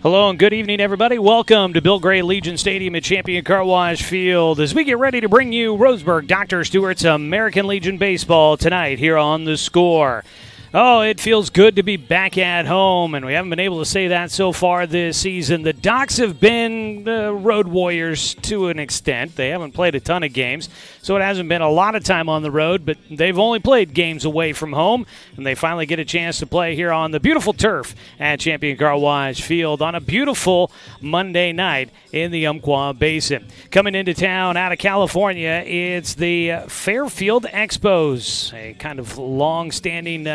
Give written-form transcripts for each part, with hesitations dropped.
Hello and good evening, everybody. Welcome to Bill Gray Legion Stadium at Champion Car Wash Field as we get ready to bring you Roseburg Dr. Stewart's American Legion Baseball tonight here on The Score. Oh, it feels good to be back at home, and we haven't been able to say that so far this season. The Docs have been road warriors to an extent. They haven't played a ton of games, so it hasn't been a lot of time on the road, but they've only played games away from home, and they finally get a chance to play here on the beautiful turf at Champion Car Wash Field on a beautiful Monday night in the Umpqua Basin. Coming into town out of California, it's the Fairfield Expos, a kind of long-standing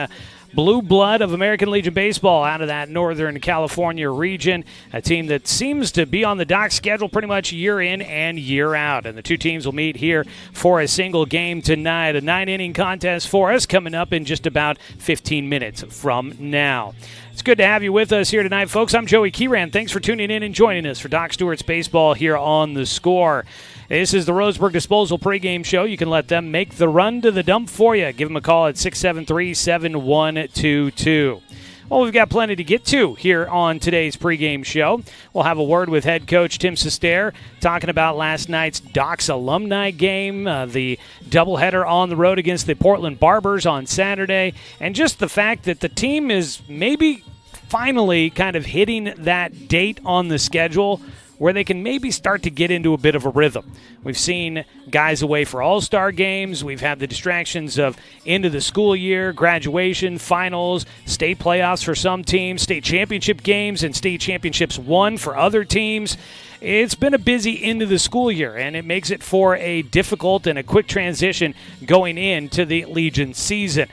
blue blood of American Legion Baseball out of that Northern California region, a team that seems to be on the Doc's schedule pretty much year in and year out. And the two teams will meet here for a single game tonight, a 9-inning contest for us coming up in just about 15 minutes from now. It's good to have you with us here tonight, folks. I'm Joey Kieran. Thanks for tuning in and joining us for Doc Stewart's Baseball here on The Score. This is the Roseburg Disposal pregame show. You can let them make the run to the dump for you. Give them a call at 673-7122. Well, we've got plenty to get to here on today's pregame show. We'll have a word with head coach Tim Cair talking about last night's Docs alumni game, the doubleheader on the road against the Portland Barbers on Saturday, and just the fact that the team is maybe finally kind of hitting that date on the schedule where they can maybe start to get into a bit of a rhythm. We've seen guys away for all-star games. We've had the distractions of end of the school year, graduation, finals, state playoffs for some teams, state championship games, and state championships won for other teams. It's been a busy end of the school year, and it makes it for a difficult and a quick transition going into the Legion season.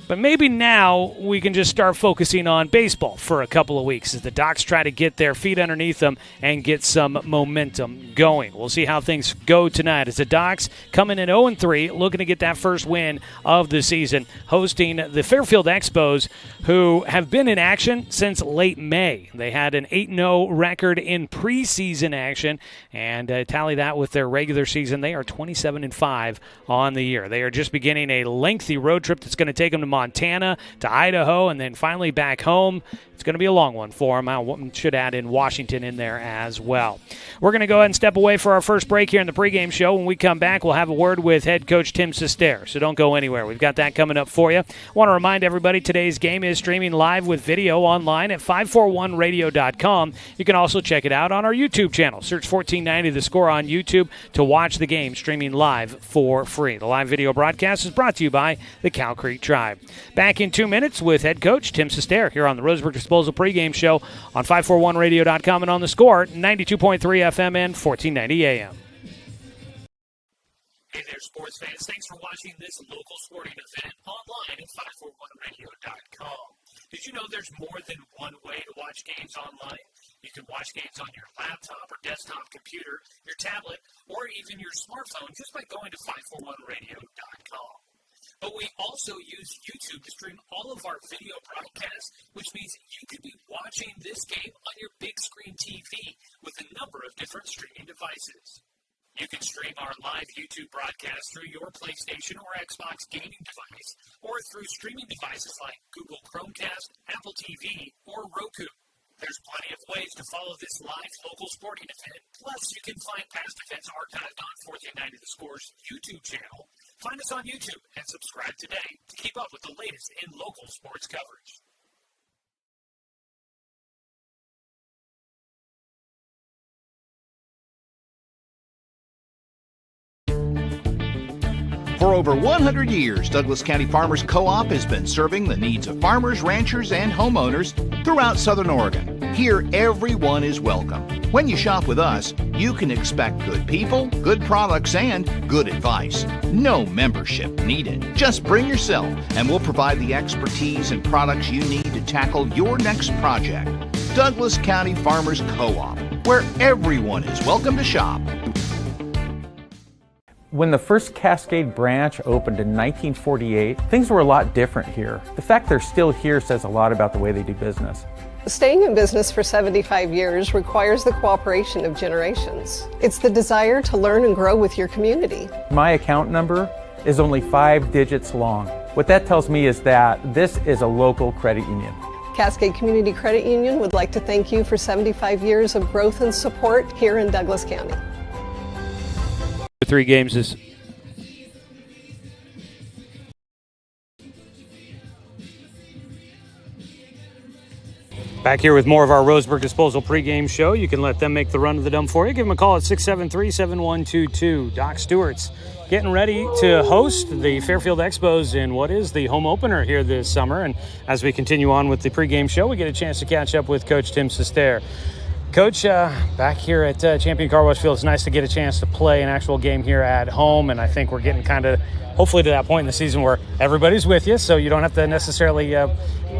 But maybe now we can just start focusing on baseball for a couple of weeks as the Docs try to get their feet underneath them and get some momentum going. We'll see how things go tonight as the Docs come in at 0-3, looking to get that first win of the season, hosting the Fairfield Expos, who have been in action since late May. They had an 8-0 record in preseason action, and tally that with their regular season. They are 27-5 on the year. They are just beginning a lengthy road trip that's going to take them to Montana, to Idaho, and then finally back home. It's going to be a long one for them. I should add in Washington in there as well. We're going to go ahead and step away for our first break here in the pregame show. When we come back, we'll have a word with head coach Tim Cair, so don't go anywhere. We've got that coming up for you. I want to remind everybody today's game is streaming live with video online at 541radio.com. You can also check it out on our YouTube channel. Search 1490 The Score on YouTube to watch the game streaming live for free. The live video broadcast is brought to you by the Cow Creek Tribe. Back in 2 minutes with head coach Tim Cair here on the Roseburg Disposal pregame show on 541radio.com and on The Score, 92.3 FM and 1490 AM. Hey there, sports fans. Thanks for watching this local sporting event online at 541radio.com. Did you know there's more than one way to watch games online? You can watch games on your laptop or desktop computer, your tablet, or even your smartphone just by going to 541radio.com. But we also use YouTube to stream all of our video broadcasts, which means you could be watching this game on your big screen TV with a number of different streaming devices. You can stream our live YouTube broadcast through your PlayStation or Xbox gaming device, or through streaming devices like Google Chromecast, Apple TV, or Roku. There's plenty of ways to follow this live local sporting event. Plus, you can find past events archived on 1490 The Score's YouTube channel. Find us on YouTube and subscribe today to keep up with the latest in local sports coverage. For over 100 years, Douglas County Farmers Co-op has been serving the needs of farmers, ranchers, and homeowners throughout Southern Oregon. Here, everyone is welcome. When you shop with us, you can expect good people, good products, and good advice. No membership needed. Just bring yourself, and we'll provide the expertise and products you need to tackle your next project. Douglas County Farmers Co-op, where everyone is welcome to shop. When the first Cascade branch opened in 1948, things were a lot different here. The fact they're still here says a lot about the way they do business. Staying in business for 75 years requires the cooperation of generations. It's the desire to learn and grow with your community. My account number is only 5 digits long. What that tells me is that this is a local credit union. Cascade Community Credit Union would like to thank you for 75 years of growth and support here in Douglas County. 3 games is back here with more of our Roseburg Disposal pregame show. You can let them make the run of the dump for you. Give them a call at 673-7122. Doc Stewart's getting ready to host the Fairfield Expos in what is the home opener here this summer. And as we continue on with the pregame show, we get a chance to catch up with Coach Tim Cair. Coach, back here at Champion Car Wash Field, it's nice to get a chance to play an actual game here at home, and I think we're getting kind of, hopefully, to that point in the season where everybody's with you, so you don't have to necessarily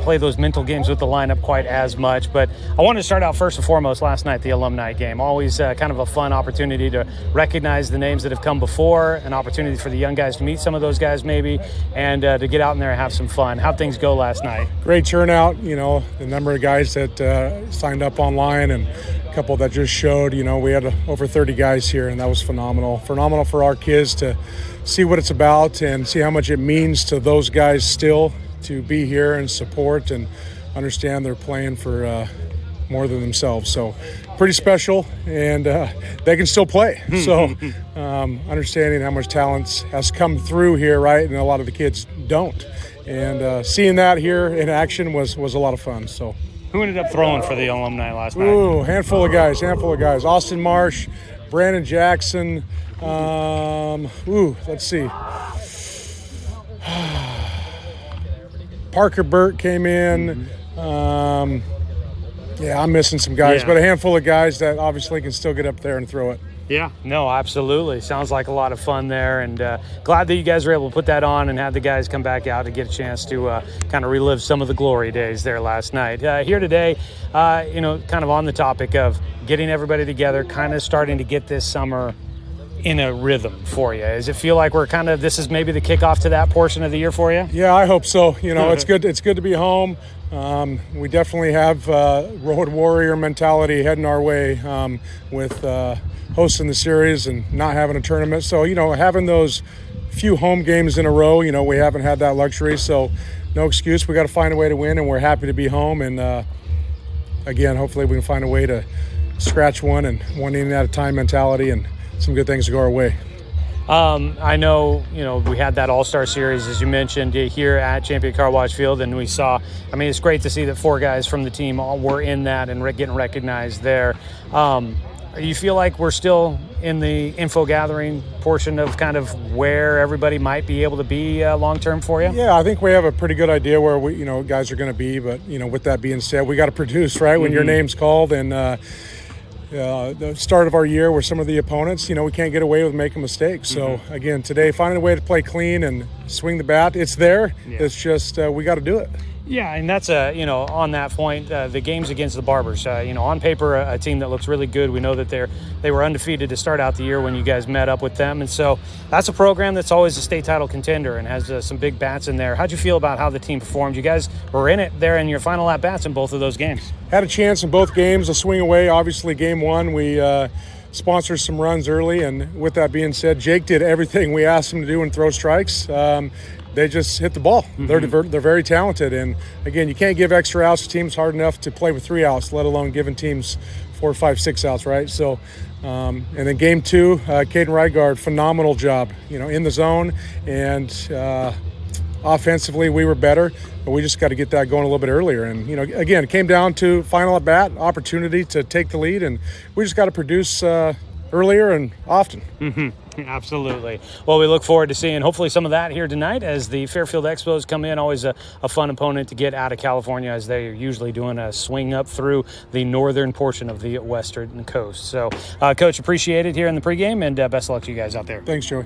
play those mental games with the lineup quite as much. But I wanted to start out first and foremost last night, the alumni game. Always kind of a fun opportunity to recognize the names that have come before, an opportunity for the young guys to meet some of those guys maybe, and to get out in there and have some fun. How'd things go last night? Great turnout, the number of guys that signed up online and a couple that just showed. We had over 30 guys here, and that was phenomenal. Phenomenal for our kids to see what it's about and see how much it means to those guys still to be here and support and understand they're playing for more than themselves. So pretty special, and they can still play. So understanding how much talent has come through here, right, and a lot of the kids don't. And seeing that here in action was a lot of fun. So. Who ended up throwing for the alumni last night? Handful of guys. Austin Marsh, Brandon Jackson. Let's see. Parker Burt came in. I'm missing some guys, but a handful of guys that obviously can still get up there and throw it. Yeah, no, absolutely. Sounds like a lot of fun there, and glad that you guys were able to put that on and have the guys come back out to get a chance to kind of relive some of the glory days there last night. Here today, kind of on the topic of getting everybody together, kind of starting to get this summer in a rhythm for you. Does it feel like this is maybe the kickoff to that portion of the year for you? Yeah, I hope so. It's good. It's good to be home. We definitely have road warrior mentality heading our way with hosting the series and not having a tournament. So, having those few home games in a row, we haven't had that luxury. So no excuse. We got to find a way to win, and we're happy to be home. And again, hopefully we can find a way to scratch one inning at a time mentality and some good things to go our way. I know, we had that All-Star Series, as you mentioned, here at Champion Car Wash Field, and we saw, it's great to see that 4 guys from the team all were in that and getting recognized there. You feel like we're still in the info gathering portion of kind of where everybody might be able to be long-term for you? Yeah, I think we have a pretty good idea where guys are going to be, but, with that being said, we got to produce, right, when your name's called, and the start of our year were some of the opponents, we can't get away with making mistakes. So, again, today, finding a way to play clean and swing the bat, it's there. Yeah. It's just we got to do it. Yeah, and that's, on that point, the games against the Barbers, on paper, a team that looks really good. We know that they were undefeated to start out the year when you guys met up with them. And so that's a program that's always a state title contender and has some big bats in there. How'd you feel about how the team performed? You guys were in it there in your final at-bats in both of those games. Had a chance in both games, a swing away. Obviously, game one, we sponsored some runs early. And with that being said, Jake did everything we asked him to do and throw strikes. They just hit the ball. They're very talented. And, again, you can't give extra outs to teams hard enough to play with 3 outs, let alone giving teams 4, 5, 6 outs, right? So, and then game 2, Caden Rygard, phenomenal job, in the zone. And offensively, we were better, but we just got to get that going a little bit earlier. And, again, it came down to final at bat, opportunity to take the lead, and we just got to produce earlier and often. Absolutely. Well, we look forward to seeing hopefully some of that here tonight as the Fairfield Expos come in. Always a fun opponent to get out of California, as they're usually doing a swing up through the northern portion of the western coast. So, Coach, appreciate it here in the pregame, and best of luck to you guys out there. Thanks, Joey.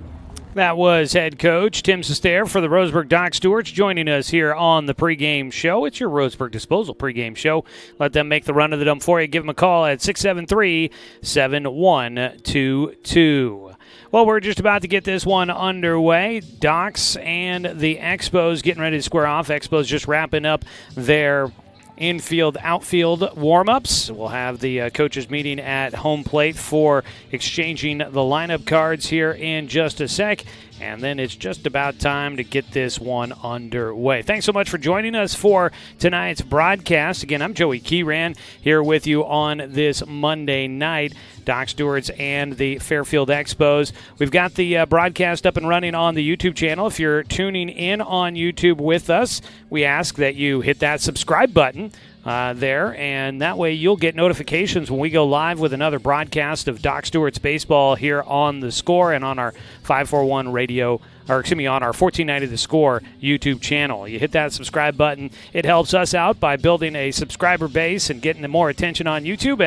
That was head coach Tim Cair for the Roseburg Doc Stewarts joining us here on the pregame show. It's your Roseburg Disposal pregame show. Let them make the run of the dump for you. Give them a call at 673-7122. Well, we're just about to get this one underway. Docs and the Expos getting ready to square off. Expos just wrapping up their infield, outfield warm-ups. We'll have the coaches meeting at home plate for exchanging the lineup cards here in just a sec. and then it's just about time to get this one underway. Thanks so much for joining us for tonight's broadcast. Again, I'm Joey Kieran here with you on this Monday night. Doc Stewart's and the Fairfield Expos. We've got the broadcast up and running on the YouTube channel. If you're tuning in on YouTube with us, we ask that you hit that subscribe button there, and that way you'll get notifications when we go live with another broadcast of Doc Stewart's Baseball here on The Score and on our 541 radio, or excuse me, on our 1490 The Score YouTube channel. You hit that subscribe button. It helps us out by building a subscriber base and getting more attention on YouTube,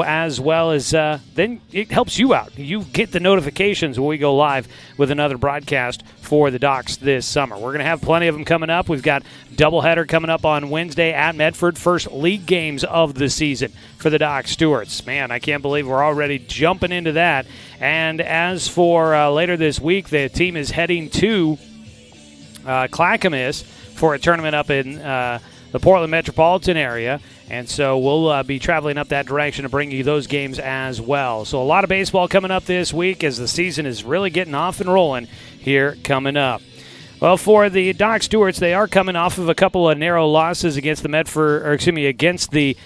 as well as then it helps you out. You get the notifications when we go live with another broadcast for the Docs this summer. We're going to have plenty of them coming up. We've got doubleheader coming up on Wednesday at Medford. First league games of the season for the Doc Stewarts. Man, I can't believe we're already jumping into that. And as for later this week, the team is heading to Clackamas for a tournament up in the Portland metropolitan area. And so we'll be traveling up that direction to bring you those games as well. So a lot of baseball coming up this week as the season is really getting off and rolling here coming up. Well, for the Doc Stewarts, they are coming off of a couple of narrow losses against the against the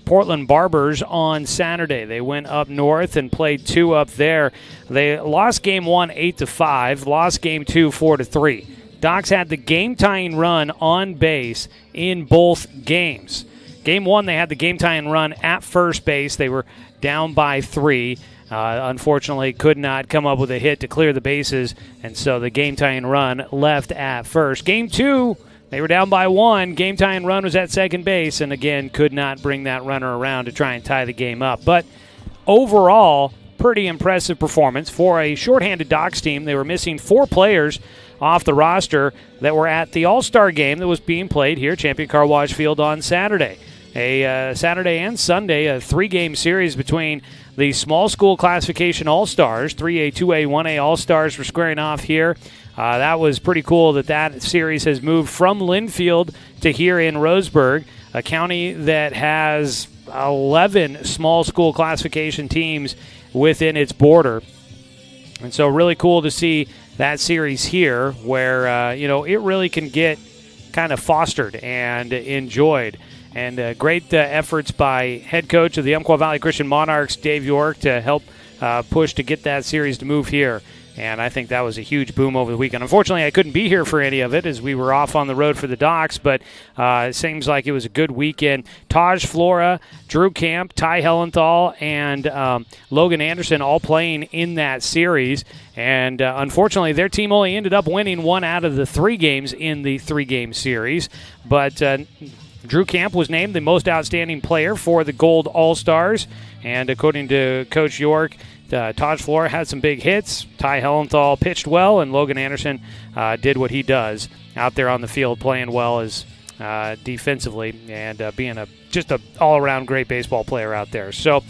Portland Barbers on Saturday. They went up north and played 2 up there. They lost game 1 8-5, lost game 2 4-3. Docs had the game-tying run on base in both games. Game 1, they had the game-tying run at first base. They were down by 3. Unfortunately, could not come up with a hit to clear the bases, and so the game-tying run left at first. Game 2, they were down by 1. Game-tying run was at second base, and again, could not bring that runner around to try and tie the game up. But overall, pretty impressive performance for a shorthanded Docs team. They were missing 4 players off the roster that were at the All-Star game that was being played here at Champion Car Wash Field on Saturday. A Saturday and Sunday, a 3-game series between the small school classification All-Stars. 3A, 2A, 1A All-Stars were squaring off here. That was pretty cool that series has moved from Linfield to here in Roseburg, a county that has 11 small school classification teams within its border. And so really cool to see that series here where, it really can get kind of fostered and enjoyed. And great efforts by head coach of the Umpqua Valley Christian Monarchs, Dave York, to help push to get that series to move here. And I think that was a huge boom over the weekend. Unfortunately, I couldn't be here for any of it as we were off on the road for the Docs, but it seems like it was a good weekend. Taj Flora, Drew Camp, Ty Hellenthal, and Logan Anderson all playing in that series. And unfortunately, their team only ended up winning 1 out of the 3 games in the 3-game series. But Drew Camp was named the most outstanding player for the Gold All-Stars. And according to Coach York, Taj Flora had some big hits. Ty Hellenthal pitched well, and Logan Anderson did what he does out there on the field, playing well as defensively and being just an all-around great baseball player out there. So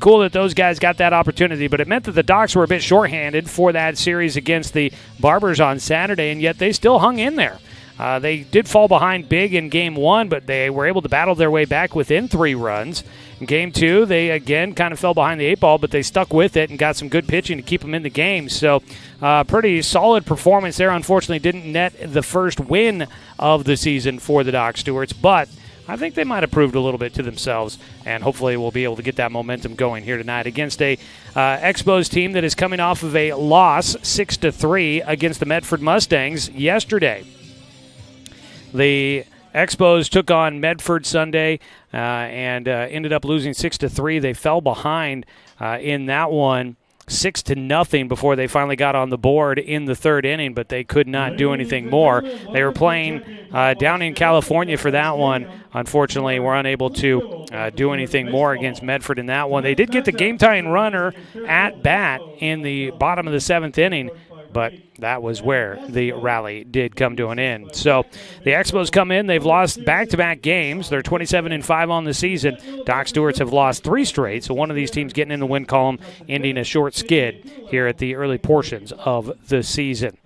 cool that those guys got that opportunity, but it meant that the Docs were a bit shorthanded for that series against the Barbers on Saturday, and yet they still hung in there. They did fall behind big in Game 1, but they were able to battle their way back within 3 runs. In Game 2, they again kind of fell behind the 8 ball, but they stuck with it and got some good pitching to keep them in the game. So pretty solid performance there. Unfortunately, didn't net the first win of the season for the Doc Stewarts, but I think they might have proved a little bit to themselves, and hopefully we'll be able to get that momentum going here tonight against a Expos team that is coming off of a loss 6-3 against the Medford Mustangs yesterday. The Expos took on Medford Sunday and ended up losing 6-3. They fell behind in that one 6-0 before they finally got on the board in the 3rd inning, but they could not do anything more. They were playing down in California for that one. Unfortunately, were unable to do anything more against Medford in that one. They did get the game-tying runner at bat in the bottom of the 7th inning, but that was where the rally did come to an end. So the Expos come in. They've lost back-to-back games. They're 27-5 on the season. Doc Stewarts have lost 3 straight, so one of these teams getting in the win column, ending a short skid here at the early portions of the season.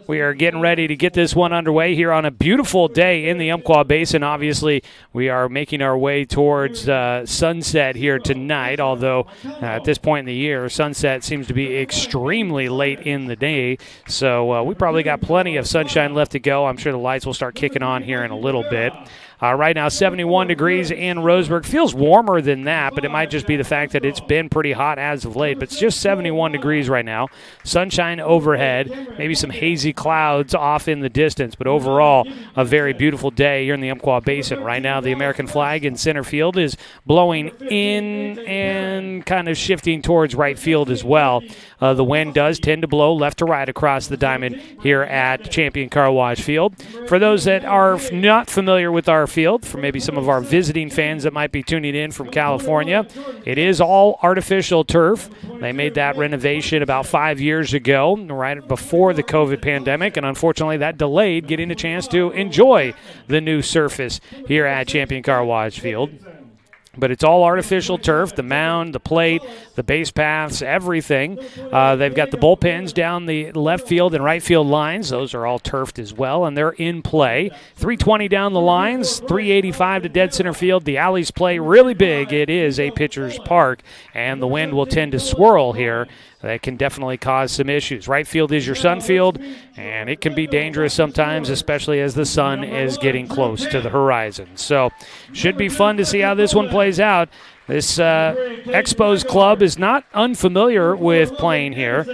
we are getting ready to get this one underway here on a beautiful day in the Umpqua Basin. Obviously, we are making our way towards sunset here tonight, although at this point in the year, sunset seems to be extremely late in the day. So we probably got plenty of sunshine left to go. I'm sure the lights will start kicking on here in a little bit. Right now, 71 degrees in Roseburg. Feels warmer than that, but it might just be the fact that it's been pretty hot as of late. But it's just 71 degrees right now. Sunshine overhead, maybe some hazy clouds off in the distance. But overall, a very beautiful day here in the Umpqua Basin. Right now, the American flag in center field is blowing in and kind of shifting towards right field as well. The wind does tend to blow left to right across the diamond here at Champion Car Wash Field. For those that are not familiar with our field, for maybe some of our visiting fans that might be tuning in from California, it is all artificial turf. They made that renovation about 5 years ago, right before the COVID pandemic, and unfortunately that delayed getting a chance to enjoy the new surface here at Champion Car Wash Field. But it's all artificial turf, the mound, the plate, the base paths, everything. They've got the bullpens down the left field and right field lines. Those are all turfed as well, and they're in play. 320 down the lines, 385 to dead center field. The alleys play really big. It is a pitcher's park, and the wind will tend to swirl here. That can definitely cause some issues. Right field is your sun field, and it can be dangerous sometimes, especially as the sun is getting close to the horizon. So should be fun to see how this one plays out. This Expos club is not unfamiliar with playing here.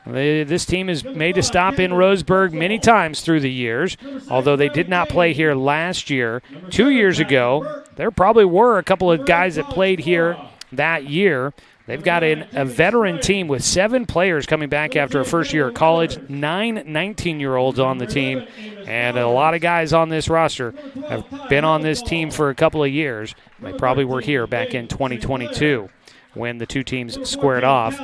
This team has made a stop in Roseburg many times through the years, although they did not play here last year. 2 years ago, there probably were a couple of guys that played here that year. They've got a veteran team with 7 players coming back after a first year of college, 9 19-year-olds on the team, and a lot of guys on this roster have been on this team for a couple of years. They probably were here back in 2022 when the two teams squared off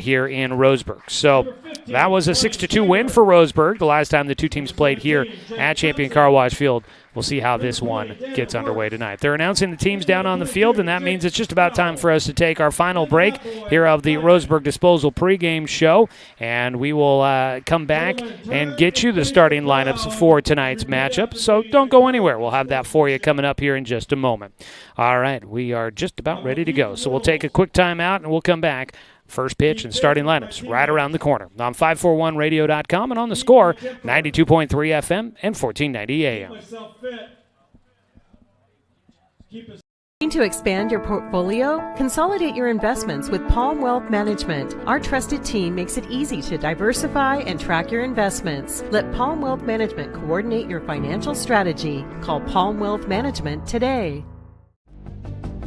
here in Roseburg. So that was a 6-2 win for Roseburg the last time the two teams played here at Champion Car Wash Field. We'll see how this one gets underway tonight. They're announcing the teams down on the field, and that means it's just about time for us to take our final break here of the Roseburg Disposal pregame show, and we will come back and get you the starting lineups for tonight's matchup. So don't go anywhere. We'll have that for you coming up here in just a moment. All right, we are just about ready to go. So we'll take a quick timeout, and we'll come back. First pitch and starting lineups right around the corner on 541radio.com and on the Score, 92.3 FM and 1490 AM. Looking to expand your portfolio? Consolidate your investments with Palm Wealth Management. Our trusted team makes it easy to diversify and track your investments. Let Palm Wealth Management coordinate your financial strategy. Call Palm Wealth Management today.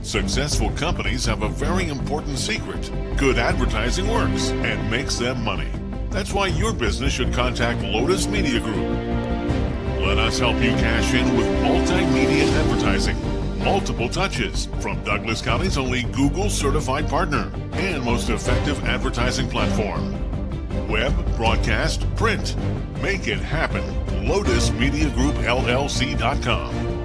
Successful companies have a very important secret. Good advertising works and makes them money. That's why your business should contact Lotus Media Group. Let us help you cash in with multimedia advertising. Multiple touches from Douglas County's only Google certified partner and most effective advertising platform. Web, broadcast, print. Make it happen. LotusMediaGroupLLC.com.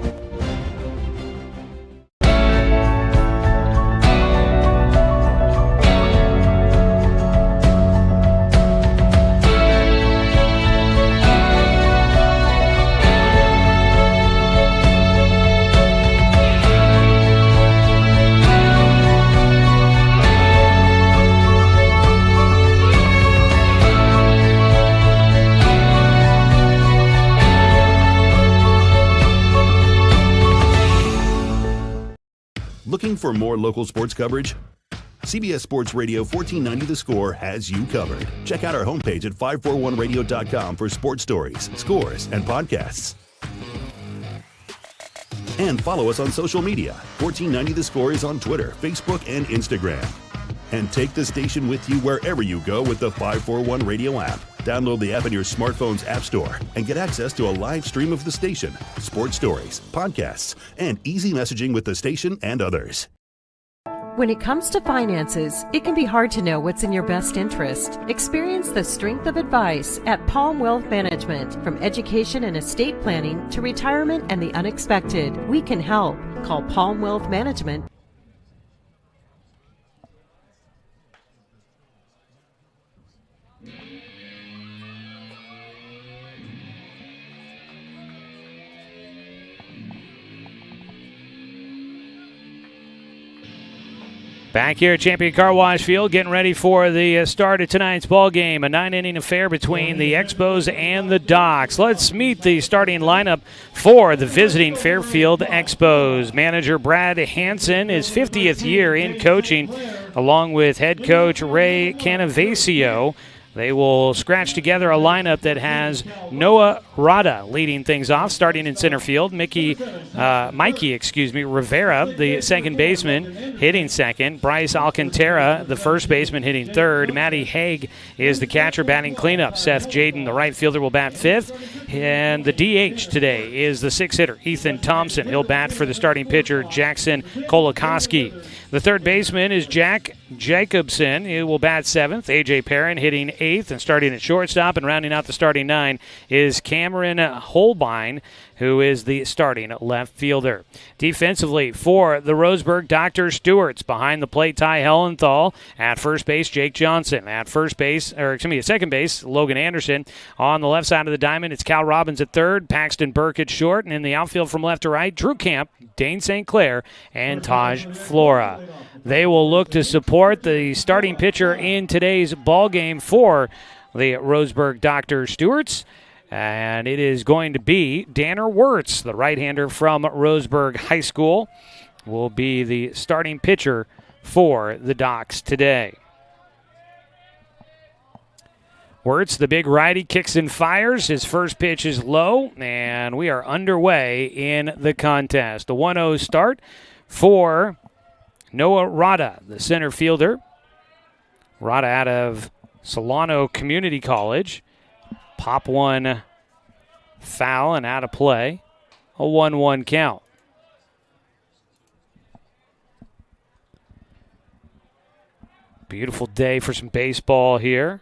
Looking for more local sports coverage? CBS Sports Radio 1490 The Score has you covered. Check out our homepage at 541radio.com for sports stories, scores, and podcasts. And follow us on social media. 1490 The Score is on Twitter, Facebook, and Instagram. And take the station with you wherever you go with the 541 Radio app. Download the app in your smartphone's app store and get access to a live stream of the station, sports stories, podcasts, and easy messaging with the station and others. When it comes to finances, it can be hard to know what's in your best interest. Experience the strength of advice at Palm Wealth Management. From education and estate planning to retirement and the unexpected, we can help. Call Palm Wealth Management. Back here at Champion Car Wash Field, getting ready for the start of tonight's ball game. A 9-inning affair between the Expos and the Docs. Let's meet the starting lineup for the visiting Fairfield Expos. Manager Brad Hansen, his 50th year in coaching, along with head coach Ray Canavasio. They will scratch together a lineup that has Noah Rada leading things off, starting in center field. Mikey Rivera, the second baseman, hitting second. Bryce Alcantara, the first baseman, hitting third. Matty Haig is the catcher, batting cleanup. Seth Jaden, the right fielder, will bat fifth. And the DH today is the sixth hitter, Ethan Thompson. He'll bat for the starting pitcher, Jackson Kolakowski. The third baseman is Jack Jacobson. He will bat seventh. A.J. Perrin hitting eighth and starting at shortstop. And rounding out the starting nine is Cameron Holbein, who is the starting left fielder. Defensively for the Roseburg Dr. Stewarts, behind the plate, Ty Hellenthal. At first base, Jake Johnson. At second base, Logan Anderson. On the left side of the diamond, it's Cal Robbins at third, Paxton Burke at short, and in the outfield from left to right, Drew Camp, Dane St. Clair, and Taj Flora. They will look to support the starting pitcher in today's ball game for the Roseburg Dr. Stewarts. And it is going to be Danner Wirtz, the right-hander from Roseburg High School, will be the starting pitcher for the Docs today. Wirtz, the big righty, kicks and fires. His first pitch is low, and we are underway in the contest. A 1-0 start for Noah Rada, the center fielder. Rada out of Solano Community College. Pop one foul and out of play. A 1-1 count. Beautiful day for some baseball here.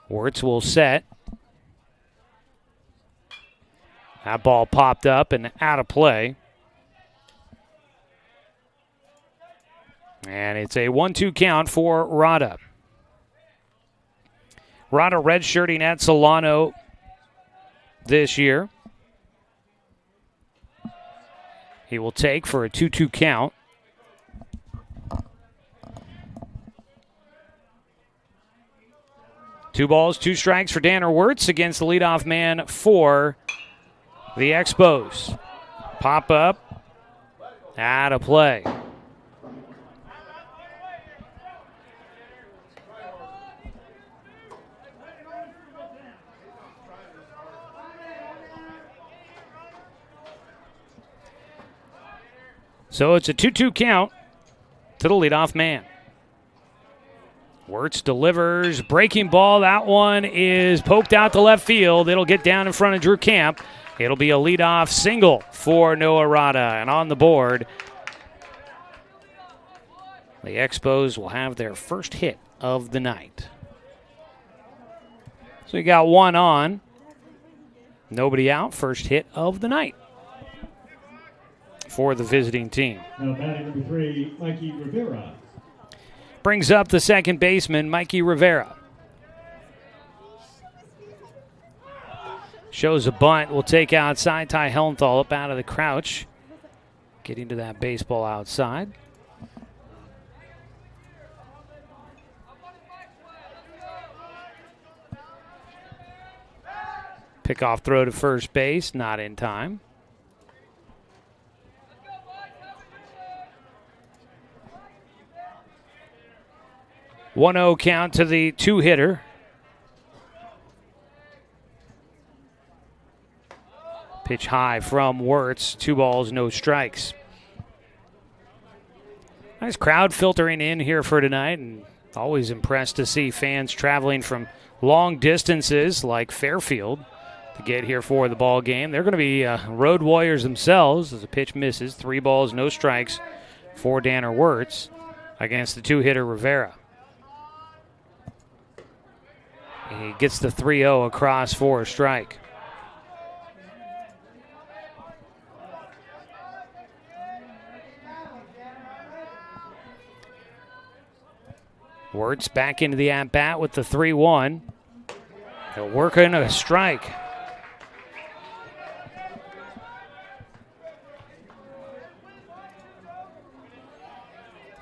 Wirtz will set. That ball popped up and out of play. And it's a 1-2 count for Rada. Rada redshirting at Solano this year. He will take for a 2-2 count. Two balls, two strikes for Danner Wirtz against the leadoff man for the Expos. Pop up, out of play. So it's a 2-2 count to the leadoff man. Wirtz delivers, breaking ball. That one is poked out to left field. It'll get down in front of Drew Camp. It'll be a leadoff single for Noah Rada. And on the board, the Expos will have their first hit of the night. So we got one on. Nobody out. First hit of the night for the visiting team. Now batting number 3, Mikey Rivera. Brings up the second baseman, Mikey Rivera. Shows a bunt. Will take outside. Ty Hellenthal up out of the crouch. Getting to that baseball outside. Pickoff throw to first base. Not in time. 1-0 count to the two-hitter. Pitch high from Wirtz. 2 balls, no strikes. Nice crowd filtering in here for tonight, and always impressed to see fans traveling from long distances like Fairfield to get here for the ball game. They're going to be road warriors themselves as the pitch misses. 3 balls, no strikes for Danner Wirtz against the two-hitter Rivera. He gets the 3-0 across for a strike. Wirtz back into the at-bat with the 3-1. He'll work in a strike.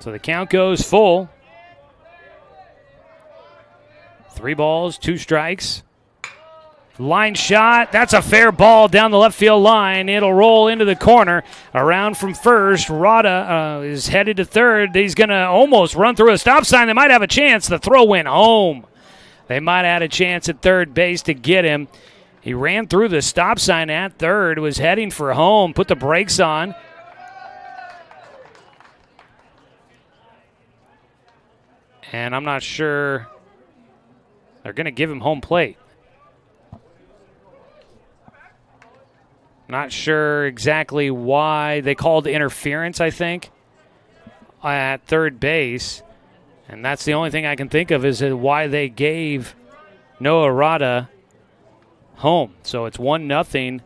So the count goes full. 3 balls, 2 strikes. Line shot. That's a fair ball down the left field line. It'll roll into the corner. Around from first. Rada is headed to third. He's going to almost run through a stop sign. They might have a chance. The throw went home. They might have had a chance at third base to get him. He ran through the stop sign at third, was heading for home, put the brakes on. And I'm not sure they're going to give him home plate. Not sure exactly why. They called interference, I think, at third base. And that's the only thing I can think of is why they gave Noah Rada home. So it's 1-0.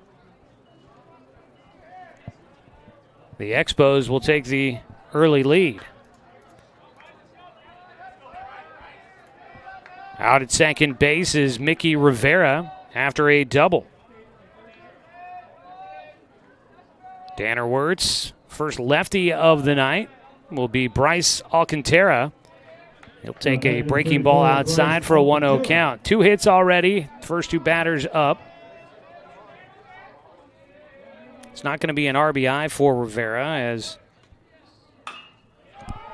The Expos will take the early lead. Out at second base is Mickey Rivera after a double. Tanner Wirtz, first lefty of the night, will be Bryce Alcantara. He'll take a breaking ball outside for a 1-0 count. 2 hits already, first 2 batters up. It's not going to be an RBI for Rivera as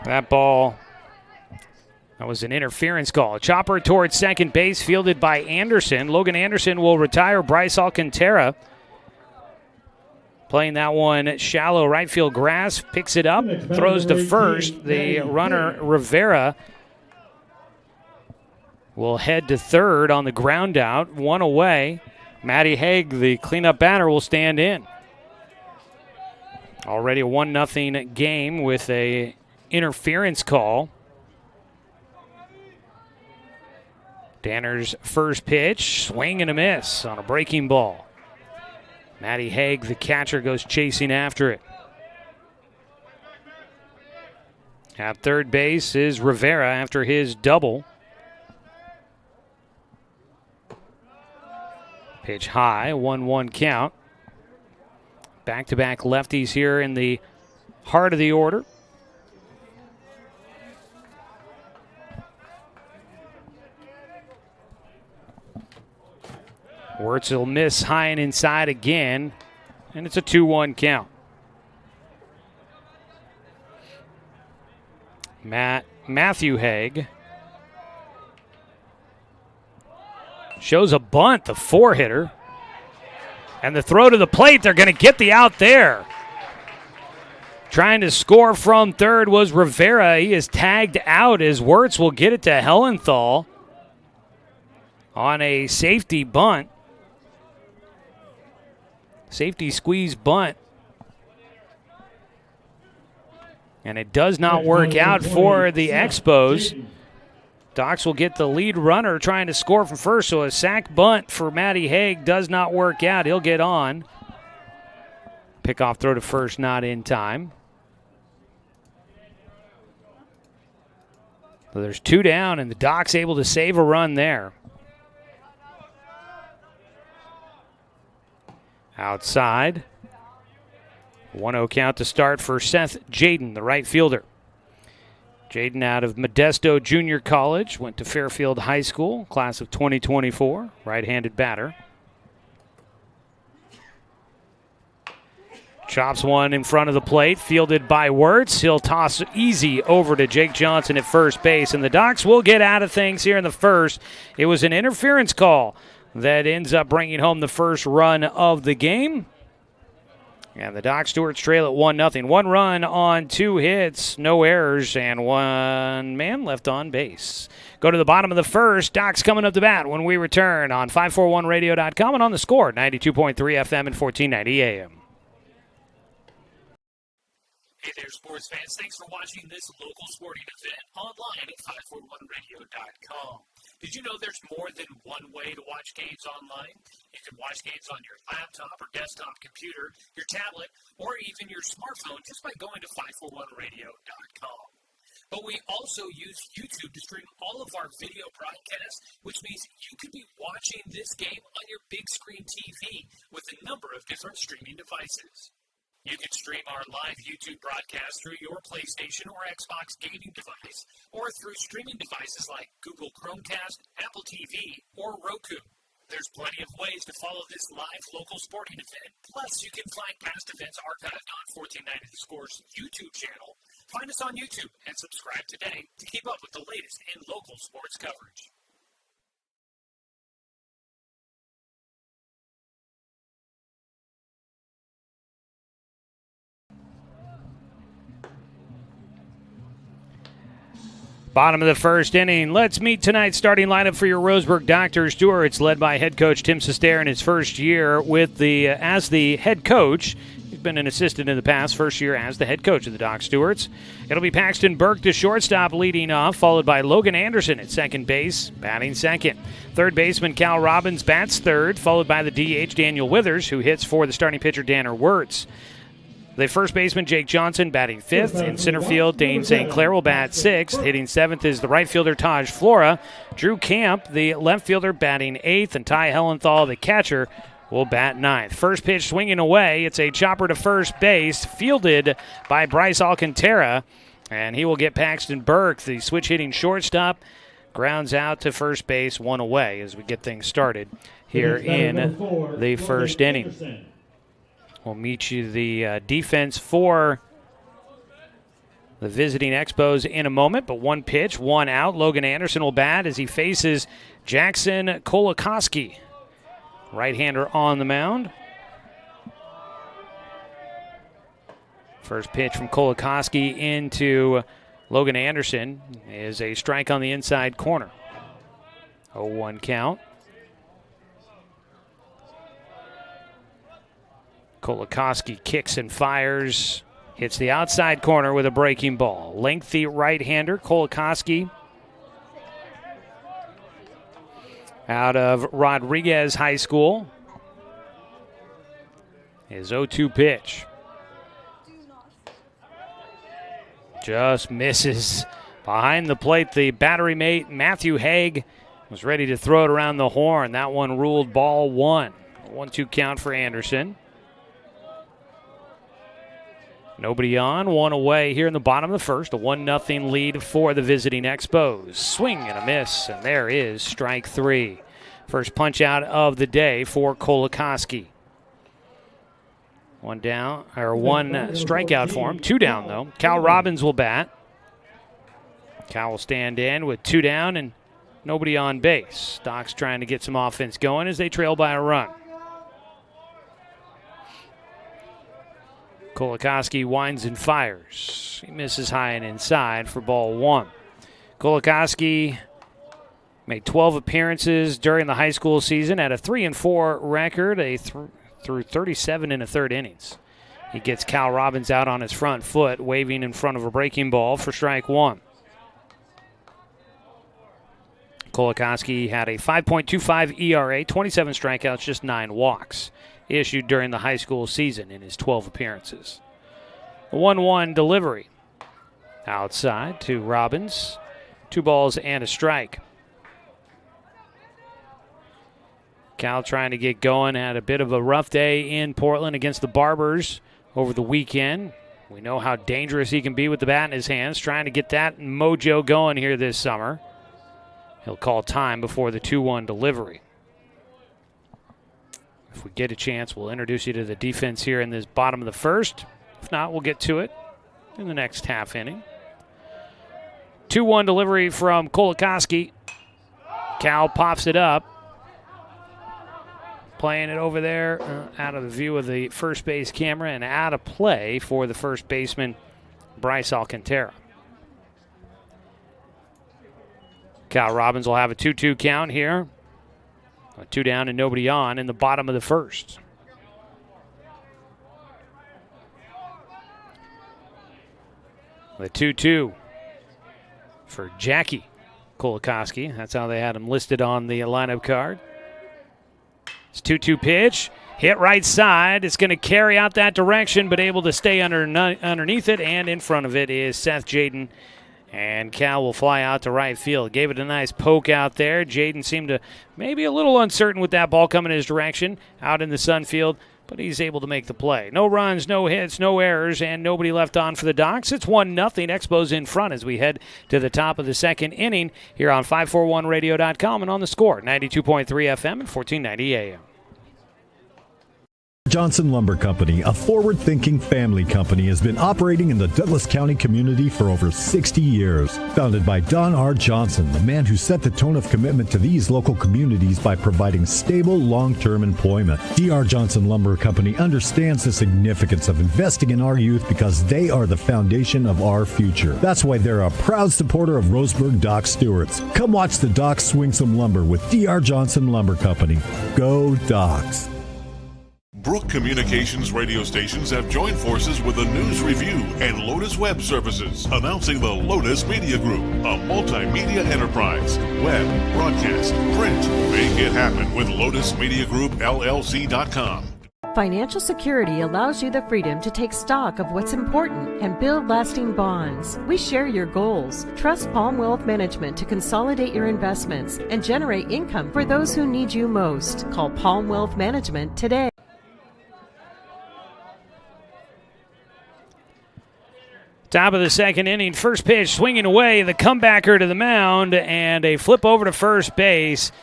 that ball, that was an interference call. A chopper towards second base, fielded by Anderson. Logan Anderson will retire Bryce Alcantara. Playing that one shallow right field grass, picks it up, throws to first. The runner, Rivera, will head to third on the ground out. 1 away. Matty Haig, the cleanup batter, will stand in. Already a 1-0 game with a interference call. Danner's first pitch, swing and a miss on a breaking ball. Matty Haig, the catcher, goes chasing after it. At third base is Rivera after his double. Pitch high, 1-1 count. Back-to-back lefties here in the heart of the order. Wirtz will miss high and inside again, and it's a 2-1 count. Matthew Haig shows a bunt, the 4-hitter. And the throw to the plate, they're going to get the out there. Trying to score from third was Rivera. He is tagged out as Wirtz will get it to Hellenthal on a safety bunt. Safety squeeze bunt. And it does not work out for the Expos. Docs will get the lead runner trying to score from first, so a sac bunt for Matty Haig does not work out. He'll get on. Pickoff throw to first, not in time. So there's 2 down, and the Docs able to save a run there. Outside. 1-0 count to start for Seth Jaden, the right fielder. Jaden out of Modesto Junior College, went to Fairfield High School, class of 2024, right-handed batter. Chops one in front of the plate, fielded by Wirtz. He'll toss easy over to Jake Johnson at first base, and the Docs will get out of things here in the first. It was an interference call that ends up bringing home the first run of the game. And the Doc Stewarts trail at 1-0. 1 run on 2 hits, no errors, and 1 man left on base. Go to the bottom of the first. Doc's coming up to bat when we return on 541radio.com and on the Score, 92.3 FM and 1490 AM. Hey there, sports fans. Thanks for watching this local sporting event online at 541radio.com. Did you know there's more than one way to watch games online? You can watch games on your laptop or desktop computer, your tablet, or even your smartphone just by going to 541radio.com. But we also use YouTube to stream all of our video broadcasts, which means you could be watching this game on your big screen TV with a number of different streaming devices. You can stream our live YouTube broadcast through your PlayStation or Xbox gaming device, or through streaming devices like Google Chromecast, Apple TV, or Roku. There's plenty of ways to follow this live local sporting event. Plus, you can find past events archived on 1490 The Score's YouTube channel. Find us on YouTube and subscribe today to keep up with the latest in local sports coverage. Bottom of the first inning. Let's meet tonight's starting lineup for your Roseburg Dr. Stewart. It's led by head coach Tim Cair in his first year with as the head coach. He's been an assistant in the past, first year as the head coach of the Doc Stewarts. It'll be Paxton Burke, the shortstop, leading off, followed by Logan Anderson at second base, batting second. Third baseman Cal Robbins bats third, followed by the DH Daniel Withers, who hits for the starting pitcher Danner Wirtz. The first baseman, Jake Johnson, batting fifth. In center field, Dane St. Clair will bat sixth. Hitting seventh is the right fielder, Taj Flora. Drew Camp, the left fielder, batting eighth. And Ty Hellenthal, the catcher, will bat ninth. First pitch swinging away. It's a chopper to first base, fielded by Bryce Alcantara. And he will get Paxton Burke, the switch-hitting shortstop. Grounds out to first base, one away as we get things started here in the first inning. We'll meet you the defense for the visiting Expos in a moment, but one pitch, one out. Logan Anderson will bat as he faces Jackson Kolakowski, right-hander on the mound. First pitch from Kolakowski into Logan Anderson is a strike on the inside corner. 0-1 count. Kolakowski kicks and fires, hits the outside corner with a breaking ball. Lengthy right-hander, Kolakowski, out of Rodriguez High School. His 0-2 pitch. Just misses behind the plate. The battery mate, Matthew Haig, was ready to throw it around the horn. That one ruled ball one. 1-2 count for Anderson. Nobody on, one away here in the bottom of the first. A 1-0 lead for the visiting Expos. Swing and a miss, and there is strike three. First punch out of the day for Kolakowski. One down, or one strikeout for him. Two down, though. Cal Robbins will bat. Cal will stand in with two down and nobody on base. Doc's trying to get some offense going as they trail by a run. Kolakowski winds and fires. He misses high and inside for ball one. Kolakowski made 12 appearances during the high school season at a 3-4 record, through 37 in the third innings. He gets Cal Robbins out on his front foot, waving in front of a breaking ball for strike one. Kolakowski had a 5.25 ERA, 27 strikeouts, just 9 walks issued during the high school season in his 12 appearances. A 1-1 delivery. Outside to Robbins. 2 balls and a strike. Cal trying to get going. Had a bit of a rough day in Portland against the Barbers over the weekend. We know how dangerous he can be with the bat in his hands. Trying to get that mojo going here this summer. He'll call time before the 2-1 delivery. If we get a chance, we'll introduce you to the defense here in this bottom of the first. If not, we'll get to it in the next half inning. 2-1 delivery from Kolakowski. Cal pops it up. Playing it over there out of the view of the first base camera and out of play for the first baseman, Bryce Alcantara. Cal Robbins will have a 2-2 count here. 2 down and nobody on in the bottom of the first. The 2-2 for Jackie Kolakowski. That's how they had him listed on the lineup card. It's 2-2 pitch. Hit right side. It's going to carry out that direction, but able to stay underneath it. And in front of it is Seth Jaden. And Cal will fly out to right field. Gave it a nice poke out there. Jaden seemed to maybe a little uncertain with that ball coming his direction. Out in the sun field, but he's able to make the play. No runs, no hits, no errors, and nobody left on for the Docs. It's 1-0. Expos in front as we head to the top of the second inning here on 541radio.com and on the Score, 92.3 FM and 1490 AM. Johnson Lumber Company, a forward-thinking family company, has been operating in the Douglas County community for over 60 years. Founded by Don R. Johnson, the man who set the tone of commitment to these local communities by providing stable, long-term employment. D.R. Johnson Lumber Company understands the significance of investing in our youth because they are the foundation of our future. That's why they're a proud supporter of Roseburg Dr. Stewart's. Come watch the Docs swing some lumber with D.R. Johnson Lumber Company. Go Docs! Brook Communications radio stations have joined forces with the News Review and Lotus Web Services, announcing the Lotus Media Group, a multimedia enterprise. Web, broadcast, print. Make it happen with Lotus Media Group, LLC.com. Financial security allows you the freedom to take stock of what's important and build lasting bonds. We share your goals. Trust Palm Wealth Management to consolidate your investments and generate income for those who need you most. Call Palm Wealth Management today. Top of the second inning, first pitch swinging away, the comebacker to the mound, and a flip over to first base.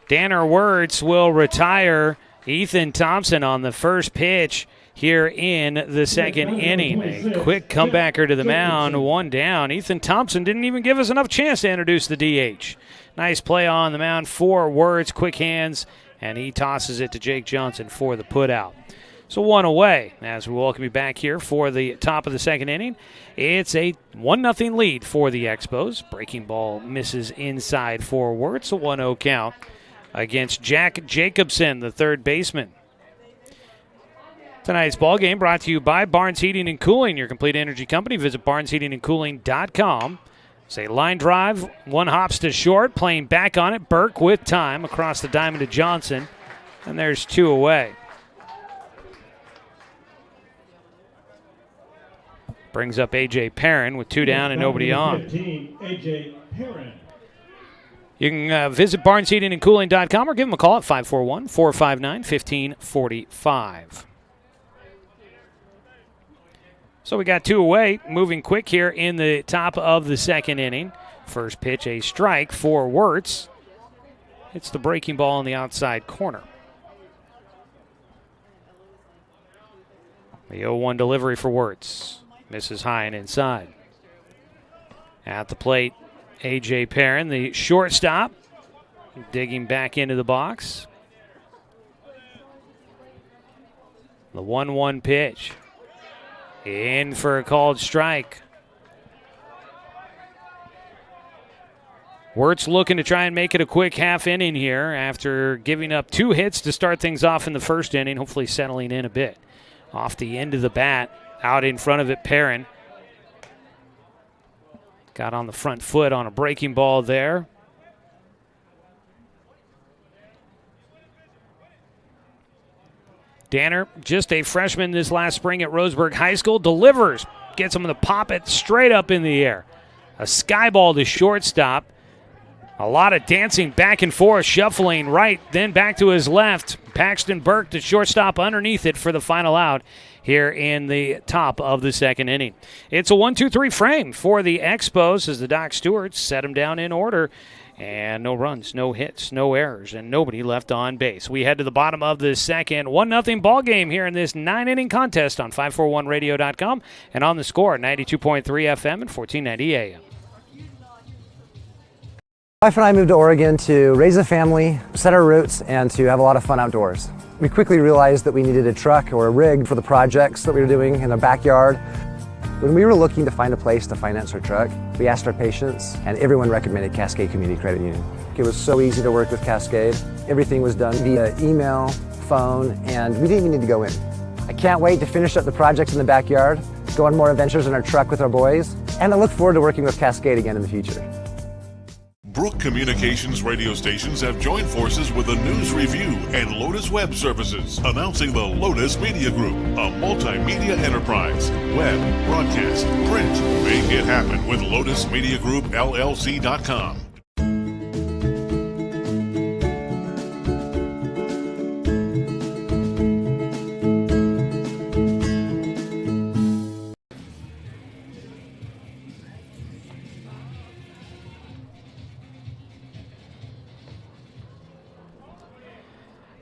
Danner Wirtz will retire Ethan Thompson on the first pitch here in the second inning. A quick comebacker to the mound, one down. Ethan Thompson didn't even give us enough chance to introduce the DH. Nice play on the mound for Wirtz, quick hands, and he tosses it to Jake Johnson for the putout. So one away as we welcome you back here for the top of the second inning. It's a 1-0 lead for the Expos. Breaking ball misses inside for Wirtz. A 1-0 count against Jack Jacobson, the third baseman. Tonight's ball game brought to you by Barnes Heating and Cooling, your complete energy company. Visit barnesheatingandcooling.com. It's a line drive, one hops to short, playing back on it. Burke with time across the diamond to Johnson, and there's two away. Brings up A.J. Perrin with two down and nobody on. 15, A.J. Perrin. You can visit barnesheatingandcooling.com or give them a call at 541-459-1545. So we got two away, moving quick here in the top of the second inning. First pitch, a strike for Wirtz. It's the breaking ball in the outside corner. The 0-1 delivery for Wirtz. Misses high and inside. At the plate, A.J. Perrin, the shortstop, digging back into the box. The 1-1 pitch. In for a called strike. Wirtz looking to try and make it a quick half inning here after giving up two hits to start things off in the first inning, hopefully settling in a bit. Off the end of the bat. Out in front of it, Perrin. Got on the front foot on a breaking ball there. Danner, just a freshman this last spring at Roseburg High School, delivers. Gets him to pop it straight up in the air. A sky ball to shortstop. A lot of dancing back and forth, shuffling right, then back to his left. Paxton Burke to shortstop underneath it for the final out here in the top of the second inning. It's a 1-2-3 frame for the Expos as the Doc Stewarts set them down in order. And no runs, no hits, no errors, and nobody left on base. We head to the bottom of the second. 1-0 ball game here in this 9-inning contest on 541radio.com and on the Score, 92.3 FM and 1490 AM. My wife and I moved to Oregon to raise a family, set our roots, and to have a lot of fun outdoors. We quickly realized that we needed a truck or a rig for the projects that we were doing in our backyard. When we were looking to find a place to finance our truck, we asked our patients, and everyone recommended Cascade Community Credit Union. It was so easy to work with Cascade. Everything was done via email, phone, and we didn't even need to go in. I can't wait to finish up the projects in the backyard, go on more adventures in our truck with our boys, and I look forward to working with Cascade again in the future. Brook Communications radio stations have joined forces with the News Review and Lotus Web Services, announcing the Lotus Media Group, a multimedia enterprise. Web, broadcast, print. Make it happen with Lotus Media Group, LLC.com.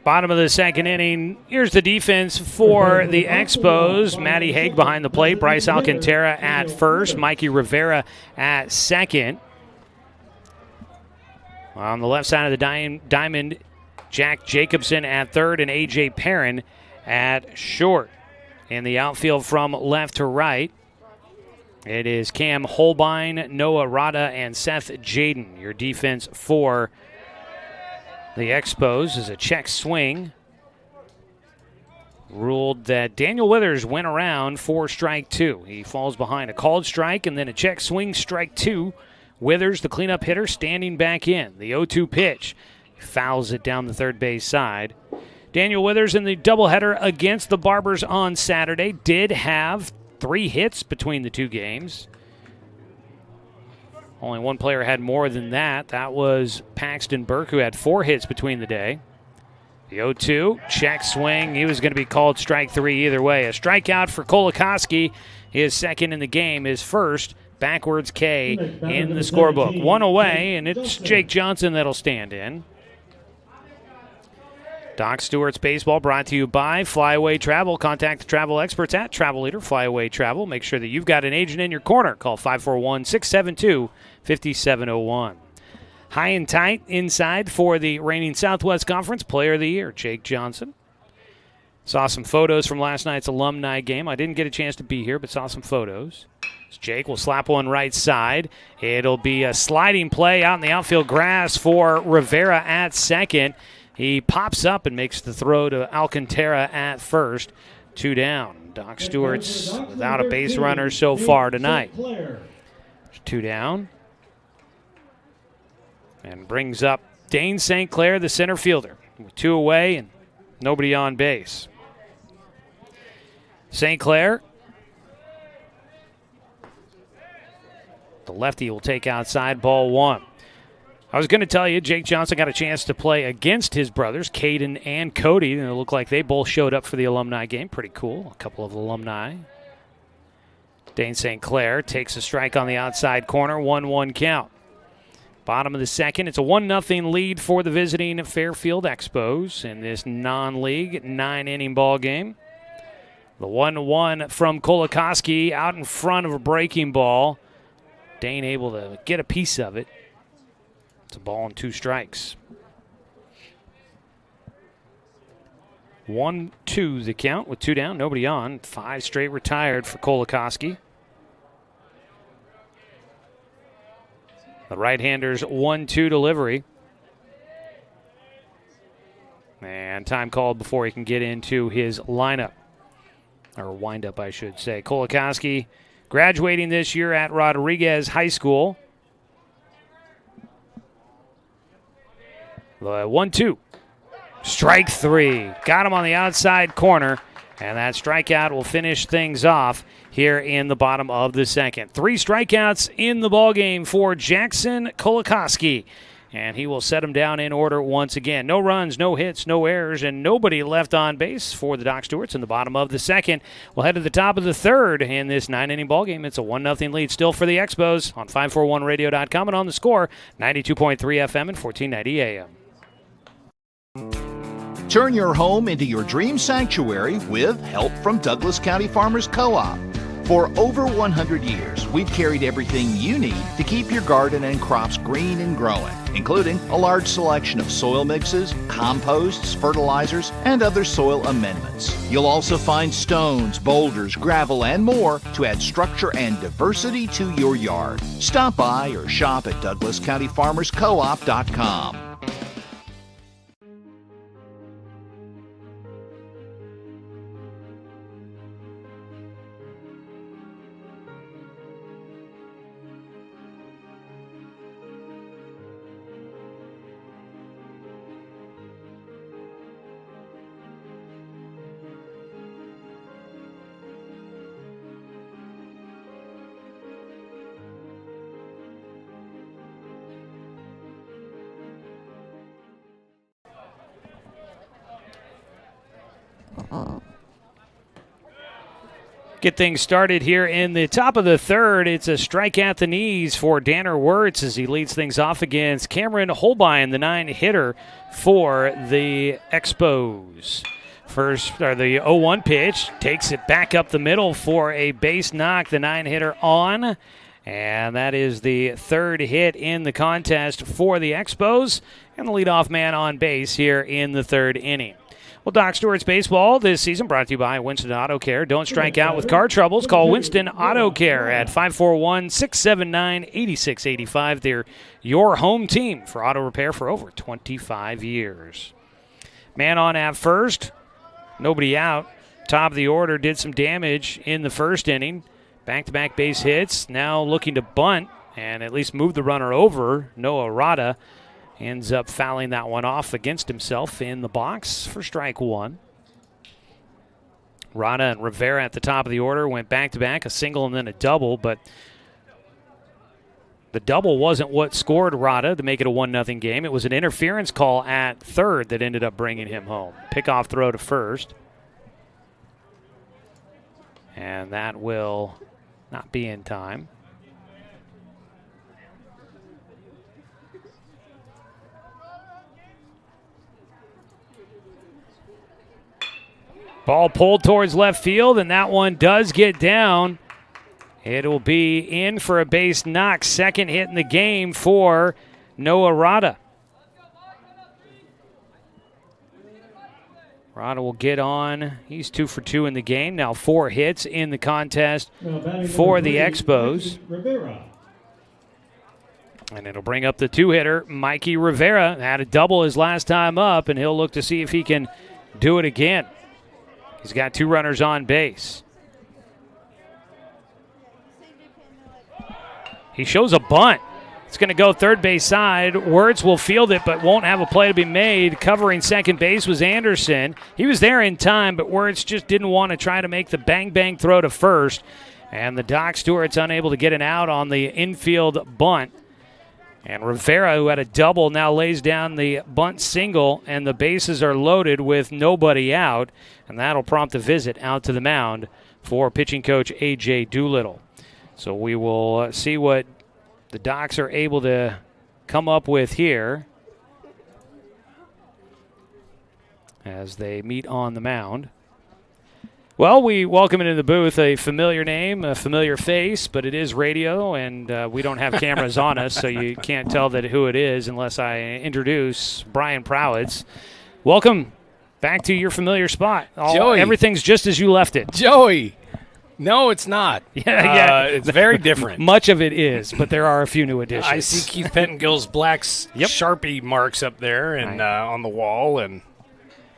Bottom of the second inning. Here's the defense for the Expos. Matty Haig behind the plate. Bryce Alcantara at first. Mikey Rivera at second. On the left side of the diamond, Jack Jacobson at third and A.J. Perrin at short. In the outfield from left to right, it is Cam Holbein, Noah Rada, and Seth Jaden. Your defense for the Expos is a check swing. Ruled that Daniel Withers went around for strike two. He falls behind a called strike and then a check swing, strike two. Withers, the cleanup hitter, standing back in. The 0-2 pitch. Fouls it down the third base side. Daniel Withers in the doubleheader against the Barbers on Saturday did have 3 hits between the two games. Only one player had more than that. That was Paxton Burke, who had 4 hits between the day. The 0-2, check swing. He was going to be called strike 3 either way. A strikeout for Kolikoski. His second in the game, his first backwards K in the scorebook. 1 away, and it's Jake Johnson that'll stand in. Doc Stewart's Baseball brought to you by Flyaway Travel. Contact the travel experts at Travel Leader Flyaway Travel. Make sure that you've got an agent in your corner. Call 541-672-5701. High and tight inside for the reigning Southwest Conference Player of the Year, Jake Johnson. Saw some photos from last night's alumni game. I didn't get a chance to be here, but saw some photos. Jake will slap one right side. It'll be a sliding play out in the outfield grass for Rivera at second. He pops up and makes the throw to Alcantara at first. 2 down. Doc Stewart's without a base runner so far tonight. 2 down. And brings up Dane St. Clair, the center fielder. With 2 away and nobody on base. St. Clair, the lefty, will take outside, ball 1. I was going to tell you, Jake Johnson got a chance to play against his brothers, Caden and Cody, and it looked like they both showed up for the alumni game. Pretty cool. A couple of alumni. Dane St. Clair takes a strike on the outside corner, 1-1 count. Bottom of the second, it's a 1-0 lead for the visiting Fairfield Expos in this non-league 9-inning ball game. The 1-1 from Kolikoski out in front of a breaking ball. Dane able to get a piece of it. It's a ball and 2 strikes. 1-2 the count with 2 down, nobody on. 5 straight retired for Kolikoski. The right-hander's 1-2 delivery. And time called before he can get into his lineup. Or windup, I should say. Kolikoski graduating this year at Rodriguez High School. The 1-2. Strike 3. Got him on the outside corner. And that strikeout will finish things off here in the bottom of the second. 3 strikeouts in the ballgame for Jackson Kolikoski. And he will set him down in order once again. No runs, no hits, no errors, and nobody left on base for the Doc Stewarts in the bottom of the second. We'll head to the top of the third in this 9-inning ballgame. It's a 1-0 lead still for the Expos on 541radio.com and on the Score, 92.3 FM and 1490 AM. Turn your home into your dream sanctuary with help from Douglas County Farmers Co-op. For over 100 years, we've carried everything you need to keep your garden and crops green and growing, including a large selection of soil mixes, composts, fertilizers, and other soil amendments. You'll also find stones, boulders, gravel, and more to add structure and diversity to your yard. Stop by or shop at DouglasCountyFarmersCoop.com. Get things started here in the top of the third. It's a strike at the knees for Danner Wirtz as he leads things off against Cameron Holbein, the 9-hitter for the Expos. First, or the 0-1 pitch, takes it back up the middle for a base knock, the 9-hitter on. And that is the third hit in the contest for the Expos, and the leadoff man on base here in the third inning. Well, Doc Stewart's baseball this season brought to you by Winston Auto Care. Don't strike out with car troubles. Call Winston Auto Care at 541-679-8685. They're your home team for auto repair for over 25 years. Man on at first. Nobody out. Top of the order did some damage in the first inning. Back-to-back base hits. Now looking to bunt and at least move the runner over. Noah Rada ends up fouling that one off against himself in the box for strike one. Rada and Rivera at the top of the order went back-to-back, a single and then a double, but the double wasn't what scored Rada to make it a 1-0 game. It was an interference call at third that ended up bringing him home. Pickoff throw to first. And that will not be in time. Ball pulled towards left field, and that one does get down. It will be in for a base knock. Second hit in the game for Noah Rada. Rada will get on. He's 2 for 2 in the game. Now 4 hits in the contest for the Expos. And it'll bring up the 2-hitter, Mikey Rivera. Had a double his last time up, and he'll look to see if he can do it again. He's got 2 runners on base. He shows a bunt. It's going to go third base side. Wirtz will field it, but won't have a play to be made. Covering second base was Anderson. He was there in time, but Wirtz just didn't want to try to make the bang-bang throw to first. And the Doc Stewart's unable to get an out on the infield bunt. And Rivera, who had a double, now lays down the bunt single, and the bases are loaded with nobody out. And that'll prompt a visit out to the mound for pitching coach A.J. Doolittle. So we will see what the Docs are able to come up with here as they meet on the mound. Well, we welcome into the booth a familiar name, a familiar face, but it is radio, and we don't have cameras on us, so you can't tell that who it is unless I introduce Brian Prowitz. Welcome back to your familiar spot. Joey. Everything's just as you left it. Joey. No, it's not. Yeah. It's very different. Much of it is, but there are a few new additions. I see Keith Pettingill's black's Sharpie marks up there and on the wall.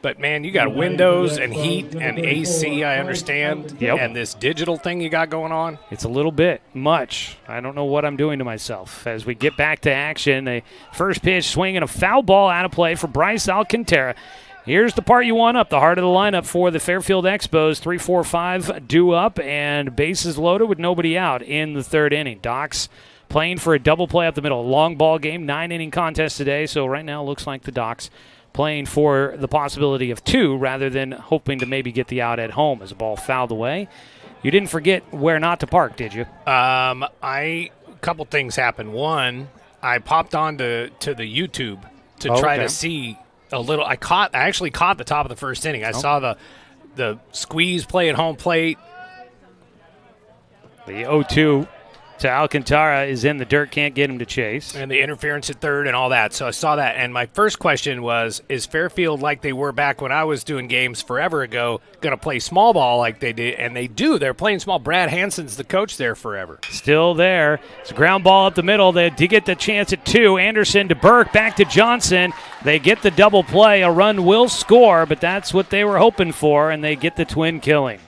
But, man, you got windows and heat and AC, I understand. Yep. And this digital thing you got going on. It's a little bit much. I don't know what I'm doing to myself. As we get back to action, a first pitch swing and a foul ball out of play for Bryce Alcantara. Here's the part you want up, the heart of the lineup for the Fairfield Expos. 3-4-5 due up and bases loaded with nobody out in the third inning. Docs playing for a double play up the middle. Long ball game, 9-inning contest today. So right now it looks like the Docs playing for the possibility of 2 rather than hoping to maybe get the out at home as a ball fouled away. You didn't forget where not to park, did you? A couple things happened. One, I popped on to the YouTube to try to see a little. I actually caught the top of the first inning. I saw the squeeze play at home plate. The 0-2 to Alcantara is in the dirt, can't get him to chase. And the interference at third and all that. So I saw that. And my first question was, is Fairfield, like they were back when I was doing games forever ago, going to play small ball like they did? And they do. They're playing small. Brad Hansen's the coach there forever. Still there. It's a ground ball up the middle. They did get the chance at 2. Anderson to Burke, back to Johnson. They get the double play. A run will score, but that's what they were hoping for, and they get the twin killing.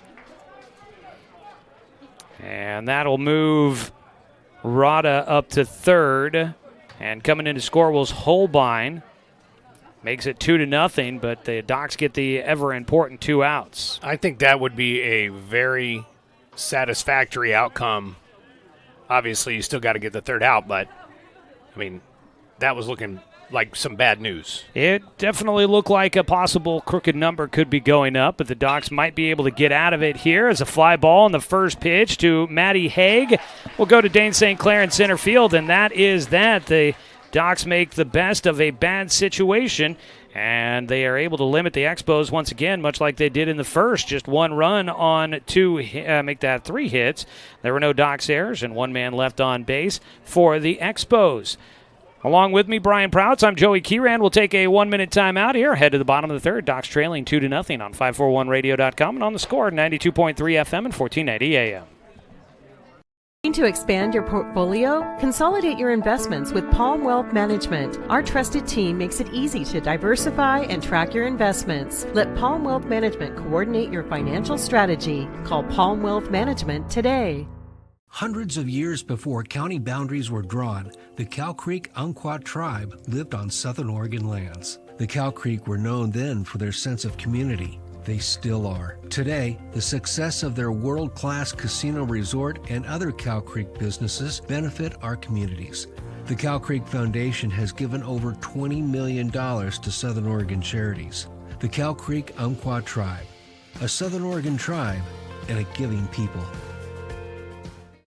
And that'll move Rada up to third, and coming in to score was Holbein. Makes it 2-0, but the Docs get the ever-important 2 outs. I think that would be a very satisfactory outcome. Obviously, you still got to get the third out, but, I mean, that was looking like some bad news. It definitely looked like a possible crooked number could be going up, but the Docs might be able to get out of it here as a fly ball on the first pitch to Matty Haig. We'll go to Dane St. Clair in center field, and that is that. The Docs make the best of a bad situation, and they are able to limit the Expos once again, much like they did in the first. Just one run on make that 3 hits. There were no Docs errors, and 1 man left on base for the Expos. Along with me, Brian Proutz. I'm Joey Kieran. We'll take a 1-minute timeout here. Head to the bottom of the third. Docs trailing 2-0 on 541radio.com and on the score 92.3 FM and 1490 AM. To expand your portfolio? Consolidate your investments with Palm Wealth Management. Our trusted team makes it easy to diversify and track your investments. Let Palm Wealth Management coordinate your financial strategy. Call Palm Wealth Management today. Hundreds of years before county boundaries were drawn, the Cow Creek Umpqua tribe lived on southern Oregon lands. The Cow Creek were known then for their sense of community. They still are. Today, the success of their world-class casino resort and other Cow Creek businesses benefit our communities. The Cow Creek Foundation has given over $20 million to Southern Oregon charities. The Cow Creek Umpqua tribe, a Southern Oregon tribe and a giving people.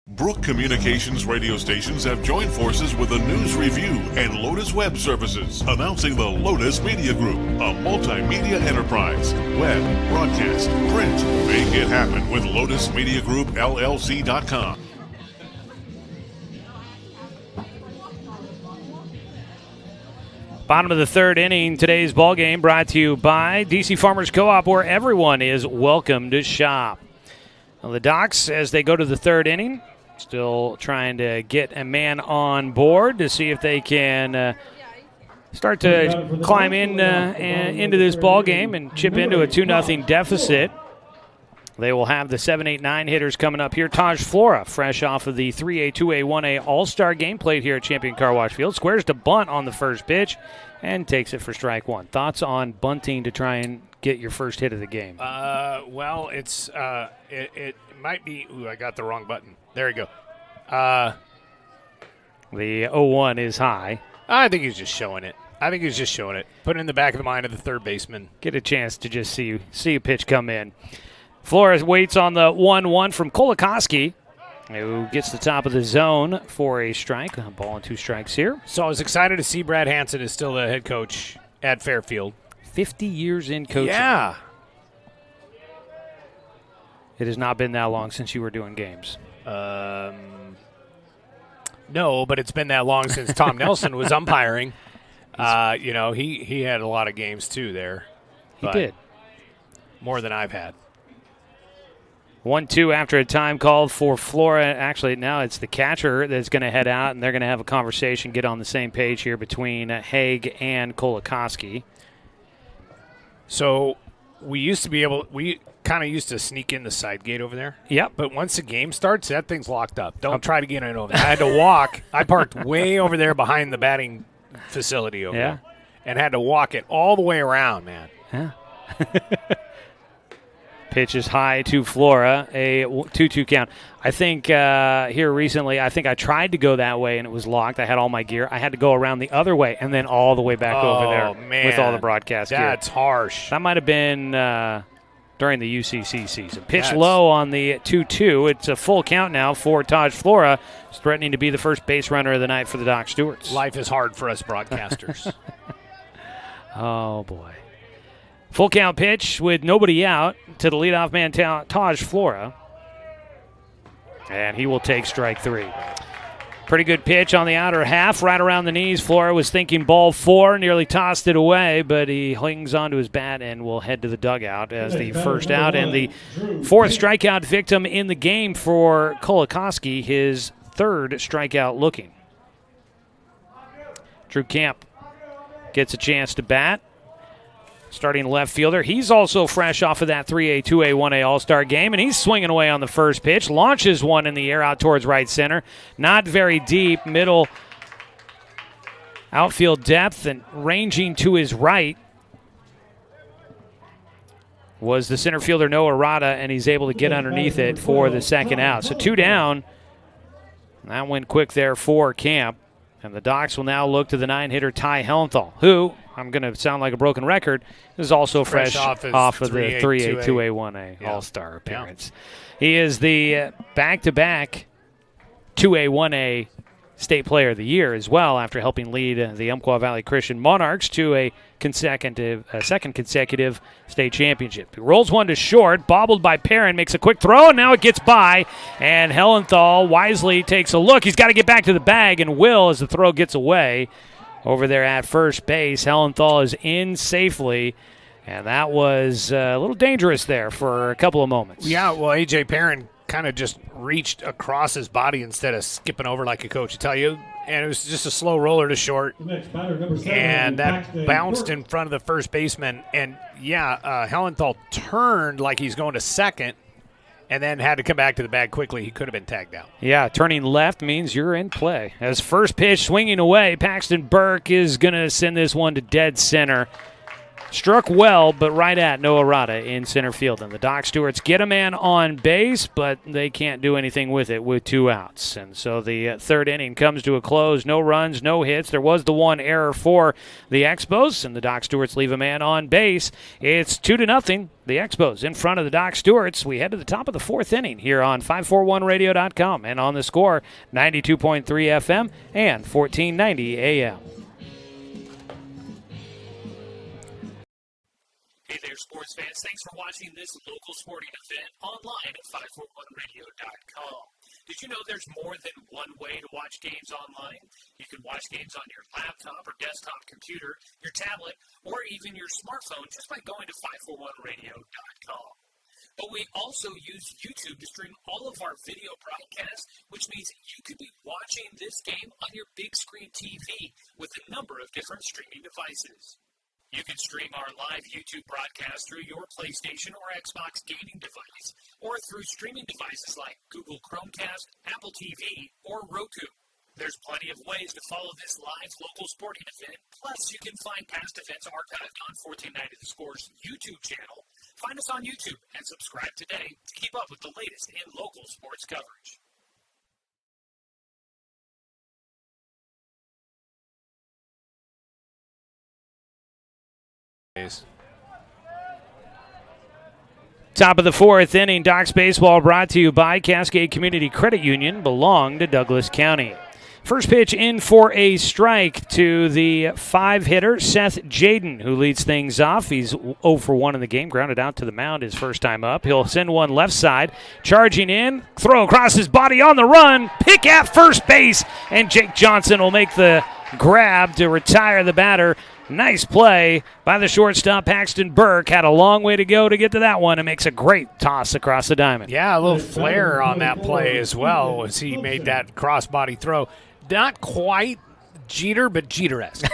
Brook Communications radio stations have joined forces with the News Review and Lotus Web Services, announcing the Lotus Media Group, a multimedia enterprise. Web, broadcast, print. Make it happen with Lotus Media Group, LLC.com. Bottom of the third inning, today's ball game brought to you by DC Farmers Co-op, where everyone is welcome to shop. Well, the Docs, as they go to the third inning, still trying to get a man on board to see if they can start to climb in into this ball game and chip into a 2-0 deficit. They will have the 7, 8, 9 hitters coming up here. Taj Flora, fresh off of the 3A, 2A, 1A All-Star game, played here at Champion Car Wash Field. Squares to bunt on the first pitch and takes it for strike 1. Thoughts on bunting to try and get your first hit of the game? Well, it might be. Ooh, I got the wrong button. There you go. The 0-1 is high. I think he's just showing it. Put it in the back of the mind of the third baseman. Get a chance to just see a pitch come in. Flores waits on the 1-1 from Kolikoski, who gets the top of the zone for a strike. A ball and 2 strikes here. So I was excited to see Brad Hansen is still the head coach at Fairfield. 50 years in coaching. Yeah. It has not been that long since you were doing games. No, but it's been that long since Tom Nelson was umpiring. He had a lot of games too there. He did. More than I've had. 1-2 after a time called for Flora. Actually, now it's the catcher that's going to head out, and they're going to have a conversation, get on the same page here between Haig and Kolikoski. So we kind of used to sneak in the side gate over there. Yep. But once the game starts, that thing's locked up. Don't try to get in over there. I had to walk. I parked way over there behind the batting facility over there and had to walk it all the way around, man. Yeah. Pitch is high to Flora, a 2-2 count. I think here recently, I tried to go that way and it was locked. I had all my gear. I had to go around the other way and then all the way back over there with all the broadcast gear. That's harsh. That might have been during the UCC season. Pitch low on the 2-2. It's a full count now for Taj Flora. He's threatening to be the first base runner of the night for the Doc Stewarts. Life is hard for us broadcasters. Oh, boy. Full count pitch with nobody out to the leadoff man, Taj Flora. And he will take strike 3. Pretty good pitch on the outer half, right around the knees. Flora was thinking ball 4, nearly tossed it away, but he clings onto his bat and will head to the dugout as the first out and the 4th strikeout victim in the game for Kolikoski, his 3rd strikeout looking. Drew Camp gets a chance to bat. Starting left fielder. He's also fresh off of that 3A, 2A, 1A All-Star game, and he's swinging away on the first pitch. Launches one in the air out towards right center. Not very deep. Middle outfield depth and ranging to his right was the center fielder Noah Rada, and he's able to get underneath it for the second out. So 2 down. That went quick there for Camp. And the Docs will now look to the 9-hitter Ty Hellenthal, who, I'm going to sound like a broken record, is also fresh off of the 3A, 2A, 1A All-Star appearance. Yeah. He is the back-to-back 2A, 1A State Player of the Year as well, after helping lead the Umpqua Valley Christian Monarchs to a second consecutive state championship. He rolls one to short, bobbled by Perrin, makes a quick throw, and now it gets by, and Hellenthal wisely takes a look. He's got to get back to the bag, and will as the throw gets away. Over there at first base, Hellenthal is in safely, and that was a little dangerous there for a couple of moments. Yeah, well, A.J. Perrin kind of just reached across his body instead of skipping over like a coach would tell you, and it was just a slow roller to short, and that bounced in front of the first baseman, and Hellenthal turned like he's going to second and then had to come back to the bag quickly. He could have been tagged out. Yeah, turning left means you're in play. As first pitch swinging away, Paxton Burke is going to send this one to dead center. Struck well, but right at Noah Rada in center field. And the Doc Stewarts get a man on base, but they can't do anything with it with 2 outs. And so the third inning comes to a close. No runs, no hits. There was the one error for the Expos, and the Doc Stewarts leave a man on base. It's 2-0. The Expos in front of the Doc Stewarts. We head to the top of the 4th inning here on 541radio.com and on the Score, 92.3 FM and 1490 AM. Hey there, sports fans. Thanks for watching this local sporting event online at 541radio.com. Did you know there's more than one way to watch games online? You can watch games on your laptop or desktop computer, your tablet, or even your smartphone just by going to 541radio.com. But we also use YouTube to stream all of our video broadcasts, which means you could be watching this game on your big screen TV with a number of different streaming devices. You can stream our live YouTube broadcast through your PlayStation or Xbox gaming device, or through streaming devices like Google Chromecast, Apple TV, or Roku. There's plenty of ways to follow this live local sporting event. Plus, you can find past events archived on 1490 The Score's YouTube channel. Find us on YouTube and subscribe today to keep up with the latest in local sports coverage. Top of the 4th inning, Docs baseball brought to you by Cascade Community Credit Union, belong to Douglas County. First pitch in for a strike to the 5-hitter, Seth Jaden, who leads things off. He's 0 for 1 in the game, grounded out to the mound his first time up. He'll send one left side, charging in, throw across his body on the run, pick at first base, and Jake Johnson will make the grab to retire the batter. Nice play by the shortstop, Paxton Burke. Had a long way to go to get to that one and makes a great toss across the diamond. Yeah, a little flare on that play as well as he made that cross-body throw. Not quite Jeter, but Jeter-esque.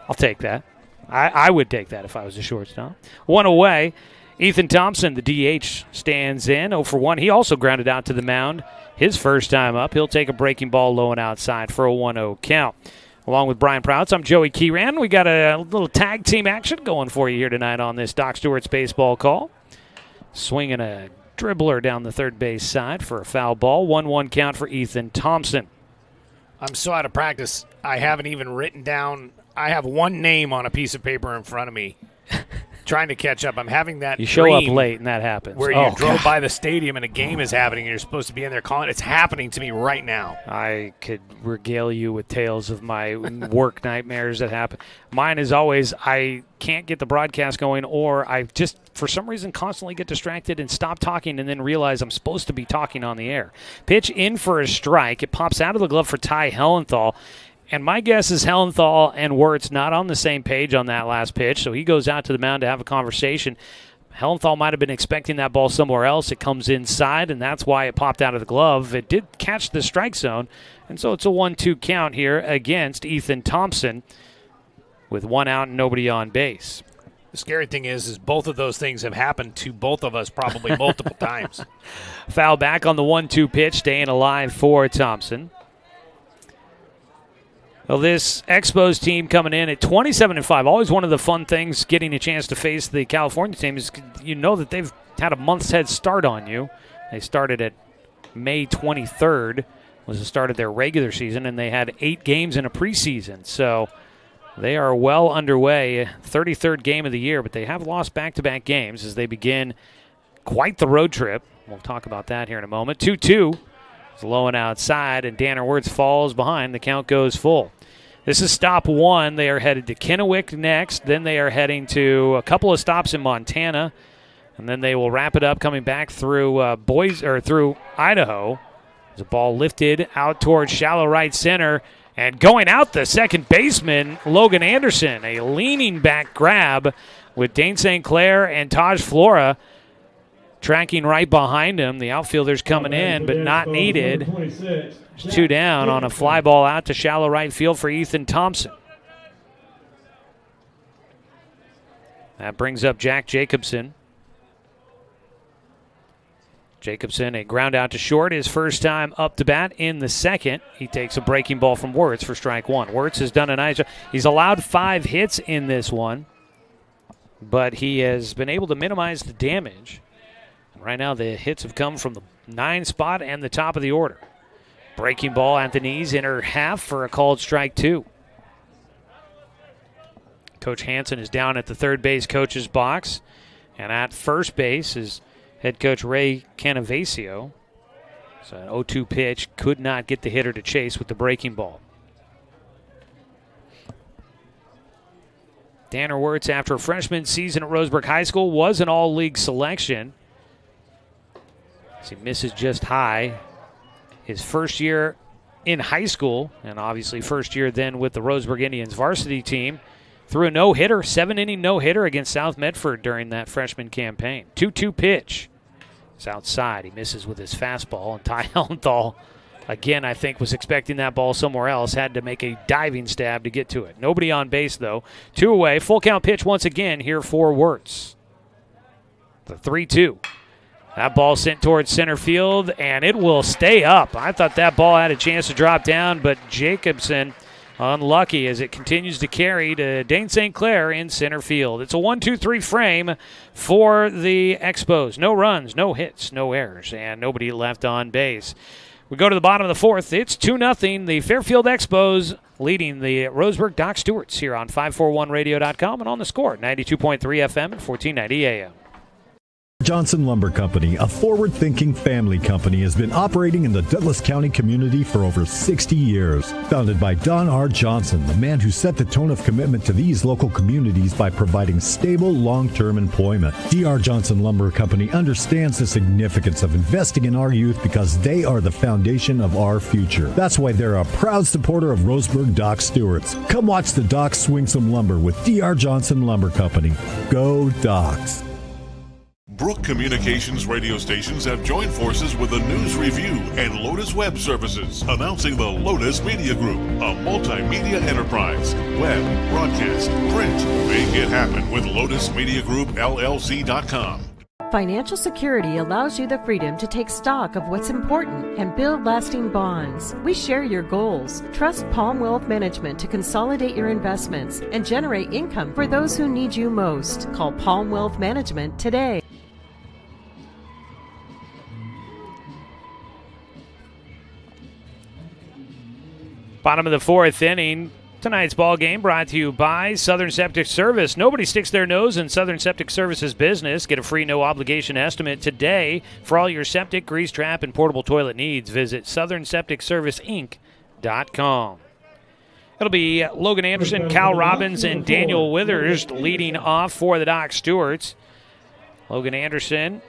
I'll take that. I would take that if I was a shortstop. One away. Ethan Thompson, the DH, stands in 0 for 1. He also grounded out to the mound his first time up. He'll take a breaking ball low and outside for a 1-0 count. Along with Brian Proutz, I'm Joey Kieran. We got a little tag team action going for you here tonight on this Doc Stewart's baseball call. Swinging a dribbler down the third base side for a foul ball. 1-1 count for Ethan Thompson. I'm so out of practice, I haven't even written down. I have one name on a piece of paper in front of me. Trying to catch up. I'm having that You show up late and that happens. Where you drove by the stadium and a game is happening and you're supposed to be in there calling. It's happening to me right now. I could regale you with tales of my work nightmares that happen. Mine is always I can't get the broadcast going, or I just, for some reason, constantly get distracted and stop talking and then realize I'm supposed to be talking on the air. Pitch in for a strike. It pops out of the glove for Ty Hellenthal. And my guess is Hellenthal and Wirtz not on the same page on that last pitch, so he goes out to the mound to have a conversation. Hellenthal might have been expecting that ball somewhere else. It comes inside, and that's why it popped out of the glove. It did catch the strike zone, and so it's a 1-2 count here against Ethan Thompson with 1 out and nobody on base. The scary thing is both of those things have happened to both of us probably multiple times. Foul back on the 1-2 pitch, staying alive for Thompson. Well, this Expos team coming in at 27-5. Always one of the fun things getting a chance to face the California team is you know that they've had a month's head start on you. They started at May 23rd was the start of their regular season, and they had 8 games in a preseason. So they are well underway, 33rd game of the year, but they have lost back-to-back games as they begin quite the road trip. We'll talk about that here in a moment. 2-2. It's low and outside, and Danner Wirtz falls behind. The count goes full. This is stop 1. They are headed to Kennewick next. Then they are heading to a couple of stops in Montana, and then they will wrap it up coming back through through Idaho. There's a ball lifted out towards shallow right center, and going out the second baseman, Logan Anderson, a leaning back grab with Dane St. Clair and Taj Flora tracking right behind him. The outfielders coming in, but not needed. 2 down on a fly ball out to shallow right field for Ethan Thompson. That brings up Jack Jacobson. Jacobson, a ground out to short, his first time up to bat in the second. He takes a breaking ball from Wirtz for strike 1. Wirtz has done a nice job. He's allowed 5 hits in this one, but he has been able to minimize the damage. Right now the hits have come from the 9 spot and the top of the order. Breaking ball at the knees, inner half for a called strike 2. Coach Hansen is down at the third base coach's box, and at first base is head coach Ray Canavasio. So an 0-2 pitch, could not get the hitter to chase with the breaking ball. Danner Wirtz, after a freshman season at Roseburg High School, was an all-league selection. As he misses just high. His first year in high school, and obviously first year then with the Roseburg Indians varsity team, threw a no-hitter, 7-inning no-hitter against South Medford during that freshman campaign. 2-2 pitch. It's outside. He misses with his fastball, and Ty Hellenthal, again, I think, was expecting that ball somewhere else, had to make a diving stab to get to it. Nobody on base, though. 2 away. Full count pitch once again here for Wirtz. The 3-2. That ball sent towards center field, and it will stay up. I thought that ball had a chance to drop down, but Jacobson unlucky as it continues to carry to Dane St. Clair in center field. It's a 1-2-3 frame for the Expos. No runs, no hits, no errors, and nobody left on base. We go to the bottom of the 4th. It's 2-0. The Fairfield Expos leading the Roseburg Doc Stewarts here on 541radio.com and on the Score, 92.3 FM and 1490 AM. Johnson Lumber Company, a forward-thinking family company, has been operating in the Douglas County community for over 60 years. Founded by Don R. Johnson, the man who set the tone of commitment to these local communities by providing stable, long-term employment. D.R. Johnson Lumber Company understands the significance of investing in our youth because they are the foundation of our future. That's why they're a proud supporter of Roseburg Doc Stewarts. Come watch the Docs swing some lumber with D.R. Johnson Lumber Company. Go Docs! Brook Communications radio stations have joined forces with the News Review and Lotus Web Services, announcing the Lotus Media Group, a multimedia enterprise. Web, broadcast, print. Make it happen with Lotus Media Group, LLC.com. Financial security allows you the freedom to take stock of what's important and build lasting bonds. We share your goals. Trust Palm Wealth Management to consolidate your investments and generate income for those who need you most. Call Palm Wealth Management today. Bottom of the 4th inning. Tonight's ball game brought to you by Southern Septic Service. Nobody sticks their nose in Southern Septic Service's business. Get a free no-obligation estimate today for all your septic, grease trap, and portable toilet needs. Visit SouthernSepticServiceInc.com. It'll be Logan Anderson, Cal Robbins, and Daniel Withers leading off for the Doc Stewarts. Logan Anderson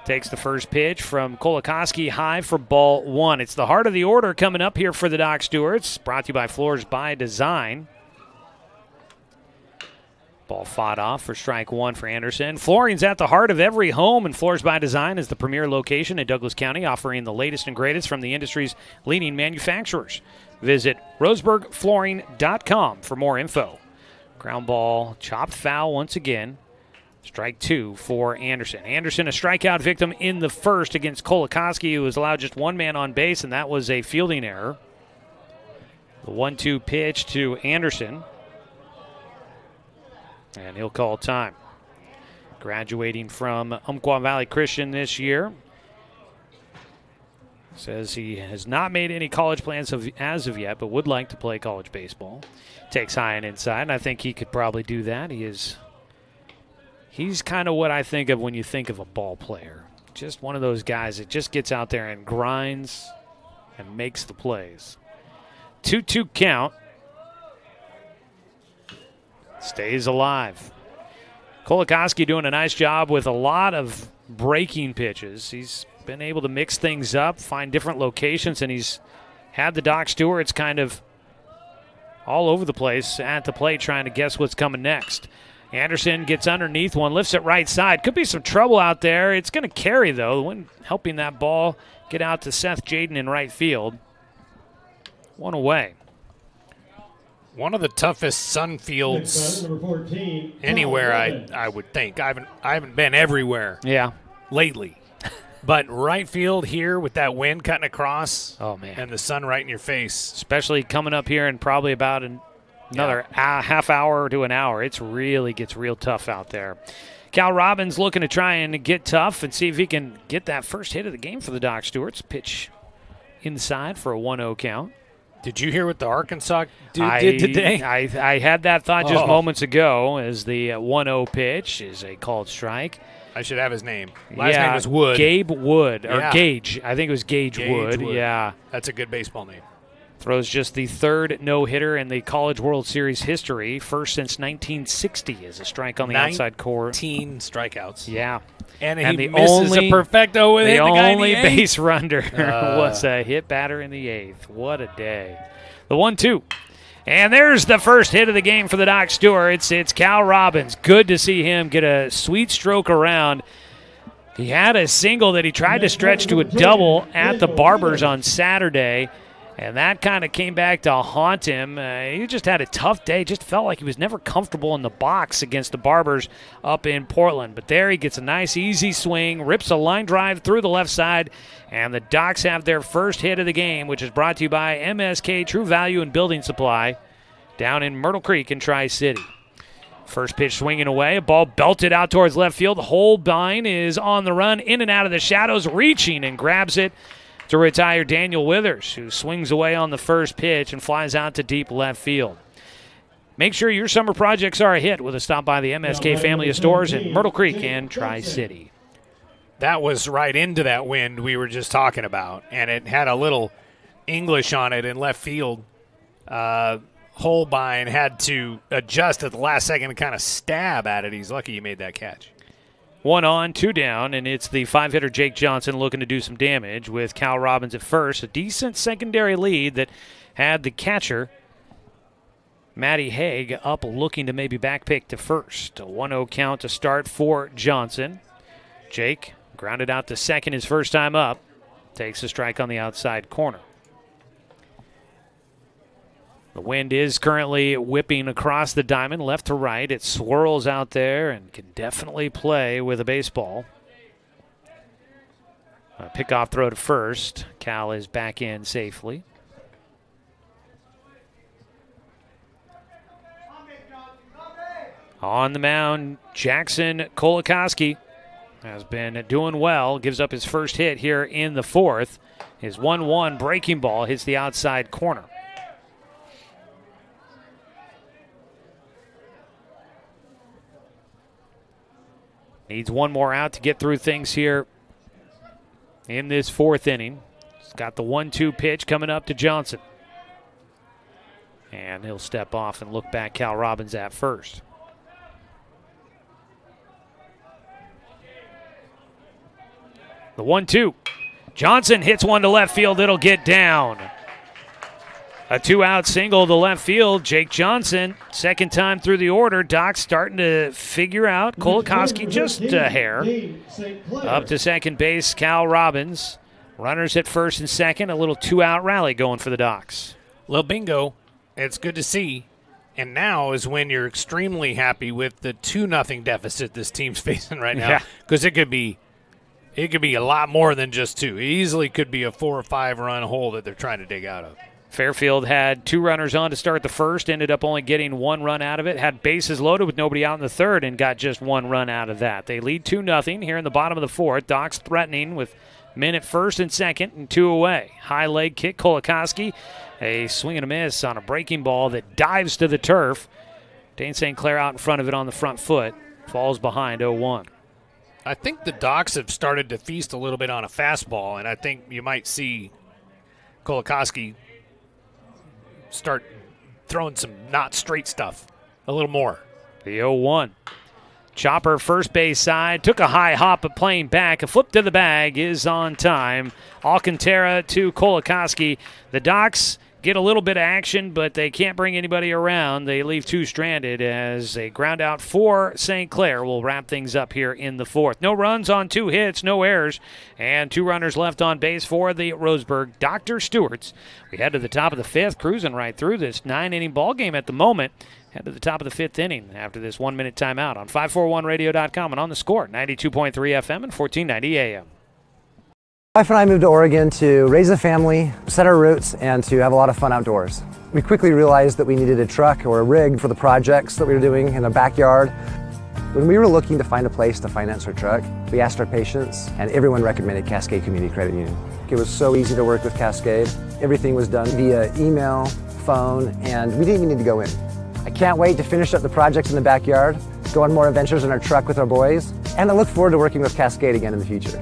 takes the first pitch from Kolakowski high for ball 1. It's the heart of the order coming up here for the Doc Stewarts. Brought to you by Floors by Design. Ball fought off for strike 1 for Anderson. Flooring's at the heart of every home, and Floors by Design is the premier location in Douglas County, offering the latest and greatest from the industry's leading manufacturers. Visit roseburgflooring.com for more info. Ground ball chopped foul once again. Strike 2 for Anderson. Anderson, a strikeout victim in the first against Kolakowski, who was allowed just one man on base, and that was a fielding error. The 1-2 pitch to Anderson. And he'll call time. Graduating from Umpqua Valley Christian this year. Says he has not made any college plans as of yet, but would like to play college baseball. Takes high and inside, and I think he could probably do that. He's kind of what I think of when you think of a ball player. Just one of those guys that just gets out there and grinds and makes the plays. 2-2 count. Stays alive. Kolikoski doing a nice job with a lot of breaking pitches. He's been able to mix things up, find different locations, and he's had the Doc Stewarts kind of all over the place at the plate trying to guess what's coming next. Anderson gets underneath one, lifts it right side. Could be some trouble out there. It's going to carry, though. The wind helping that ball get out to Seth Jaden in right field. One away. One of the toughest sun fields anywhere, I would think. I haven't been everywhere. Yeah. Lately. But right field here with that wind cutting across. Oh, man. And the sun right in your face. Especially coming up here in probably about another half hour to an hour. It really gets real tough out there. Cal Robbins looking to try and get tough and see if he can get that first hit of the game for the Doc Stewarts. Pitch inside for a 1-0 count. Did you hear what the Arkansas dude did today? I had that thought just moments ago as the 1-0 pitch is a called strike. I should have his name. Last name was Wood. Gabe Wood, or Gage. I think it was Gage Wood. Yeah. That's a good baseball name. Throws just the third no-hitter in the College World Series history, first since 1960 as a strike on the outside core. 19 strikeouts. Yeah. And he misses a perfecto with the guy only in the base runner was a hit batter in the eighth. What a day. The 1-2. And there's the first hit of the game for the Doc Stewarts. It's Cal Robbins. Good to see him get a sweet stroke around. He had a single that he tried to stretch to a double at the Barbers on Saturday, and that kind of came back to haunt him. He just had a tough day. Just felt like he was never comfortable in the box against the Barbers up in Portland. But there he gets a nice, easy swing, rips a line drive through the left side, and the Docs have their first hit of the game, which is brought to you by MSK True Value and Building Supply down in Myrtle Creek in Tri-City. First pitch swinging away, a ball belted out towards left field. Holbein is on the run, in and out of the shadows, reaching and grabs it to retire Daniel Withers, who swings away on the first pitch and flies out to deep left field. Make sure your summer projects are a hit with a stop by the MSK family of stores in Myrtle Creek and Tri-City. That was right into that wind we were just talking about, and it had a little English on it in left field. Holbein had to adjust at the last second and kind of stab at it. He's lucky he made that catch. 1 on, 2 down, and it's the 5-hitter Jake Johnson looking to do some damage with Cal Robbins at first. A decent secondary lead that had the catcher, Matty Haig, up looking to maybe backpick to first. A 1-0 count to start for Johnson. Jake grounded out to second his first time up. Takes a strike on the outside corner. The wind is currently whipping across the diamond, left to right. It swirls out there and can definitely play with a baseball. A pickoff throw to first. Cal is back in safely. On the mound, Jackson Kolikoski has been doing well. Gives up his first hit here in the fourth. His 1-1 breaking ball hits the outside corner. Needs one more out to get through things here in this fourth inning. He's got the 1-2 pitch coming up to Johnson. And he'll step off and look back Cal Robbins at first. The 1-2. Johnson hits one to left field. It'll get down. A 2-out single to left field. Jake Johnson, second time through the order. Doc's starting to figure out. Kolikoski just a hair. Up to second base, Cal Robbins. Runners at first and second. A little 2-out rally going for the Docs. Little bingo. It's good to see. And now is when you're extremely happy with the 2-0 deficit this team's facing right now. Because it could be a lot more than just 2. It easily could be a 4 or 5 run hole that they're trying to dig out of. Fairfield had 2 runners on to start the first, ended up only getting 1 run out of it, had bases loaded with nobody out in the third, and got just 1 run out of that. They lead 2-0 here in the bottom of the fourth. Docs threatening with Men at first and second and 2 away. High leg kick, Kolikoski. A swing and a miss on a breaking ball that dives to the turf. Dane St. Clair out in front of it on the front foot. Falls behind 0-1. I think the Docs have started to feast a little bit on a fastball, and I think you might see Kolikoski start throwing some not straight stuff a little more. The 0-1. Chopper first base side, took a high hop, but playing back. A flip to the bag is on time. Alcantara to Kolikoski. The Docs get a little bit of action, but they can't bring anybody around. They leave 2 stranded as a ground out for St. Clair will wrap things up here in the 4th. No runs on 2 hits, no errors, and 2 runners left on base for the Roseburg Dr. Stewarts. We head to the top of the 5th, cruising right through this 9-inning ball game at the moment. Head to the top of the 5th inning after this 1-minute timeout on 541radio.com and on the Score, 92.3 FM and 1490 AM. My wife and I moved to Oregon to raise a family, set our roots, and to have a lot of fun outdoors. We quickly realized that we needed a truck or a rig for the projects that we were doing in our backyard. When we were looking to find a place to finance our truck, we asked our patients, and everyone recommended Cascade Community Credit Union. It was so easy to work with Cascade. Everything was done via email, phone, and we didn't even need to go in. I can't wait to finish up the projects in the backyard, go on more adventures in our truck with our boys, and I look forward to working with Cascade again in the future.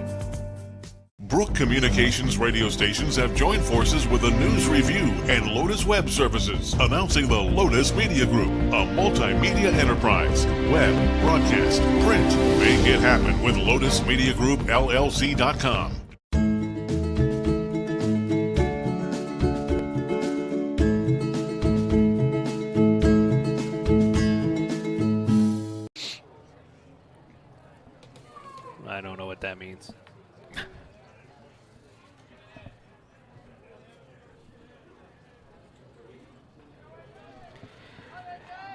Brook Communications radio stations have joined forces with a news review and Lotus Web Services, announcing the Lotus Media Group, a multimedia enterprise. Web, broadcast, print. Make it happen with Lotus Media Group, LLC.com. I don't know what that means.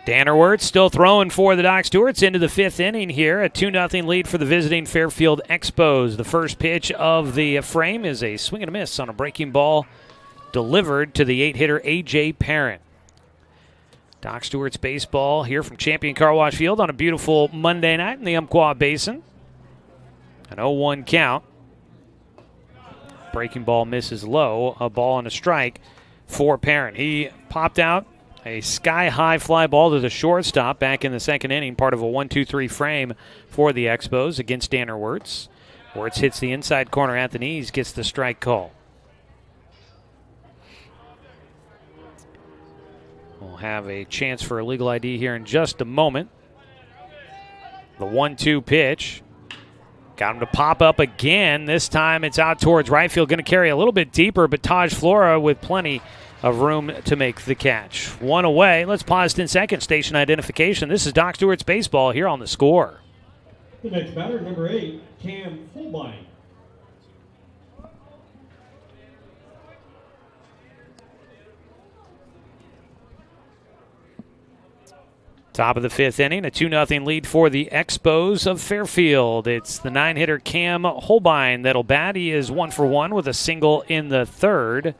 Dannerwert still throwing for the Doc Stewarts into the 5th inning here. A 2-0 lead for the visiting Fairfield Expos. The first pitch of the frame is a swing and a miss on a breaking ball delivered to the 8-hitter A.J. Parent. Doc Stewart's baseball here from Champion Car Wash Field on a beautiful Monday night in the Umpqua Basin. An 0-1 count. Breaking ball misses low. A ball and a strike for Parent. He popped out a sky-high fly ball to the shortstop back in the 2nd inning, part of a 1-2-3 frame for the Expos against Danner Wirtz. Wirtz hits the inside corner at the knees, gets the strike call. We'll have a chance for a legal ID here in just a moment. The 1-2 pitch. Got him to pop up again. This time it's out towards right field. Going to carry a little bit deeper, but Taj Flora with plenty of room to make the catch. 1 away. Let's pause 10 seconds. Station identification. This is Doc Stewart's baseball here on the Score. The next batter, number 8, Cam Holbein. Top of the 5th inning, a 2-0 lead for the Expos of Fairfield. It's the 9-hitter Cam Holbein that'll bat. He is 1 for 1 with a single in the 3rd.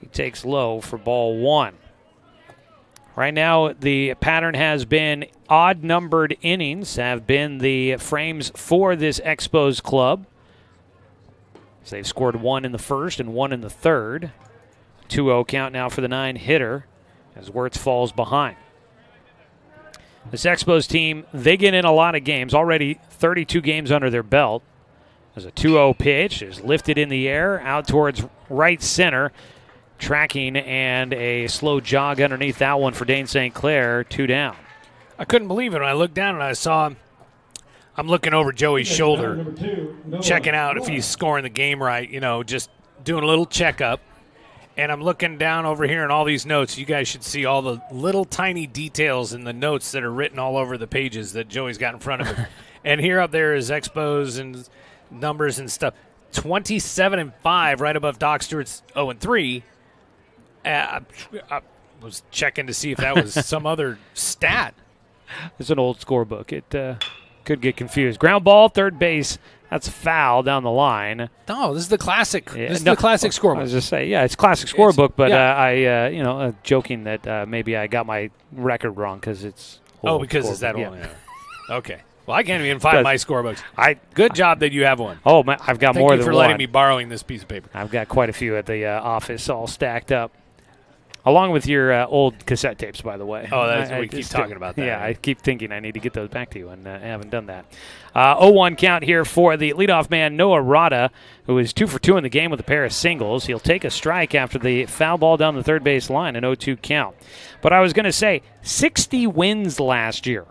He takes low for ball 1. Right now, the pattern has been odd-numbered innings have been the frames for this Expos club. So they've scored 1 in the 1st and 1 in the 3rd. 2-0 count now for the 9-hitter as Wirtz falls behind. This Expos team, they get in a lot of games. Already 32 games under their belt. There's a 2-0 pitch. It's lifted in the air out towards right center. Tracking and a slow jog underneath that one for Dane St. Clair. 2 down. I couldn't believe it when I looked down and I saw him. I'm looking over Joey's shoulder, checking out if he's scoring the game right, just doing a little checkup. And I'm looking down over here in all these notes. You guys should see all the little tiny details in the notes that are written all over the pages that Joey's got in front of him. And here up there is Expos and numbers and stuff. 27-5, right above Doc Stewart's 0-3. I was checking to see if that was some other stat. It's an old scorebook. It could get confused. Ground ball, third base. That's a foul down the line. No, this is the classic. Yeah, this is the classic scorebook. I was just saying, it's classic scorebook, but I joking that maybe I got my record wrong because it's old because it's that yeah. old. Yeah. Okay. Well, I can't even find my scorebooks. Good job that you have one. Oh, man, I've got more than one. Thank you for letting me borrowing this piece of paper. I've got quite a few at the office all stacked up. Along with your old cassette tapes, by the way. Oh, we keep talking about that. Yeah, I keep thinking I need to get those back to you, and I haven't done that. 0-1 count here for the leadoff man, Noah Rada, who is 2 for 2 in the game with a pair of singles. He'll take a strike after the foul ball down the third base line, an 0-2 count. But I was going to say, 60 wins last year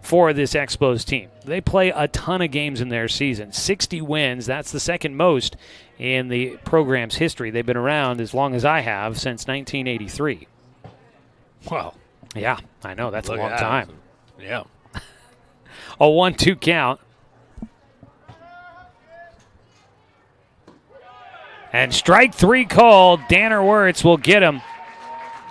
for this Expos team. They play a ton of games in their season. 60 wins, that's the second most in the program's history. They've been around as long as I have, since 1983. Wow. Yeah, I know. That's a long time. Yeah. A 1-2 count. And strike 3 called. Danner Wirtz will get him.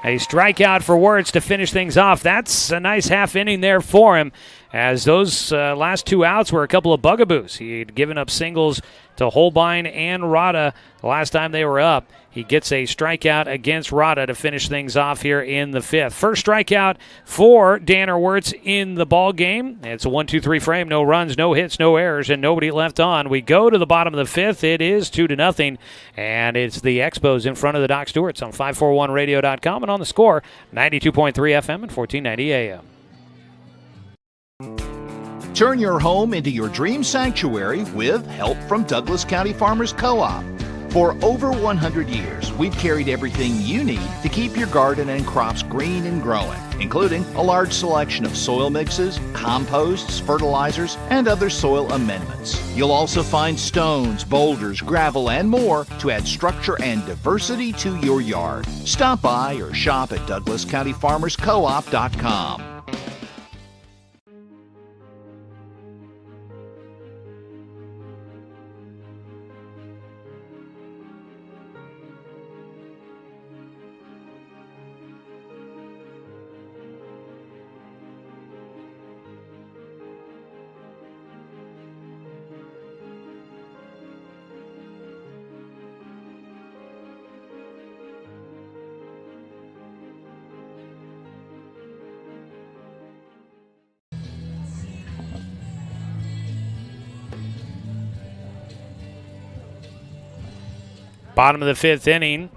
A strikeout for Wirtz to finish things off. That's a nice half inning there for him, as those last 2 outs were a couple of bugaboos. He'd given up singles to Holbein and Rada the last time they were up. He gets a strikeout against Rada to finish things off here in the 5th. First strikeout for Danner Wirtz in the ball game. It's a 1-2-3 frame. No runs, no hits, no errors, and nobody left on. We go to the bottom of the 5th. It is 2-0, and it's the Expos in front of the Doc Stewarts on 541radio.com and on the Score, 92.3 FM and 1490 AM. Turn your home into your dream sanctuary with help from Douglas County Farmers Co-op. For over 100 years, we've carried everything you need to keep your garden and crops green and growing, including a large selection of soil mixes, composts, fertilizers, and other soil amendments. You'll also find stones, boulders, gravel, and more to add structure and diversity to your yard. Stop by or shop at DouglasCountyFarmersCoop.com. Bottom of the 5th inning.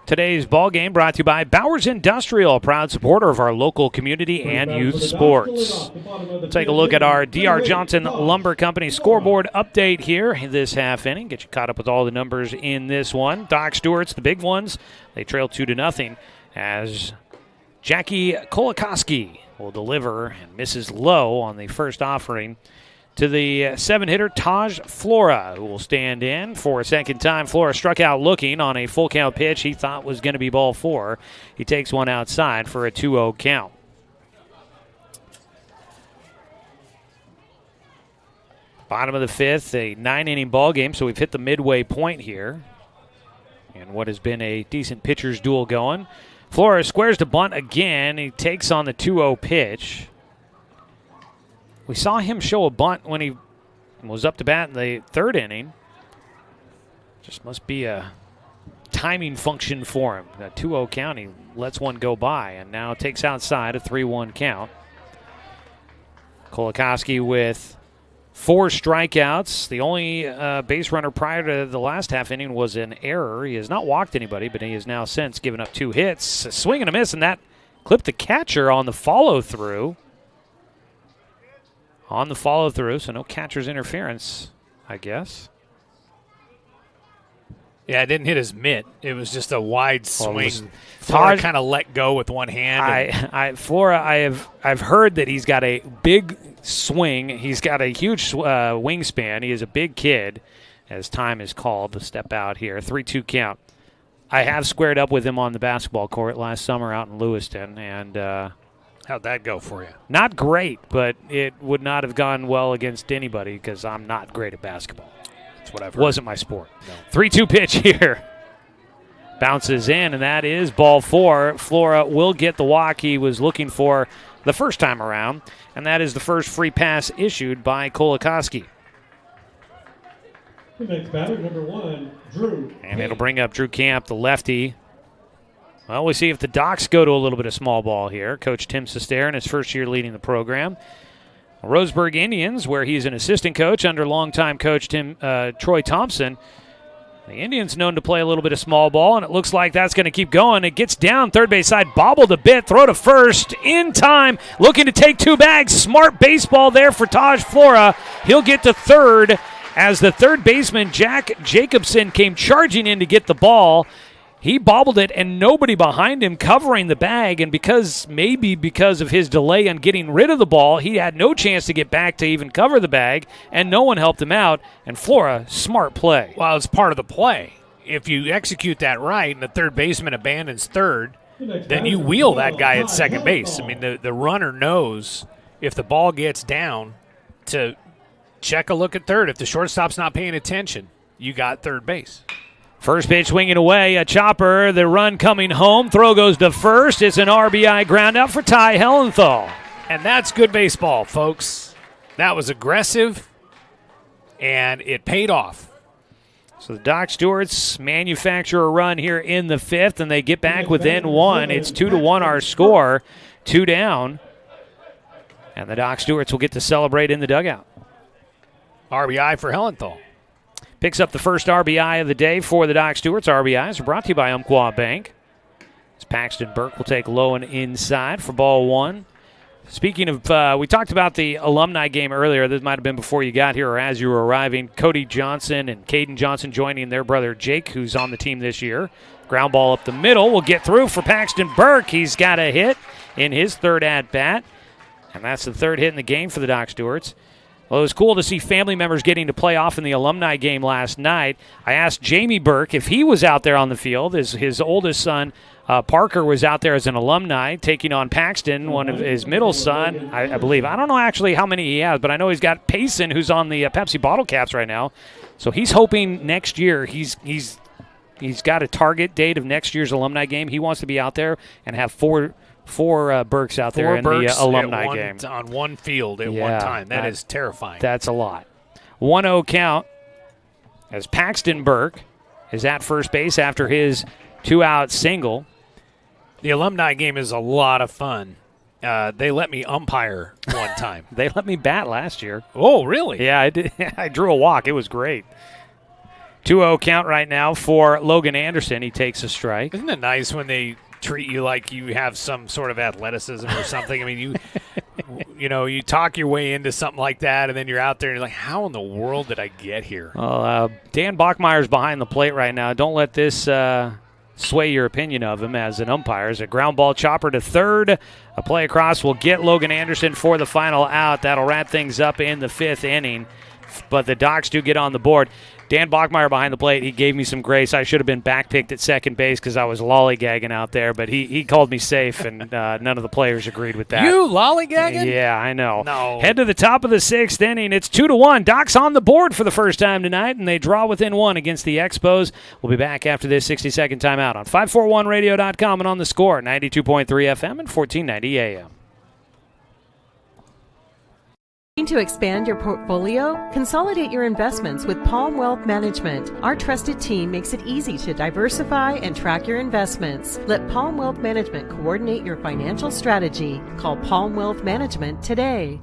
Today's ball game brought to you by Bowers Industrial, a proud supporter of our local community and youth sports. We'll take a look at our D.R. Johnson Lumber Company scoreboard update here this half inning. Get you caught up with all the numbers in this one. Doc Stewart's, the big ones, they trail 2-0 as Jackie Kolakowski will deliver and misses low on the first offering to the 7-hitter Taj Flora, who will stand in for a second time. Flora struck out looking on a full count pitch he thought was going to be ball 4. He takes one outside for a 2-0 count. Bottom of the 5th, a 9-inning ball game, so we've hit the midway point here. And what has been a decent pitcher's duel going. Flora squares to bunt again. He takes on the 2-0 pitch. We saw him show a bunt when he was up to bat in the 3rd inning. Just must be a timing function for him. That 2-0 count, he lets one go by and now takes outside a 3-1 count. Kolakowski with 4 strikeouts. The only base runner prior to the last half inning was an error. He has not walked anybody, but he has now since given up 2 hits. A swing and a miss, and that clipped the catcher on the follow-through. So no catcher's interference, I guess. Yeah, it didn't hit his mitt. It was just a wide swing. Flora kind of let go with one hand. Flora, I've heard that he's got a big swing. He's got a huge wingspan. He is a big kid, as time is called to step out here. 3-2 count. I have squared up with him on the basketball court last summer out in Lewiston, and how'd that go for you? Not great, but it would not have gone well against anybody because I'm not great at basketball. That's what I've heard. Wasn't my sport. No. 3-2 pitch here. Bounces in, and that is ball 4. Flora will get the walk he was looking for the first time around, and that is the first free pass issued by Kolakowski. The next batter, number 1, Drew. And it'll bring up Drew Camp, the lefty. Well, we see if the Docs go to a little bit of small ball here. Coach Tim Cair in his first year leading the program Roseburg Indians, where he's an assistant coach under longtime coach Troy Thompson. The Indians known to play a little bit of small ball, and it looks like that's going to keep going. It gets down third base side, bobbled a bit, throw to first in time, looking to take 2 bags. Smart baseball there for Taj Flora. He'll get to third as the third baseman, Jack Jacobson, came charging in to get the ball. He bobbled it, and nobody behind him covering the bag, and maybe because of his delay on getting rid of the ball, he had no chance to get back to even cover the bag, and no one helped him out, and Flora, smart play. Well, it's part of the play. If you execute that right and the third baseman abandons third, then you wheel that guy at second base. I mean, the runner knows if the ball gets down to check a look at third. If the shortstop's not paying attention, you got third base. First pitch swinging away, a chopper, the run coming home, throw goes to first. It's an RBI ground out for Ty Hellenthal. And that's good baseball, folks. That was aggressive, and it paid off. So the Doc Stewarts manufacture a run here in the 5th, and they get back within 1. It's 2-1 our score, 2 down. And the Doc Stewarts will get to celebrate in the dugout. RBI for Hellenthal. Picks up the first RBI of the day for the Doc Stewarts. RBIs are brought to you by Umpqua Bank. As Paxton Burke will take low and inside for ball 1. Speaking of, we talked about the alumni game earlier. This might have been before you got here or as you were arriving. Cody Johnson and Caden Johnson joining their brother Jake, who's on the team this year. Ground ball up the middle will get through for Paxton Burke. He's got a hit in his third at-bat. And that's the third hit in the game for the Doc Stewarts. Well, it was cool to see family members getting to play off in the alumni game last night. I asked Jamie Burke if he was out there on the field. His oldest son, Parker, was out there as an alumni, taking on Paxton, one of his middle son, I believe. I don't know actually how many he has, but I know he's got Payson, who's on the Pepsi bottle caps right now. So he's hoping next year he's got a target date of next year's alumni game. He wants to be out there and have four Burks out there in the alumni game. On one field at one time. That is terrifying. That's a lot. 1-0 count as Paxton Burke is at first base after his 2-out single. The alumni game is a lot of fun. They let me umpire one time. They let me bat last year. Oh, really? Yeah, I did. I drew a walk. It was great. 2-0 count right now for Logan Anderson. He takes a strike. Isn't it nice when they treat you like you have some sort of athleticism or something? I mean, you talk your way into something like that, and then you're out there and you're like, how in the world did I get here? Well, Dan Bachmeier's behind the plate right now. Don't let this sway your opinion of him as an umpire. As a ground ball chopper to third. A play across will get Logan Anderson for the final out. That'll wrap things up in the 5th inning. But the Docs do get on the board. Dan Bachmeier behind the plate, he gave me some grace. I should have been backpicked at second base because I was lollygagging out there, but he called me safe, and none of the players agreed with that. You lollygagging? Yeah, I know. No. Head to the top of the 6th inning. It's 2-1. Docs on the board for the first time tonight, and they draw within 1 against the Expos. We'll be back after this 60-second timeout on 541radio.com and on the Score, 92.3 FM and 1490 AM. To expand your portfolio? Consolidate your investments with Palm Wealth Management. Our trusted team makes it easy to diversify and track your investments. Let Palm Wealth Management coordinate your financial strategy. Call Palm Wealth Management today.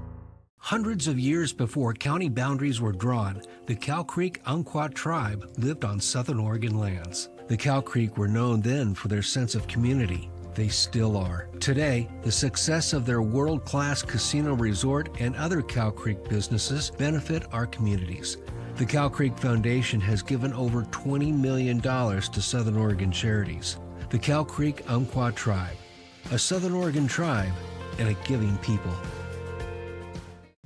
Hundreds of years before county boundaries were drawn, the Cow Creek Umpqua tribe lived on southern Oregon lands. The Cow Creek were known then for their sense of community. They still are. Today, the success of their world-class casino resort and other Cow Creek businesses benefit our communities. The Cow Creek Foundation has given over $20 million to Southern Oregon charities. The Cow Creek Umpqua Tribe, a Southern Oregon tribe and a giving people.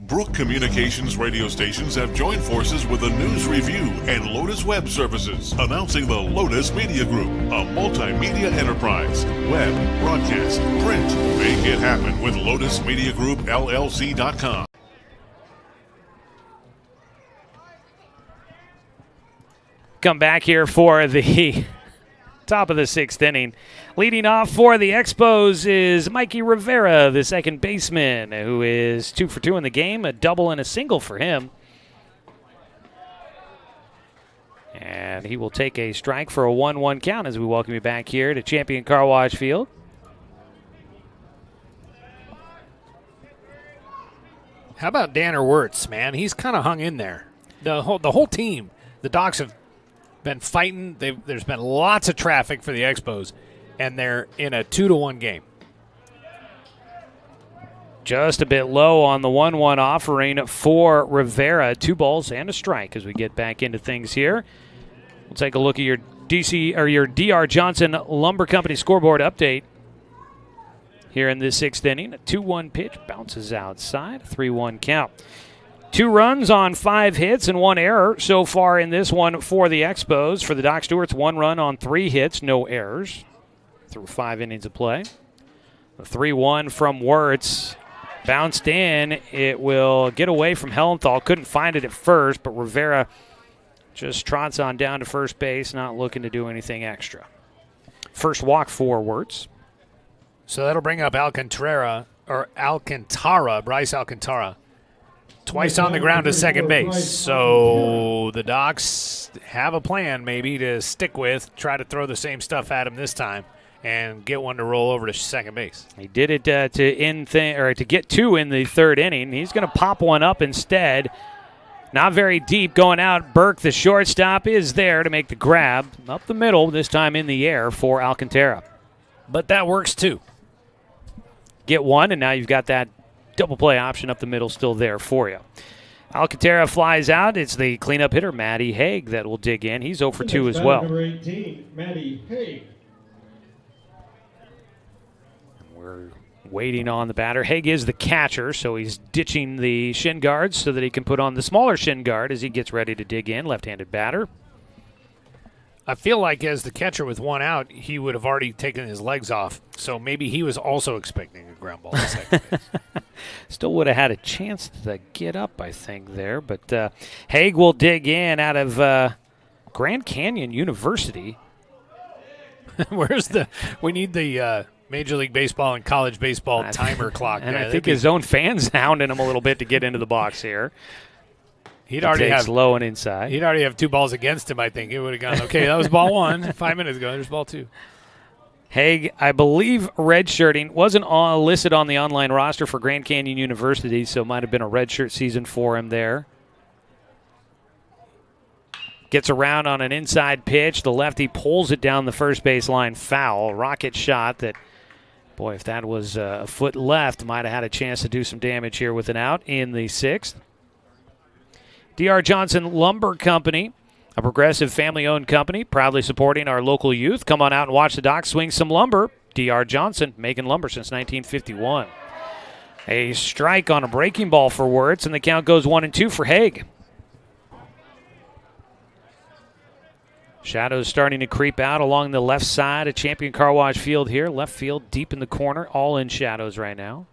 Brook Communications radio stations have joined forces with the News Review and Lotus Web Services, announcing the Lotus Media Group, a multimedia enterprise. Web, broadcast, print. Make it happen with Lotus Media Group, LLC.com. Come back here for the top of the 6th inning. Leading off for the Expos is Mikey Rivera, the second baseman, who is 2 for 2 in the game, a double and a single for him. And he will take a strike for a 1-1 count as we welcome you back here to Champion Car Wash Field. How about Danner Wirtz, man? He's kind of hung in there. The whole team, the Docs have been fighting. There's been lots of traffic for the Expos, and they're in a 2-1 game. Just a bit low on the 1-1 offering for Rivera. 2 balls and a strike as we get back into things here. We'll take a look at your your D.R. Johnson Lumber Company scoreboard update here in this 6th inning. A 2-1 pitch bounces outside. 3-1 count. 2 runs on 5 hits and 1 error so far in this one for the Expos. For the Doc Stewarts, 1 run on 3 hits, no errors through 5 innings of play. The 3-1 from Wirtz. Bounced in. It will get away from Hellenthal. Couldn't find it at first, but Rivera just trots on down to first base, not looking to do anything extra. First walk for Wirtz. So that'll bring up Bryce Alcantara. Twice on the ground to second base. So the Docs have a plan maybe to stick with, try to throw the same stuff at him this time and get one to roll over to second base. He did it to get 2 in the 3rd inning. He's going to pop one up instead. Not very deep going out. Burke, the shortstop, is there to make the grab. Up the middle, this time in the air for Alcantara. But that works too. Get 1, and now you've got that double play option up the middle still there for you. Alcantara flies out. It's the cleanup hitter, Matty Haig, that will dig in. He's 0 for 2 as well. Number 18, Matty Haig. We're waiting on the batter. Haig is the catcher, so he's ditching the shin guards so that he can put on the smaller shin guard as he gets ready to dig in. Left-handed batter. I feel like as the catcher with 1 out, he would have already taken his legs off. So maybe he was also expecting a ground ball to second base. Still would have had a chance to get up, I think, there. But Haig will dig in out of Grand Canyon University. We need the Major League Baseball and college baseball timer clock. And I think his own fans hounding him a little bit to get into the box here. He'd already have low and inside. He'd already have 2 balls against him, I think. It would have gone, okay, that was ball 1. 5 minutes ago, there's ball 2. Haig, I believe redshirting, wasn't listed on the online roster for Grand Canyon University, so it might have been a redshirt season for him there. Gets around on an inside pitch. The lefty pulls it down the first base line foul. Rocket shot that, boy, if that was a foot left, might have had a chance to do some damage here with an out in the 6th. D.R. Johnson Lumber Company, a progressive family-owned company, proudly supporting our local youth. Come on out and watch the Docs swing some lumber. D.R. Johnson, making lumber since 1951. A strike on a breaking ball for Wirtz, and the count goes 1-2 for Haig. Shadows starting to creep out along the left side of Champion Car Wash Field here. Left field deep in the corner, all in shadows right now.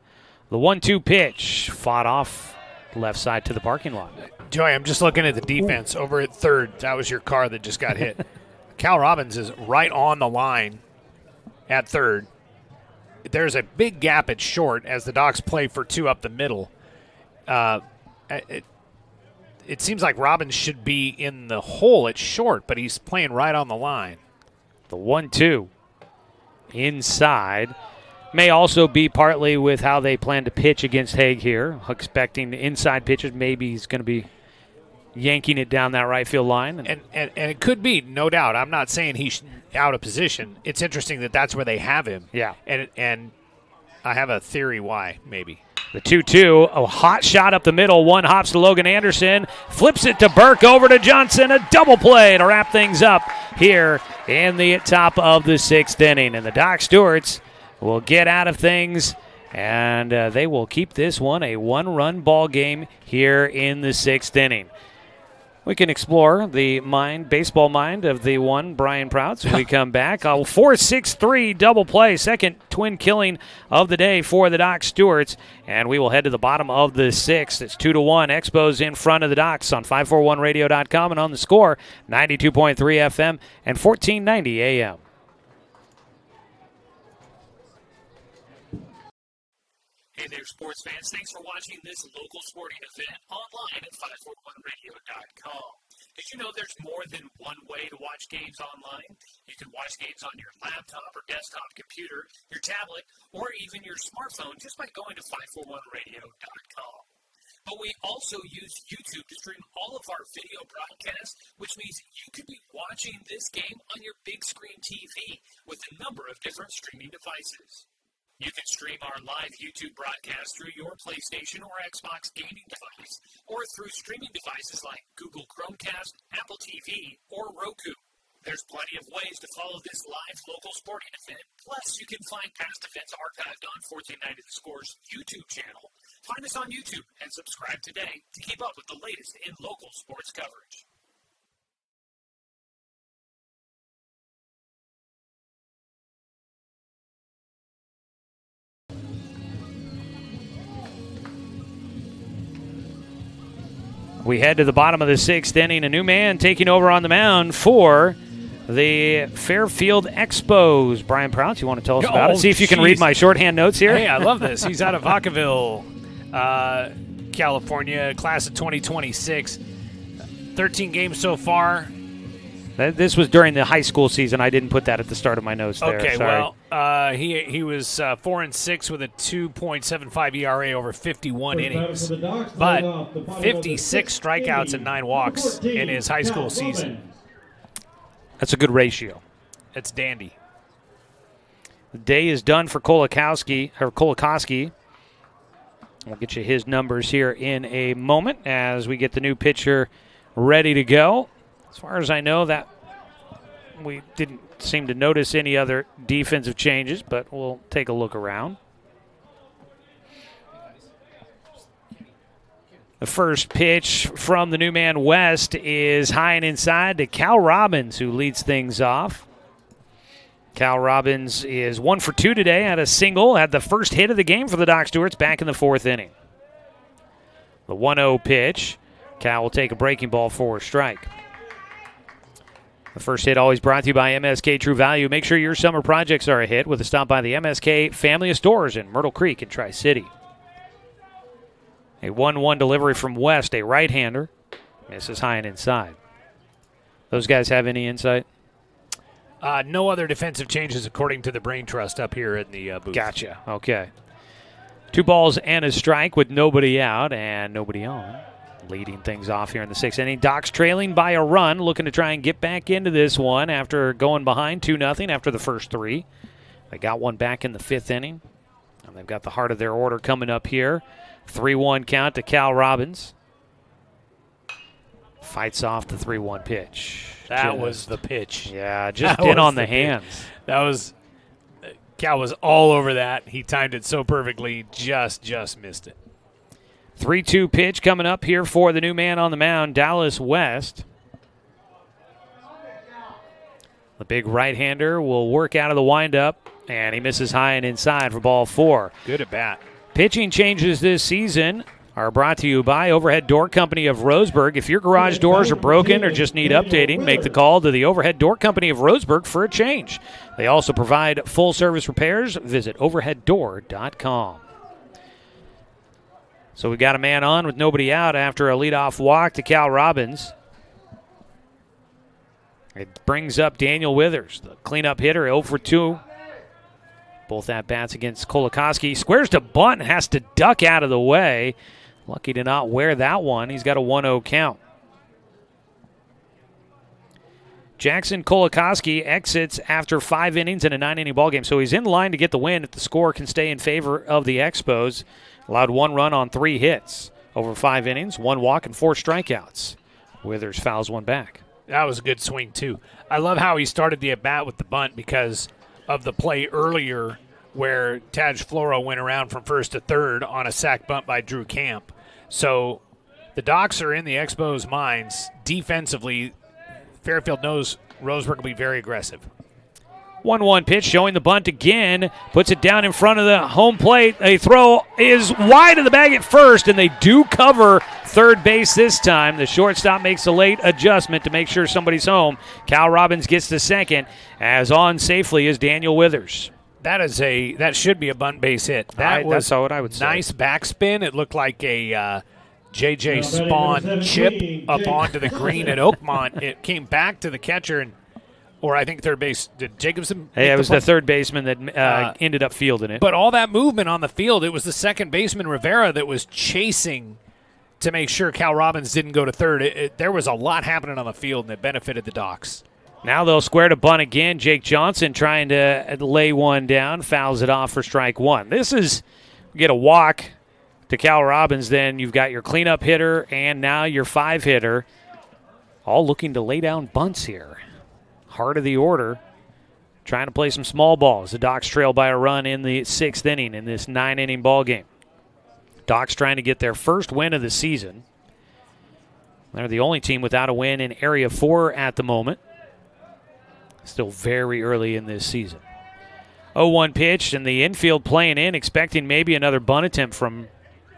The 1-2 pitch fought off left side to the parking lot. Joey, I'm just looking at the defense over at third. That was your car that just got hit. Cal Robbins is right on the line at third. There's a big gap at short as the Docs play for 2 up the middle. It seems like Robbins should be in the hole at short, but he's playing right on the line. The 1-2 inside may also be partly with how they plan to pitch against Haig here. Expecting the inside pitches, maybe he's going to be yanking it down that right field line. And it could be, no doubt. I'm not saying he's out of position. It's interesting that that's where they have him. Yeah. And I have a theory why, maybe. The 2-2, a hot shot up the middle. 1 hops to Logan Anderson, flips it to Burke, over to Johnson. A double play to wrap things up here in the top of the 6th inning. And the Doc Stewarts will get out of things, and they will keep this one a 1-run ball game here in the 6th inning. We can explore the baseball mind of the one, Brian Prouts, when we come back. A 4-6-3 double play, second twin killing of the day for the Doc Stewarts. And we will head to the bottom of the 6th. It's 2-1. Expos in front of the Docs on 541radio.com and on the Score, 92.3 FM and 1490 AM. Hey there, sports fans. Thanks for watching this local sporting event online at 541radio.com. Did you know there's more than one way to watch games online? You can watch games on your laptop or desktop computer, your tablet, or even your smartphone just by going to 541radio.com. But we also use YouTube to stream all of our video broadcasts, which means you could be watching this game on your big screen TV with a number of different streaming devices. You can stream our live YouTube broadcast through your PlayStation or Xbox gaming device, or through streaming devices like Google Chromecast, Apple TV, or Roku. There's plenty of ways to follow this live local sporting event. Plus, you can find past events archived on 1490 The Score's YouTube channel. Find us on YouTube and subscribe today to keep up with the latest in local sports coverage. We head to the bottom of the 6th inning. A new man taking over on the mound for the Fairfield Expos. Brian Proutz, you want to tell us about it? See if you can read my shorthand notes here. Hey, I love this. He's out of Vacaville, California, class of 2026. 13 games so far. This was during the high school season. I didn't put that at the start of my notes there. Okay, Sorry. well, he was 4-6 with a 2.75 ERA over 51 innings, but 56 strikeouts and 9 walks in his high school season. That's a good ratio. It's dandy. The day is done for Kolakowski. We'll get you his numbers here in a moment as we get the new pitcher ready to go. As far as I know, that we didn't seem to notice any other defensive changes, but we'll take a look around. The first pitch from the new man West is high and inside to Cal Robbins, who leads things off. Cal Robbins is 1 for 2 today, had a single, had the first hit of the game for the Doc Stewarts back in the 4th inning. The 1-0 pitch. Cal will take a breaking ball for a strike. The first hit always brought to you by MSK True Value. Make sure your summer projects are a hit with a stop by the MSK family of stores in Myrtle Creek and Tri-City. A 1-1 delivery from West, a right-hander. Misses high and inside. Those guys have any insight? No other defensive changes according to the Brain Trust up here in the booth. Gotcha. Okay. 2 balls and a strike with nobody out and nobody on. Leading things off here in the 6th inning. Doc's trailing by a run, looking to try and get back into this one after going behind 2-0 after the first 3. They got one back in the 5th inning. And they've got the heart of their order coming up here. 3-1 count to Cal Robbins. Fights off the 3-1 pitch. That was the pitch. Yeah, just in on the hands. That was Cal was all over that. He timed it so perfectly, just missed it. 3-2 pitch coming up here for the new man on the mound, Dallas West. The big right-hander will work out of the windup, and he misses high and inside for ball 4. Good at bat. Pitching changes this season are brought to you by Overhead Door Company of Roseburg. If your garage doors are broken or just need updating, make the call to the Overhead Door Company of Roseburg for a change. They also provide full-service repairs. Visit overheaddoor.com. So we got a man on with nobody out after a leadoff walk to Cal Robbins. It brings up Daniel Withers, the cleanup hitter, 0 for 2. Both at-bats against Kolakowski. Squares to bunt and has to duck out of the way. Lucky to not wear that one. He's got a 1-0 count. Jackson Kolakowski exits after 5 innings in a 9-inning ballgame, so he's in line to get the win if the score can stay in favor of the Expos. Allowed 1 run on 3 hits over 5 innings, 1 walk and 4 strikeouts. Withers fouls one back. That was a good swing, too. I love how he started the at-bat with the bunt because of the play earlier where Taj Floro went around from first to third on a sac bunt by Drew Camp. So the Docs are in the Expos' minds. Defensively, Fairfield knows Roseburg will be very aggressive. 1-1 pitch, showing the bunt again. Puts it down in front of the home plate. A throw is wide of the bag at first, and they do cover third base this time. The shortstop makes a late adjustment to make sure somebody's home. Cal Robbins gets to second, as on safely is Daniel Withers. That should be a bunt base hit. That's what I would say. Nice backspin. It looked like a J.J. Spawn chip up onto the green at Oakmont. It came back to the catcher, or I think third base. Did Jacobson? Yeah, it was the third baseman that ended up fielding it. But all that movement on the field, it was the second baseman, Rivera, that was chasing to make sure Cal Robbins didn't go to third. There was a lot happening on the field, and it benefited the Docs. Now they'll square to bunt again. Jake Johnson trying to lay one down, fouls it off for strike one. This is, get a walk to Cal Robbins, then you've got your cleanup hitter and now your 5-hitter, all looking to lay down bunts here. Heart of the order, trying to play some small balls. The Docs trail by a run in the 6th inning in this 9-inning ball game. Docs trying to get their first win of the season. They're the only team without a win in Area 4 at the moment. Still very early in this season. 0-1 pitch, and the infield playing in, expecting maybe another bunt attempt from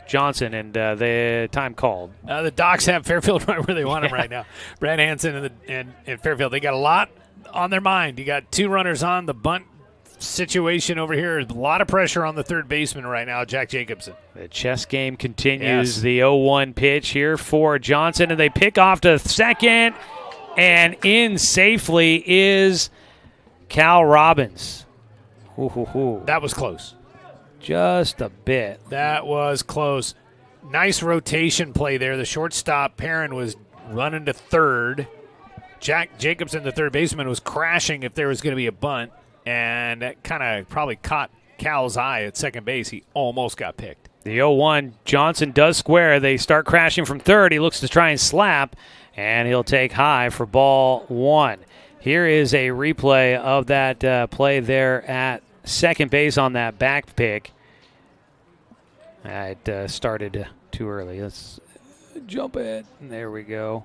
Johnson, and the time called. The Docs have Fairfield right where they want him right now. Brad Hansen and Fairfield, they got a lot on their mind. You got 2 runners on. The bunt situation over here, a lot of pressure on the third baseman right now, Jack Jacobson. The chess game continues. Yes. The 0-1 pitch here for Johnson, and they pick off to second, and in safely is Cal Robbins. That was close. Just a bit. That was close. Nice rotation play there. The shortstop, Perrin, was running to third. Jack Jacobson, the third baseman, was crashing if there was going to be a bunt, and that kind of probably caught Cal's eye at second base. He almost got picked. The 0-1, Johnson does square. They start crashing from third. He looks to try and slap, and he'll take high for ball 1. Here is a replay of that play there at second base on that back pick. It started too early. Let's jump it. There we go.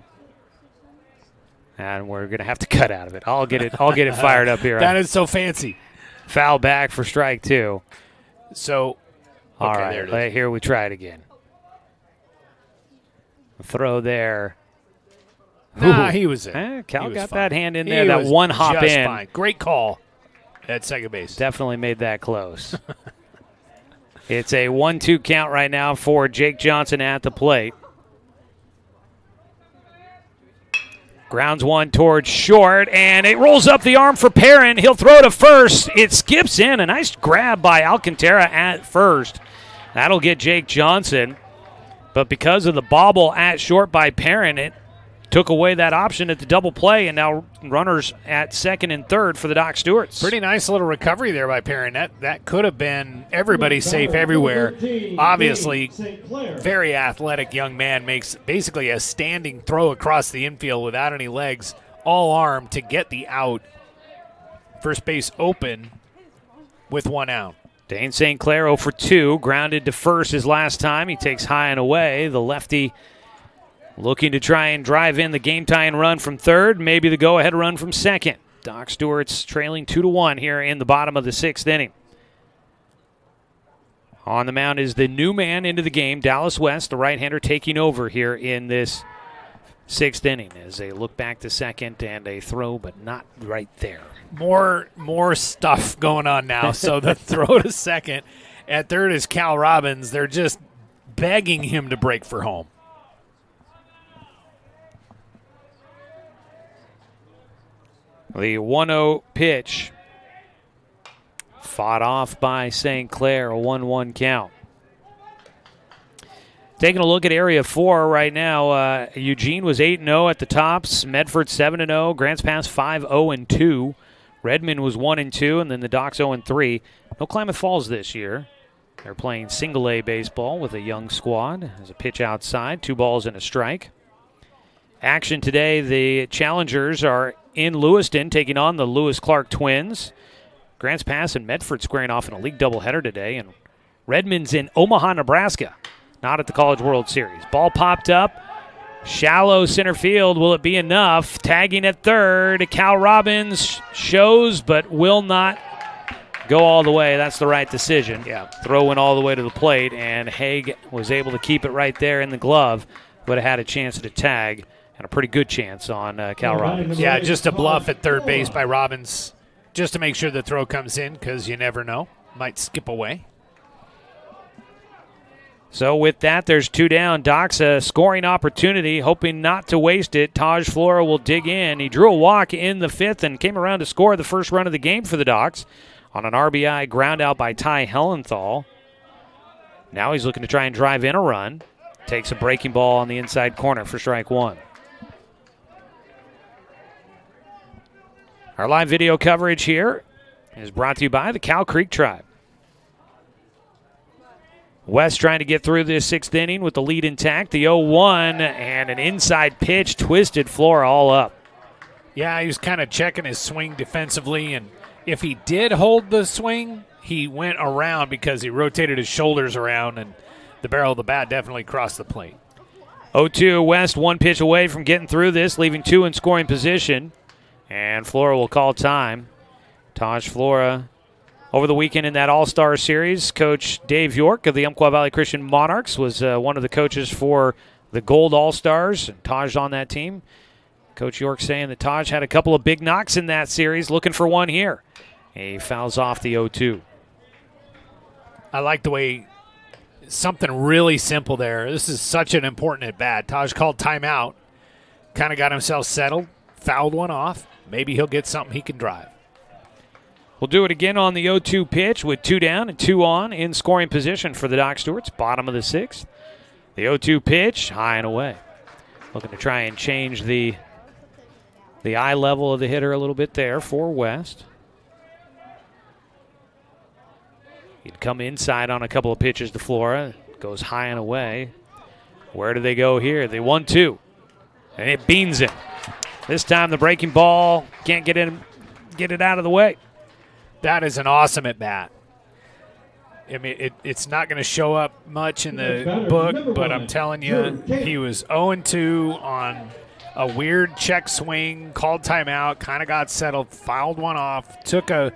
And we're going to have to cut out of it. I'll get it fired up here. That is so fancy. Foul back for strike 2. So, all right, here we try it again. Throw there. Nah, he was in. Cal got fine. That hand in there, that one hop in. Fine. Great call at second base. Definitely made that close. It's a 1-2 count right now for Jake Johnson at the plate. Grounds one towards short, and it rolls up the arm for Perrin. He'll throw to first. It skips in. A nice grab by Alcantara at first. That'll get Jake Johnson. But because of the bobble at short by Perrin, it took away that option at the double play, and now runners at second and third for the Doc Stewarts. Pretty nice little recovery there by Perrin. That could have been everybody safe everywhere. Obviously, very athletic young man makes basically a standing throw across the infield without any legs, all arm to get the out. First base open with 1 out. Dane St. Clair 0 for 2, grounded to first his last time. He takes high and away. The lefty looking to try and drive in the game-tying run from third, maybe the go-ahead run from second. Doc Stewart's trailing 2-1 here in the bottom of the 6th inning. On the mound is the new man into the game, Dallas West, the right-hander taking over here in this 6th inning as they look back to second and a throw, but not right there. More stuff going on now. So the throw to second. At third is Cal Robbins. They're just begging him to break for home. The 1-0 pitch fought off by St. Clair, a 1-1 count. Taking a look at Area 4 right now, Eugene was 8-0 at the tops, Medford 7-0, Grants Pass 5-0-2, Redmond was 1-2, and then the Docs 0-3. No Klamath Falls this year. They're playing single-A baseball with a young squad. There's a pitch outside, 2 balls and a strike. Action today, the challengers are in Lewiston taking on the Lewis-Clark Twins. Grants Pass and Medford squaring off in a league doubleheader today, and Redmond's in Omaha, Nebraska, not at the College World Series. Ball popped up, shallow center field. Will it be enough? Tagging at third, Cal Robbins shows but will not go all the way. That's the right decision. Yeah. Throw went all the way to the plate, and Haig was able to keep it right there in the glove. Would have had a chance to tag, and a pretty good chance on Cal Robbins. Yeah, just a bluff at third base by Robbins just to make sure the throw comes in because you never know. Might skip away. So with that, there's 2 down. Doc's a scoring opportunity, hoping not to waste it. Taj Flora will dig in. He drew a walk in the 5th and came around to score the first run of the game for the Docs on an RBI ground out by Ty Hellenthal. Now he's looking to try and drive in a run. Takes a breaking ball on the inside corner for strike one. Our live video coverage here is brought to you by the Cow Creek Tribe. West trying to get through this sixth inning with the lead intact. The 0-1 and an inside pitch twisted Flora all up. Yeah, he was kind of checking his swing defensively, and if he did hold the swing, he went around because he rotated his shoulders around, and the barrel of the bat definitely crossed the plate. 0-2 West, one pitch away from getting through this, leaving two in scoring position. And Flora will call time. Taj Flora, over the weekend in that All-Star Series, Coach Dave York of the Umpqua Valley Christian Monarchs was one of the coaches for the Gold All-Stars. Taj on that team. Coach York saying that Taj had a couple of big knocks in that series, looking for one here. He fouls off the 0-2. I like the way something really simple there. This is such an important at-bat. Taj called timeout, kind of got himself settled, fouled one off. Maybe he'll get something he can drive. We'll do it again on the 0-2 pitch with 2 down and 2 on in scoring position for the Doc Stewarts, bottom of the 6th. The 0-2 pitch, high and away. Looking to try and change the eye level of the hitter a little bit there for West. He'd come inside on a couple of pitches to Flora. Goes high and away. Where do they go here? They 1-2. And it beans him. This time the breaking ball can't get it out of the way. That is an awesome at-bat. I mean, it's not going to show up much in the book, but I'm telling you, he was 0-2 on a weird check swing, called timeout, kind of got settled, fouled one off, took a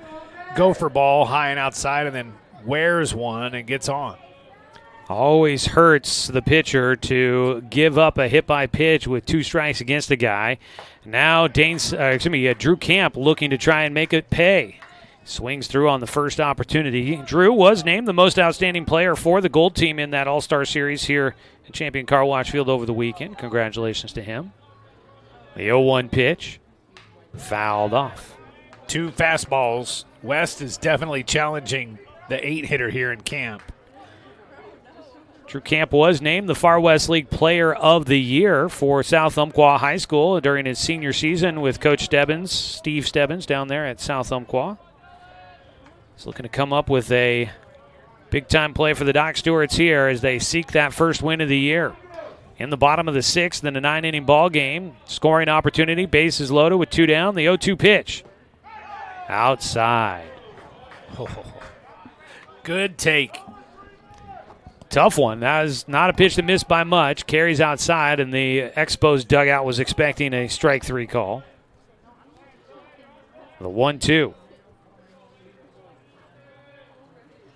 gopher ball high and outside, and then wears one and gets on. Always hurts the pitcher to give up a hit by pitch with 2 strikes against a guy. Now Drew Camp looking to try and make it pay. Swings through on the first opportunity. Drew was named the most outstanding player for the Gold Team in that All-Star Series here at Champion Car Wash Field over the weekend. Congratulations to him. The 0-1 pitch, fouled off. 2 fastballs. West is definitely challenging the 8-hitter here in camp. Drew Camp was named the Far West League Player of the Year for South Umpqua High School during his senior season with Coach Steve Stebbins down there at South Umpqua. He's looking to come up with a big-time play for the Doc Stewarts here as they seek that first win of the year. In the bottom of the 6th in a 9-inning ball game, scoring opportunity, bases loaded with 2 down. The 0-2 pitch. Outside. Good take. Tough one. That was not a pitch that missed by much. Carries outside, and the Expos dugout was expecting a strike 3 call. The 1-2.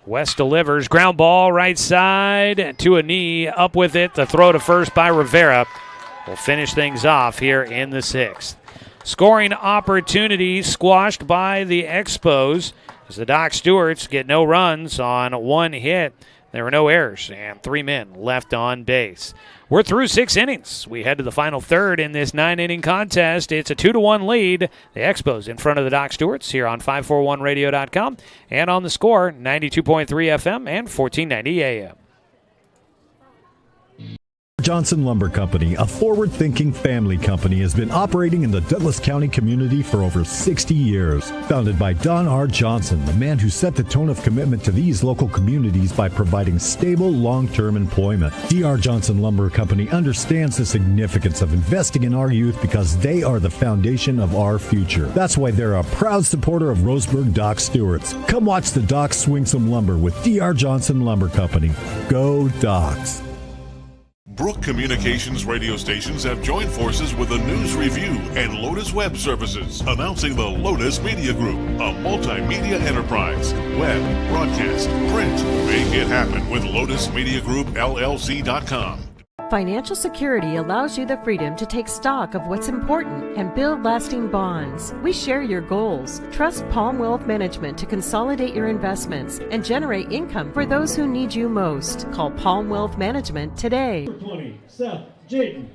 West delivers. Ground ball right side to a knee. Up with it. The throw to first by Rivera will finish things off here in the 6th. Scoring opportunity squashed by the Expos as the Doc Stewarts get no runs on 1 hit. There were no errors and 3 men left on base. We're through 6 innings. We head to the final third in this 9-inning contest. It's a 2-1 lead. The Expos in front of the Doc Stewarts here on 541radio.com and on the Score, 92.3 FM and 1490 AM. Johnson Lumber Company, a forward-thinking family company, has been operating in the Douglas County community for over 60 years. Founded by Don R. Johnson, the man who set the tone of commitment to these local communities by providing stable, long-term employment. D.R. Johnson Lumber Company understands the significance of investing in our youth because they are the foundation of our future. That's why they're a proud supporter of Roseburg Doc Stewarts. Come watch the Docs swing some lumber with D.R. Johnson Lumber Company. Go Docs! Brook Communications radio stations have joined forces with the News Review and Lotus Web Services, announcing the Lotus Media Group, a multimedia enterprise. Web, broadcast, print. Make it happen with Lotus Media Group, LLC.com. Financial security allows you the freedom to take stock of what's important and build lasting bonds. We share your goals. Trust Palm Wealth Management to consolidate your investments and generate income for those who need you most. Call Palm Wealth Management today. 20, Seth Jayden.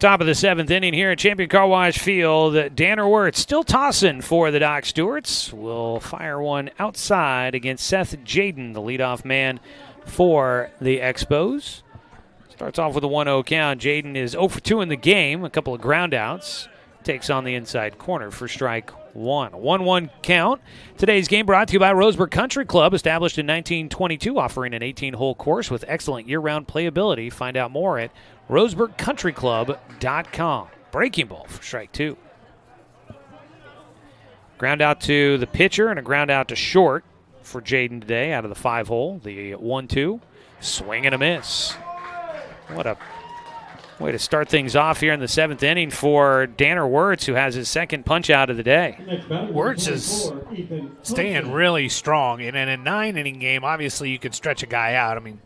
Top of the 7th inning here at Champion Car Wash Field. Danner Wirtz still tossing for the Doc Stewarts. Will fire one outside against Seth Jaden, the leadoff man for the Expos. Starts off with a 1-0 count. Jaden is 0 for 2 in the game. A couple of ground outs. Takes on the inside corner for strike one. 1-1 count. Today's game brought to you by Roseburg Country Club, established in 1922, offering an 18-hole course with excellent year-round playability. Find out more at roseburgcountryclub.com. Breaking ball for strike two. Ground out to the pitcher and a ground out to short for Jaden today out of the 5-hole. The 1-2. Swing and a miss. What a way to start things off here in the 7th inning for Danner Wirtz, who has his second punch out of the day. Wirtz is staying really strong. And in a 9-inning game, obviously you can stretch a guy out. I mean,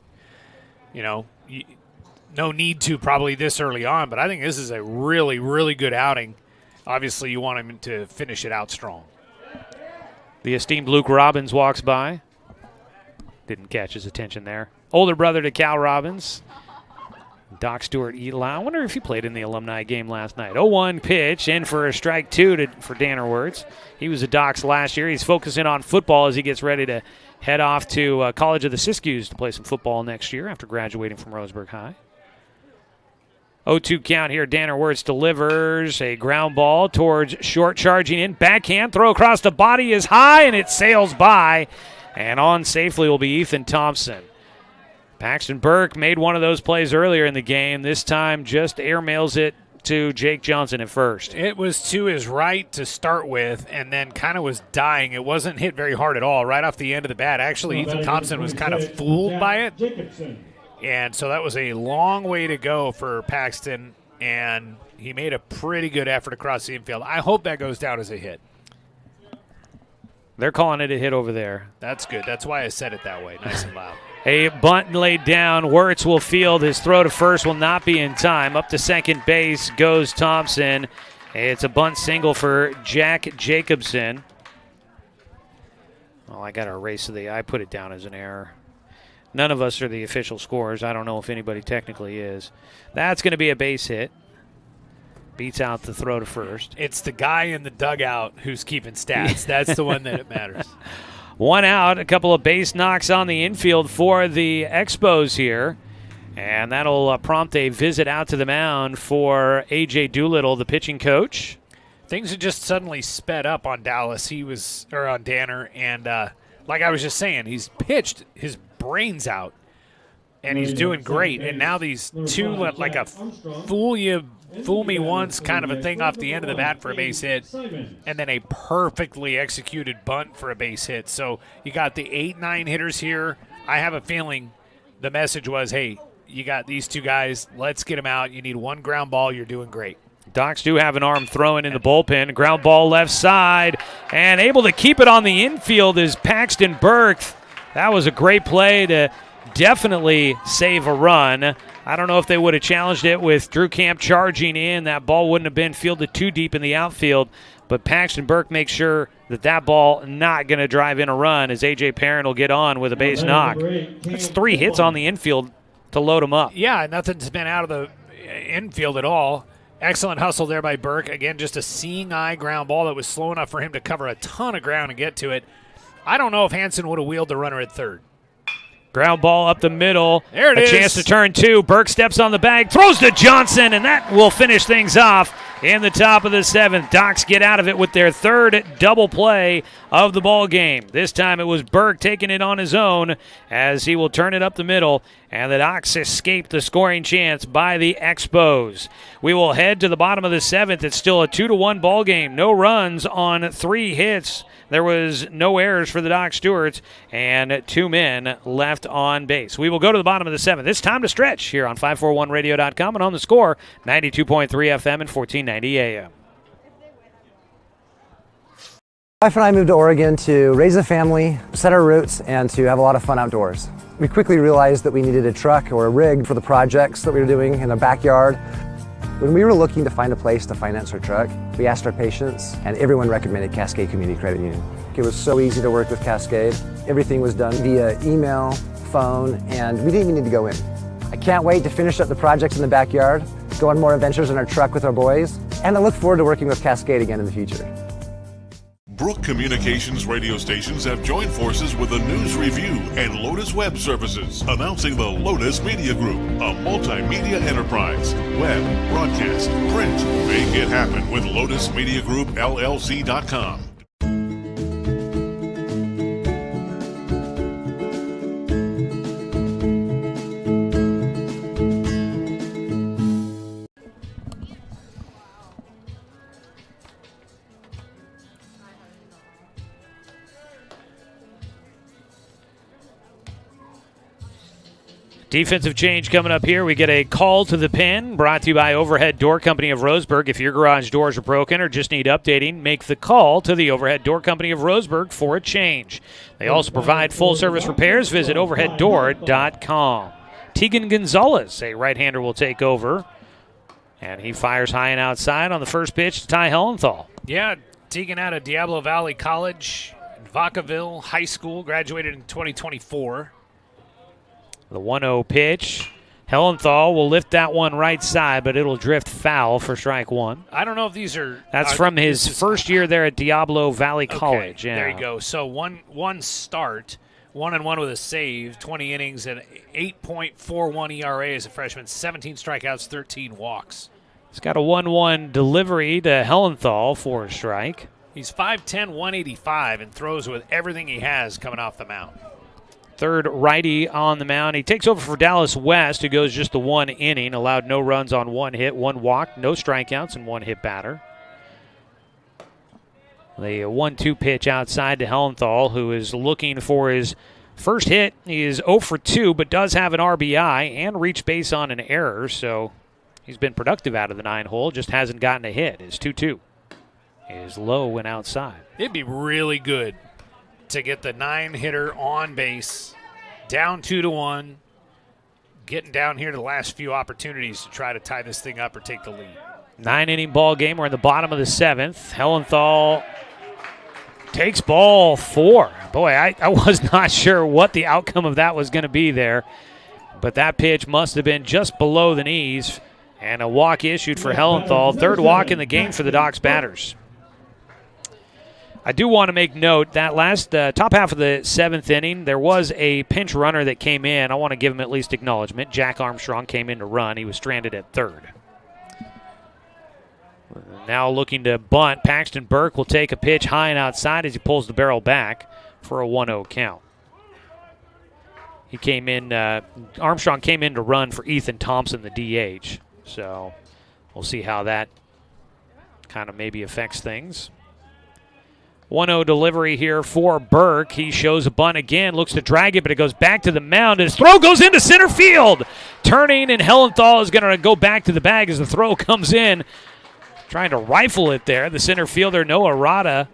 no need to probably this early on, but I think this is a really, really good outing. Obviously you want him to finish it out strong. The esteemed Luke Robbins walks by. Didn't catch his attention there. Older brother to Cal Robbins. Doc Stewart, Eli. I wonder if he played in the alumni game last night. 0-1 pitch, in for a strike two for Danner Wirtz. He was a Doc's last year. He's focusing on football as he gets ready to head off to College of the Siskiyous to play some football next year after graduating from Roseburg High. 0-2 count here. Danner Wirtz delivers a ground ball towards short, charging in. Backhand throw across the body is high, and it sails by. And on safely will be Ethan Thompson. Paxton Burke made one of those plays earlier in the game. This time just airmails it to Jake Johnson at first. It was to his right to start with and then kind of was dying. It wasn't hit very hard at all right off the end of the bat. Actually, Ethan Thompson was kind of fooled by it. And so that was a long way to go for Paxton, and he made a pretty good effort across the infield. I hope that goes down as a hit. They're calling it a hit over there. That's good. That's why I said it that way, nice and loud. A bunt laid down. Wirtz will field. His throw to first will not be in time. Up to second base goes Thompson. It's a bunt single for Jack Jacobson. Oh, I got to erase I put it down as an error. None of us are the official scorers. I don't know if anybody technically is. That's going to be a base hit. Beats out the throw to first. It's the guy in the dugout who's keeping stats. That's the one that it matters. One out, a couple of base knocks on the infield for the Expos here. And that'll prompt a visit out to the mound for A.J. Doolittle, the pitching coach. Things had just suddenly sped up on Dallas. On Danner. And like I was just saying, he's pitched his brains out. And he's doing great. And now these two, like a fool me once kind of a thing off the end of the bat for a base hit, and then a perfectly executed bunt for a base hit. So you got the 8-9 hitters here. I have a feeling the message was, hey, you got these two guys. Let's get them out. You need one ground ball. You're doing great. Docs do have an arm throwing in the bullpen. Ground ball left side, and able to keep it on the infield is Paxton Burke. That was a great play to definitely save a run. I don't know if they would have challenged it with Drew Camp charging in. That ball wouldn't have been fielded too deep in the outfield, but Paxton Burke makes sure that ball not going to drive in a run as A.J. Perrin will get on with a base knock. That's 3 hits on the infield to load him up. Yeah, nothing's been out of the infield at all. Excellent hustle there by Burke. Again, just a seeing eye ground ball that was slow enough for him to cover a ton of ground and get to it. I don't know if Hansen would have wheeled the runner at third. Ground ball up the middle. There it is. A chance to turn two. Burke steps on the bag, throws to Johnson, and that will finish things off in the top of the 7th. Docs get out of it with their third double play of the ball game. This time it was Burke taking it on his own as he will turn it up the middle, and the Docs escape the scoring chance by the Expos. We will head to the bottom of the 7th. It's still a 2-1 ball game. No runs on 3 hits. There was no errors for the Doc Stewarts, and 2 men left on base. We will go to the bottom of the 7th. It's time to stretch here on 541radio.com and on the Score, 92.3 FM and 1490 AM. My wife and I moved to Oregon to raise a family, set our roots, and to have a lot of fun outdoors. We quickly realized that we needed a truck or a rig for the projects that we were doing in our backyard. When we were looking to find a place to finance our truck, we asked our patients, and everyone recommended Cascade Community Credit Union. It was so easy to work with Cascade. Everything was done via email, phone, and we didn't even need to go in. I can't wait to finish up the projects in the backyard go on more adventures in our truck with our boys, and I look forward to working with Cascade again in the future. Brook Communications radio stations have joined forces with the News Review and Lotus Web Services, announcing the Lotus Media Group, a multimedia enterprise. Web, broadcast, print. Make it happen with Lotus Media Group, LLC.com. Defensive change coming up here. We get a call to the pin brought to you by Overhead Door Company of Roseburg. If your garage doors are broken or just need updating, make the call to the Overhead Door Company of Roseburg for a change. They also provide full-service repairs. Visit overheaddoor.com. Tegan Gonzalez, a right-hander, will take over. And he fires high and outside on the first pitch to Ty Hellenthal. Yeah, Tegan out of Diablo Valley College, Vacaville High School, graduated in 2024. The 1-0 pitch. Hellenthal will lift that one right side, but it'll drift foul for strike one. I don't know if these are... That's from his first year there at Diablo Valley College. Okay, yeah. There you go. So one start, 1-1 with a save, 20 innings, and 8.41 ERA as a freshman, 17 strikeouts, 13 walks. He's got a 1-1 delivery to Hellenthal for a strike. He's 5'10", 185, and throws with everything he has coming off the mound. Third righty on the mound. He takes over for Dallas West, who goes just the 1 inning, allowed no runs on 1 hit, 1 walk, no strikeouts, and 1 hit batter. The 1-2 pitch outside to Hellenthal, who is looking for his first hit. He is 0 for 2, but does have an RBI and reached base on an error, so he's been productive out of the 9-hole, just hasn't gotten a hit. His 2-2 is low and outside. It'd be really good to get the 9-hitter on base, down 2-1, getting down here to the last few opportunities to try to tie this thing up or take the lead. 9-inning ball game. We're in the bottom of the 7th. Hellenthal takes ball 4. Boy, I was not sure what the outcome of that was going to be there, but that pitch must have been just below the knees, and a walk issued for Hellenthal. Third walk in the game for the Docs batters. I do want to make note that last top half of the 7th inning, there was a pinch runner that came in. I want to give him at least acknowledgement. Jack Armstrong came in to run. He was stranded at third. Now looking to bunt, Paxton Burke will take a pitch high and outside as he pulls the barrel back for a 1-0 count. He came in, Armstrong came in to run for Ethan Thompson, the DH. So we'll see how that kind of maybe affects things. 1-0 delivery here for Burke. He shows a bunt again, looks to drag it, but it goes back to the mound. His throw goes into center field. Turning, and Hellenthal is going to go back to the bag as the throw comes in. Trying to rifle it there. The center fielder, Noah Rada,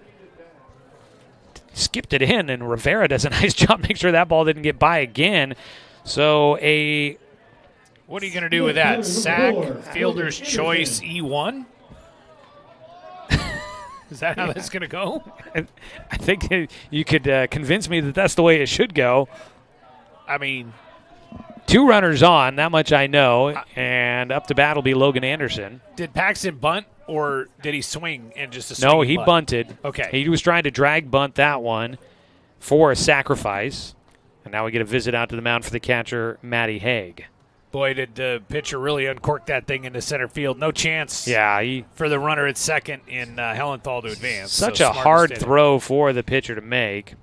skipped it in, and Rivera does a nice job making sure that ball didn't get by again. So what are you going to do with that? Sack, fielder's choice, E1? Is that how that's going to go? I think you could convince me that that's the way it should go. I mean, 2 runners on, that much I know, and up to bat will be Logan Anderson. Did Paxton bunt, or did he swing and just a No, he bunted. Okay. He was trying to drag bunt that one for a sacrifice, and now we get a visit out to the mound for the catcher, Matty Haig. Boy, did the pitcher really uncork that thing into center field. No chance for the runner at second in Hellenthal to advance. Such a hard throw for the pitcher to make.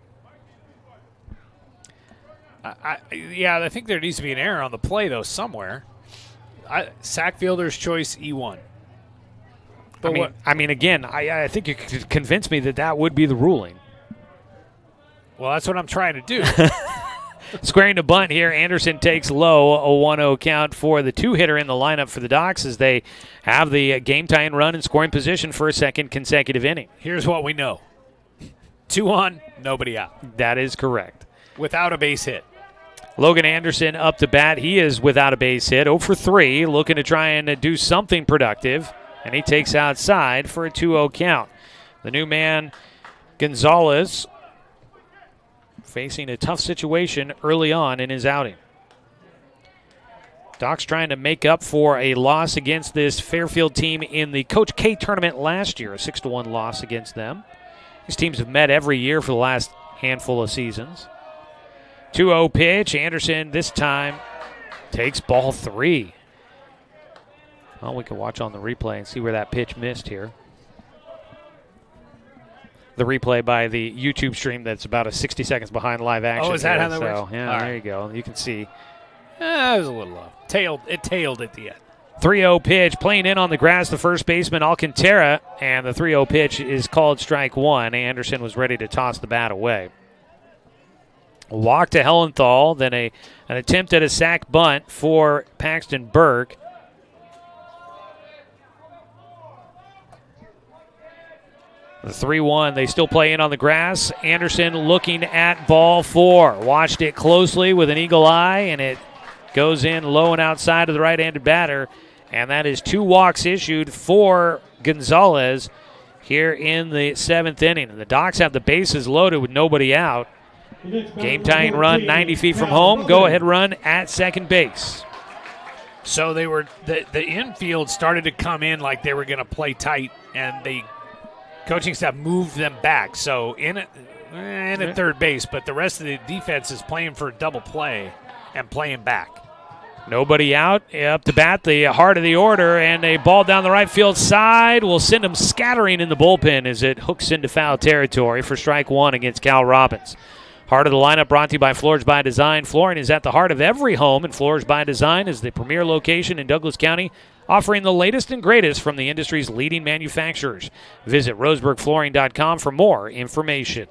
I think there needs to be an error on the play, though, somewhere. Sack fielder's choice, E1. But I mean, again, I think you could convince me that would be the ruling. Well, that's what I'm trying to do. Squaring to bunt here, Anderson takes low, a 1-0 count for the 2-hitter in the lineup for the Docs as they have the game tying run in scoring position for a second consecutive inning. Here's what we know. 2 on, nobody out. That is correct. Without a base hit. Logan Anderson up to bat. He is without a base hit, 0 for 3, looking to try and do something productive, and he takes outside for a 2-0 count. The new man, Gonzalez, facing a tough situation early on in his outing. Docs trying to make up for a loss against this Fairfield team in the Coach K tournament last year, a 6-1 loss against them. These teams have met every year for the last handful of seasons. 2-0 pitch. Anderson this time takes ball 3. Well, we can watch on the replay and see where that pitch missed here. The replay by the YouTube stream that's about 60 seconds behind live action. Oh, is that how that works? Yeah, there you go. You can see. It was a little low. It tailed at the end. 3-0 pitch, playing in on the grass, the first baseman, Alcantara, and the 3-0 pitch is called strike 1. Anderson was ready to toss the bat away. A walk to Hellenthal, then an attempt at a sac bunt for Paxton Burke. The 3-1, they still play in on the grass. Anderson looking at ball 4. Watched it closely with an eagle eye, and it goes in low and outside of the right-handed batter. And that is 2 walks issued for Gonzalez here in the 7th inning. And the Docs have the bases loaded with nobody out. Game-tying run 90 feet from home. Go-ahead run at second base. So they were the infield started to come in like they were going to play tight, and the coaching staff moved them back. So in at third base, but the rest of the defense is playing for a double play and playing back. Nobody out. Up to bat, the heart of the order, and a ball down the right field side will send them scattering in the bullpen as it hooks into foul territory for strike 1 against Cal Robbins. Heart of the lineup brought to you by Floors by Design. Flooring is at the heart of every home, and Floors by Design is the premier location in Douglas County, offering the latest and greatest from the industry's leading manufacturers. Visit roseburgflooring.com for more information.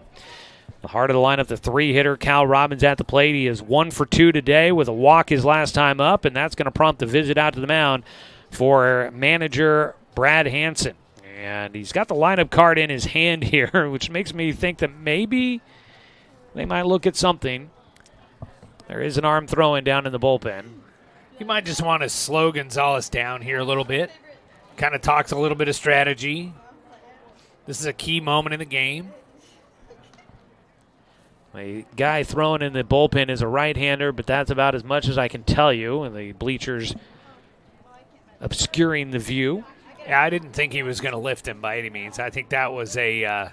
The heart of the lineup, the 3-hitter, Cal Robbins at the plate. He is 1 for 2 today with a walk his last time up, and that's going to prompt a visit out to the mound for manager Brad Hansen. And he's got the lineup card in his hand here, which makes me think that maybe they might look at something. There is an arm throwing down in the bullpen. You might just want to slow Gonzalez down here a little bit. Kind of talks a little bit of strategy. This is a key moment in the game. A guy throwing in the bullpen is a right-hander, but that's about as much as I can tell you. And the bleachers obscuring the view. Yeah, I didn't think he was going to lift him by any means. I think that was a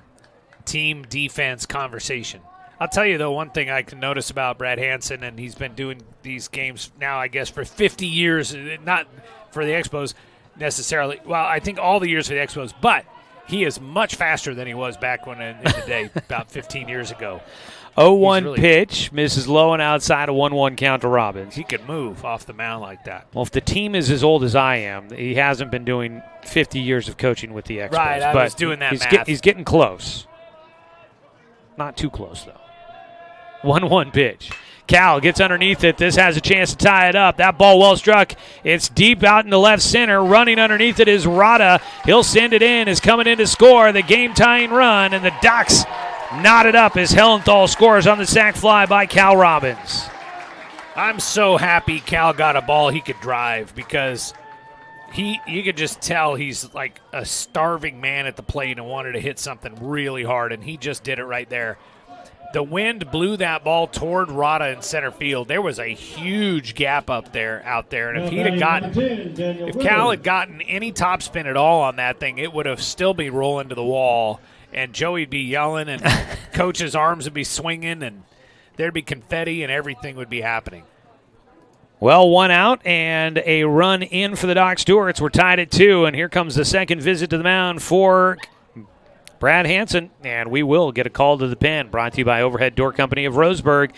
team defense conversation. I'll tell you, though, one thing I can notice about Brad Hansen, and he's been doing these games now, I guess, for 50 years, not for the Expos necessarily. Well, I think all the years for the Expos, but he is much faster than he was back when in the day, about 15 years ago. 0-1 pitch, misses low and outside, a 1-1 count to Robbins. He could move off the mound like that. Well, if the team is as old as I am, he hasn't been doing 50 years of coaching with the Expos. Right, I was doing that math. He's getting close. Not too close, though. 1-1 pitch. Cal gets underneath it. This has a chance to tie it up. That ball well struck. It's deep out into left center. Running underneath it is Rada. He'll send it in. Is coming in to score the game-tying run, and the Docs knotted up as Hellenthal scores on the sac fly by Cal Robbins. I'm so happy Cal got a ball he could drive because you could just tell he's like a starving man at the plate and wanted to hit something really hard, and he just did it right there. The wind blew that ball toward Rada in center field. There was a huge gap out there, and if Cal had gotten any topspin at all on that thing, it would have still been rolling to the wall, and Joey'd be yelling, and coach's arms would be swinging, and there'd be confetti, and everything would be happening. Well, 1 out and a run in for the Doc Stewarts. We're tied at 2, and here comes the second visit to the mound for Brad Hansen, and we will get a call to the pen, brought to you by Overhead Door Company of Roseburg.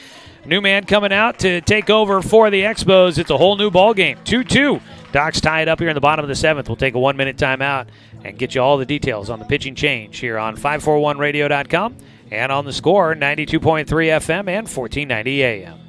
New man coming out to take over for the Expos. It's a whole new ball game. 2-2. Docs tie it up here in the bottom of the 7th. We'll take a 1-minute timeout and get you all the details on the pitching change here on 541radio.com and on the Score, 92.3 FM and 1490 AM.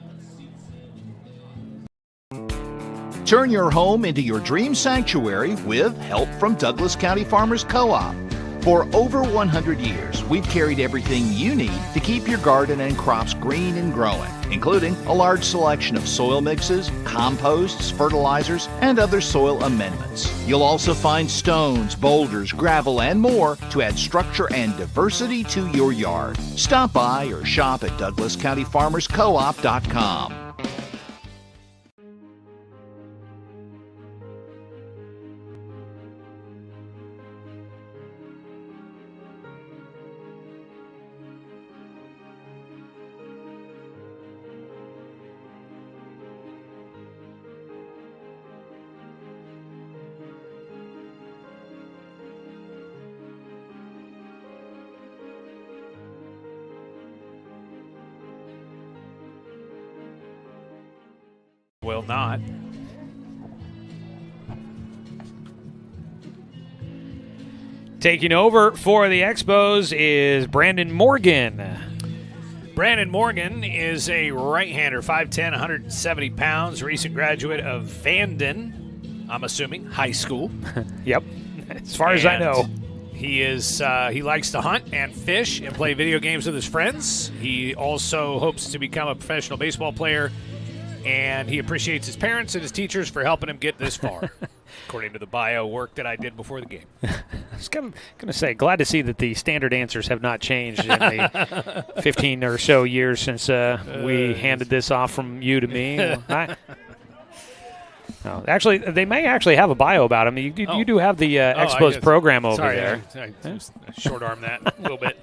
Turn your home into your dream sanctuary with help from Douglas County Farmers Co-op. For over 100 years, we've carried everything you need to keep your garden and crops green and growing, including a large selection of soil mixes, composts, fertilizers, and other soil amendments. You'll also find stones, boulders, gravel, and more to add structure and diversity to your yard. Stop by or shop at DouglasCountyFarmersCoop.com. Will not. Taking over for the Expos is Brandon Morgan. Brandon Morgan is a right-hander, 5'10", 170 pounds, recent graduate of Vanden, I'm assuming, high school. Yep, as far as I know. He likes to hunt and fish and play video games with his friends. He also hopes to become a professional baseball player, and he appreciates his parents and his teachers for helping him get this far, according to the bio work that I did before the game. I was going to say, glad to see that the standard answers have not changed in the 15 or so years since we handed this off from you to me. No, actually, they may actually have a bio about him. You do have the Expos program over there. I short-arm that a little bit.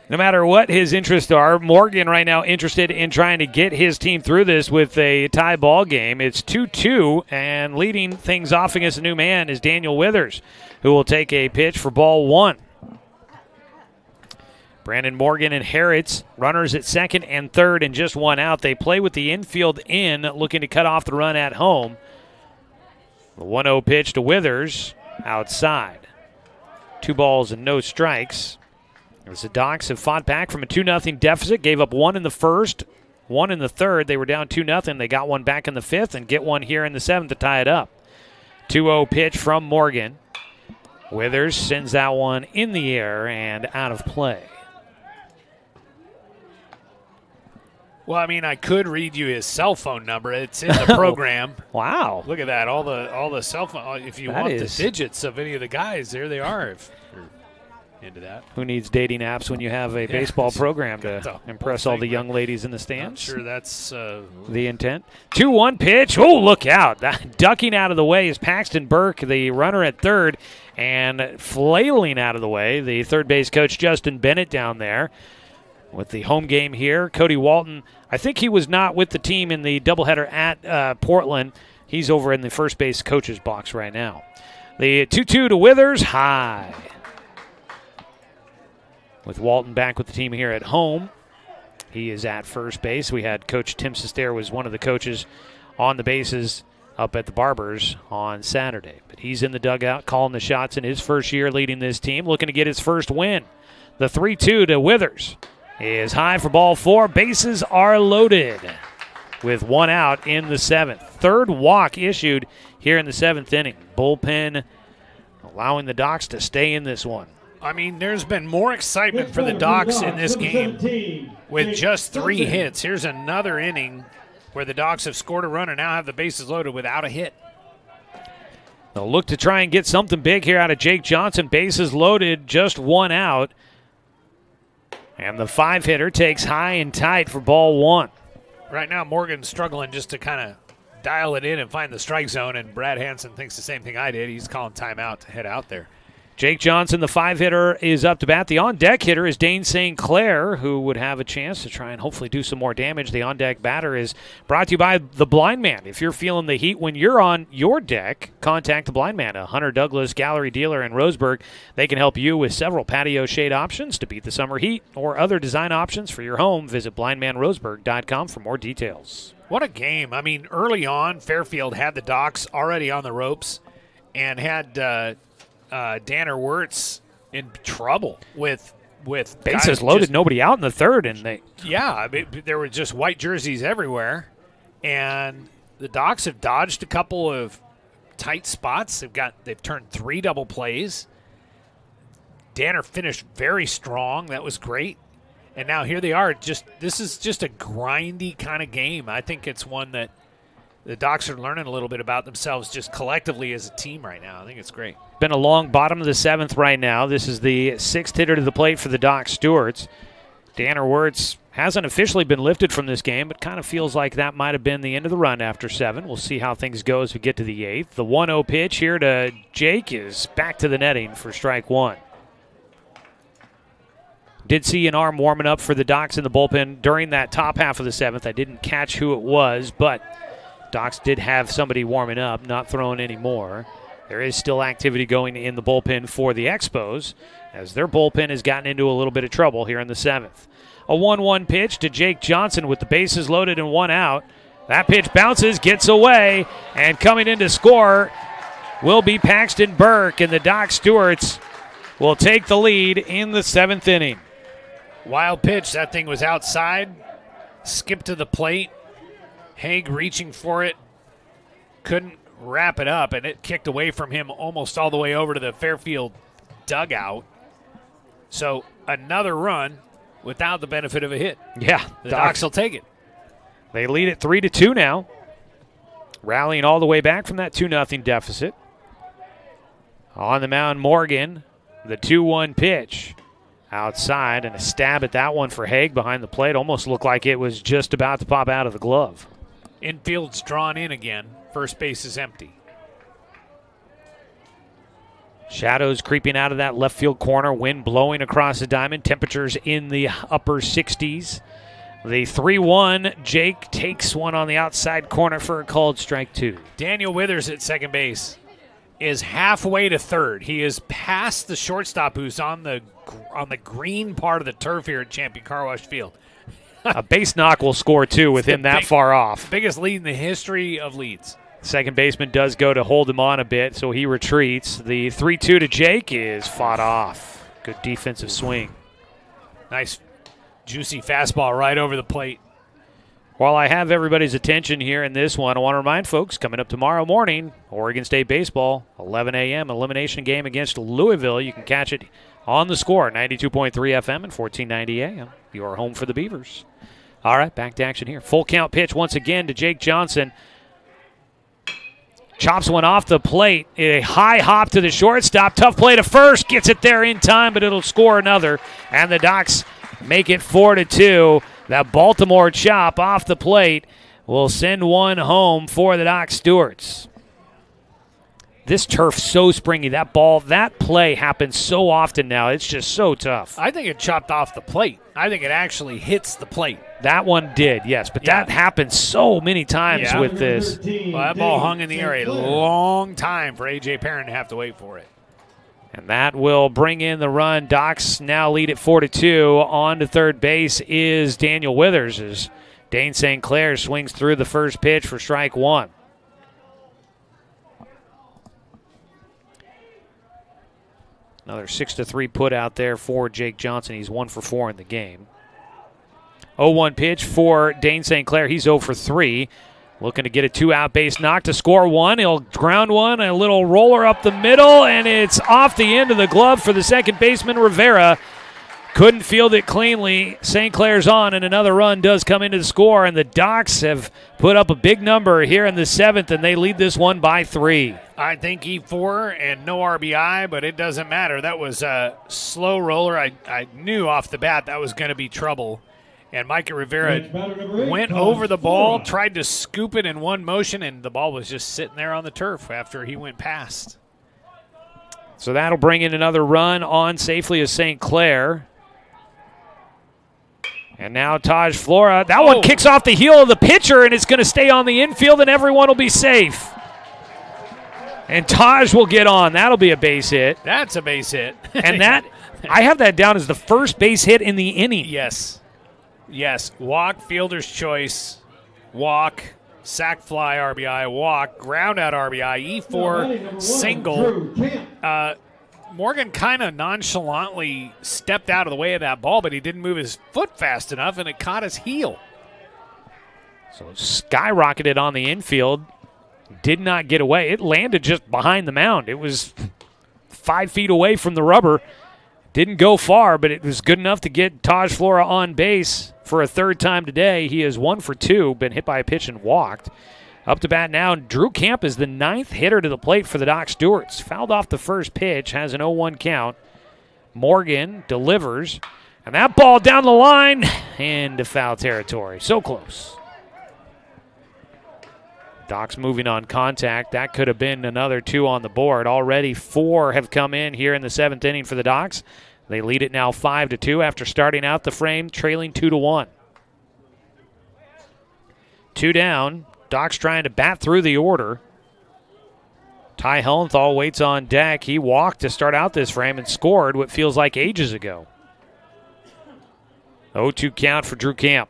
No matter what his interests are, Morgan right now interested in trying to get his team through this with a tie ball game. It's 2-2, and leading things off against a new man is Daniel Withers, who will take a pitch for ball one. Brandon Morgan inherits runners at second and third and just one out. They play with the infield in, looking to cut off the run at home. The 1-0 pitch to Withers outside. 2 balls and no strikes. As the Docs have fought back from a 2-0 deficit, gave up 1 in the first, 1 in the third. They were down 2-0. They got one back in the fifth and get one here in the seventh to tie it up. 2-0 pitch from Morgan. Withers sends that one in the air and out of play. Well, I mean, I could read you his cell phone number. It's in the program. Wow. Look at that. All the cell phone. If you want the digits of any of the guys, there they are. If you're into that. Who needs dating apps when you have a baseball program to impress all the young ladies in the stands? I'm sure that's the intent. 2-1 pitch. Oh, look out. Ducking out of the way is Paxton Burke, the runner at third, and flailing out of the way, the third base coach Justin Bennett down there. With the home game here, Cody Walton, I think he was not with the team in the doubleheader at Portland. He's over in the first base coach's box right now. The 2-2 to Withers, high. With Walton back with the team here at home, he is at first base. We had Coach Tim Cair was one of the coaches on the bases up at the Barbers on Saturday. But he's in the dugout calling the shots in his first year leading this team, looking to get his first win. The 3-2 to Withers is high for ball 4. Bases are loaded with 1 out in the 7th. Third walk issued here in the 7th inning. Bullpen allowing the Docs to stay in this one. I mean, there's been more excitement for the Docs in this game with just 3 hits. Here's another inning where the Docs have scored a run and now have the bases loaded without a hit. They'll look to try and get something big here out of Jake Johnson. Bases loaded, just 1 out. And the 5-hitter takes high and tight for ball 1. Right now, Morgan's struggling just to kind of dial it in and find the strike zone, and Brad Hansen thinks the same thing I did. He's calling timeout to head out there. Jake Johnson, the 5-hitter, is up to bat. The on-deck hitter is Dane St. Clair, who would have a chance to try and hopefully do some more damage. The on-deck batter is brought to you by The Blind Man. If you're feeling the heat when you're on your deck, contact The Blind Man, a Hunter Douglas gallery dealer in Roseburg. They can help you with several patio shade options to beat the summer heat or other design options for your home. Visit blindmanroseburg.com for more details. What a game. I mean, early on, Fairfield had the Docs already on the ropes and had Danner Wirtz in trouble with bases loaded, nobody out in the third, and I mean, there were just white jerseys everywhere, and the Docs have dodged a couple of tight spots. They've turned 3 double plays. Danner finished very strong. That was great. And now here they are. This is just a grindy kind of game. I think it's one that the Docs are learning a little bit about themselves just collectively as a team right now. I think it's great. Been a long bottom of the 7th right now. This is the 6th hitter to the plate for the Doc Stewarts. Danner Wirtz hasn't officially been lifted from this game, but kind of feels like that might have been the end of the run after 7. We'll see how things go as we get to the 8th. The 1-0 pitch here to Jake is back to the netting for strike 1. Did see an arm warming up for the Docs in the bullpen during that top half of the 7th. I didn't catch who it was, but Docs did have somebody warming up, not throwing anymore. There is still activity going in the bullpen for the Expos, as their bullpen has gotten into a little bit of trouble here in the 7th. A 1-1 pitch to Jake Johnson with the bases loaded and 1 out. That pitch bounces, gets away, and coming in to score will be Paxton Burke, and the Doc Stewarts will take the lead in the 7th inning. Wild pitch. That thing was outside. Skipped to the plate. Haig reaching for it. Couldn't wrap it up, and it kicked away from him almost all the way over to the Fairfield dugout. So another run without the benefit of a hit. Yeah. The Docs will take it. They lead it 3-2 now. Rallying all the way back from that 2-0 deficit. On the mound, Morgan. The 2-1 pitch. Outside, and a stab at that one for Haig behind the plate. Almost looked like it was just about to pop out of the glove. Infield's drawn in again. First base is empty. Shadows creeping out of that left field corner. Wind blowing across the diamond. Temperatures in the upper 60s. The 3-1. Jake takes one on the outside corner for a called strike 2. Daniel Withers at second base is halfway to third. He is past the shortstop who's on the green part of the turf here at Champion Car Wash Field. A base knock will score 2 with him that far off. Biggest lead in the history of leads. Second baseman does go to hold him on a bit, so he retreats. The 3-2 to Jake is fought off. Good defensive swing. Nice, juicy fastball right over the plate. While I have everybody's attention here in this one, I want to remind folks, coming up tomorrow morning, Oregon State baseball, 11 a.m., elimination game against Louisville. You can catch it on The Score, 92.3 FM and 1490 AM. Your home for the Beavers. All right, back to action here. Full count pitch once again to Jake Johnson. Chops one off the plate. A high hop to the shortstop. Tough play to first. Gets it there in time, but it'll score another. And the Docs make it 4-2. That Baltimore chop off the plate will send one home for the Doc Stewarts. This turf so springy. That play happens so often now. It's just so tough. I think it chopped off the plate. I think it actually hits the plate. That one did, yes. But that happens so many times with this. Well, that ball hung in the air a long time for A.J. Perrin to have to wait for it. And that will bring in the run. Docs now lead at 4-2. On to third base is Daniel Withers as Dane St. Clair swings through the first pitch for strike 1. Another 6-3 put out there for Jake Johnson. He's 1 for 4 in the game. 0-1 pitch for Dane St. Clair. He's 0 for 3. Looking to get a 2-out base knock to score 1. He'll ground one, a little roller up the middle, and it's off the end of the glove for the second baseman, Rivera. Couldn't field it cleanly. St. Clair's on, and another run does come into the score, and the Docs have put up a big number here in the 7th, and they lead this one by 3. I think E4 and no RBI, but it doesn't matter. That was a slow roller. I knew off the bat that was going to be trouble. And Micah Rivera went over the ball, tried to scoop it in one motion, and the ball was just sitting there on the turf after he went past. So that'll bring in another run on safely as St. Clair. And now Taj Flora. That one kicks off the heel of the pitcher, and it's going to stay on the infield, and everyone will be safe. And Taj will get on. That'll be a base hit. That's a base hit. And that, I have that down as the first base hit in the inning. Yes, walk, fielder's choice, walk, sac fly RBI, walk, ground out RBI, E4 single. Morgan kind of nonchalantly stepped out of the way of that ball, but he didn't move his foot fast enough, and it caught his heel. So skyrocketed on the infield, did not get away. It landed just behind the mound. It was 5 feet away from the rubber. Didn't go far, but it was good enough to get Taj Flora on base for a third time today. He is 1 for 2, been hit by a pitch and walked. Up to bat now, Drew Camp is the 9th hitter to the plate for the Doc Stewarts. Fouled off the first pitch, has an 0-1 count. Morgan delivers, and that ball down the line into foul territory. So close. Docs moving on contact. That could have been another 2 on the board. Already 4 have come in here in the 7th inning for the Docs. They lead it now 5-2 after starting out the frame, trailing 2-1. 2 down. Docs trying to bat through the order. Ty Hellenthal waits on deck. He walked to start out this frame and scored what feels like ages ago. 0-2 count for Drew Camp.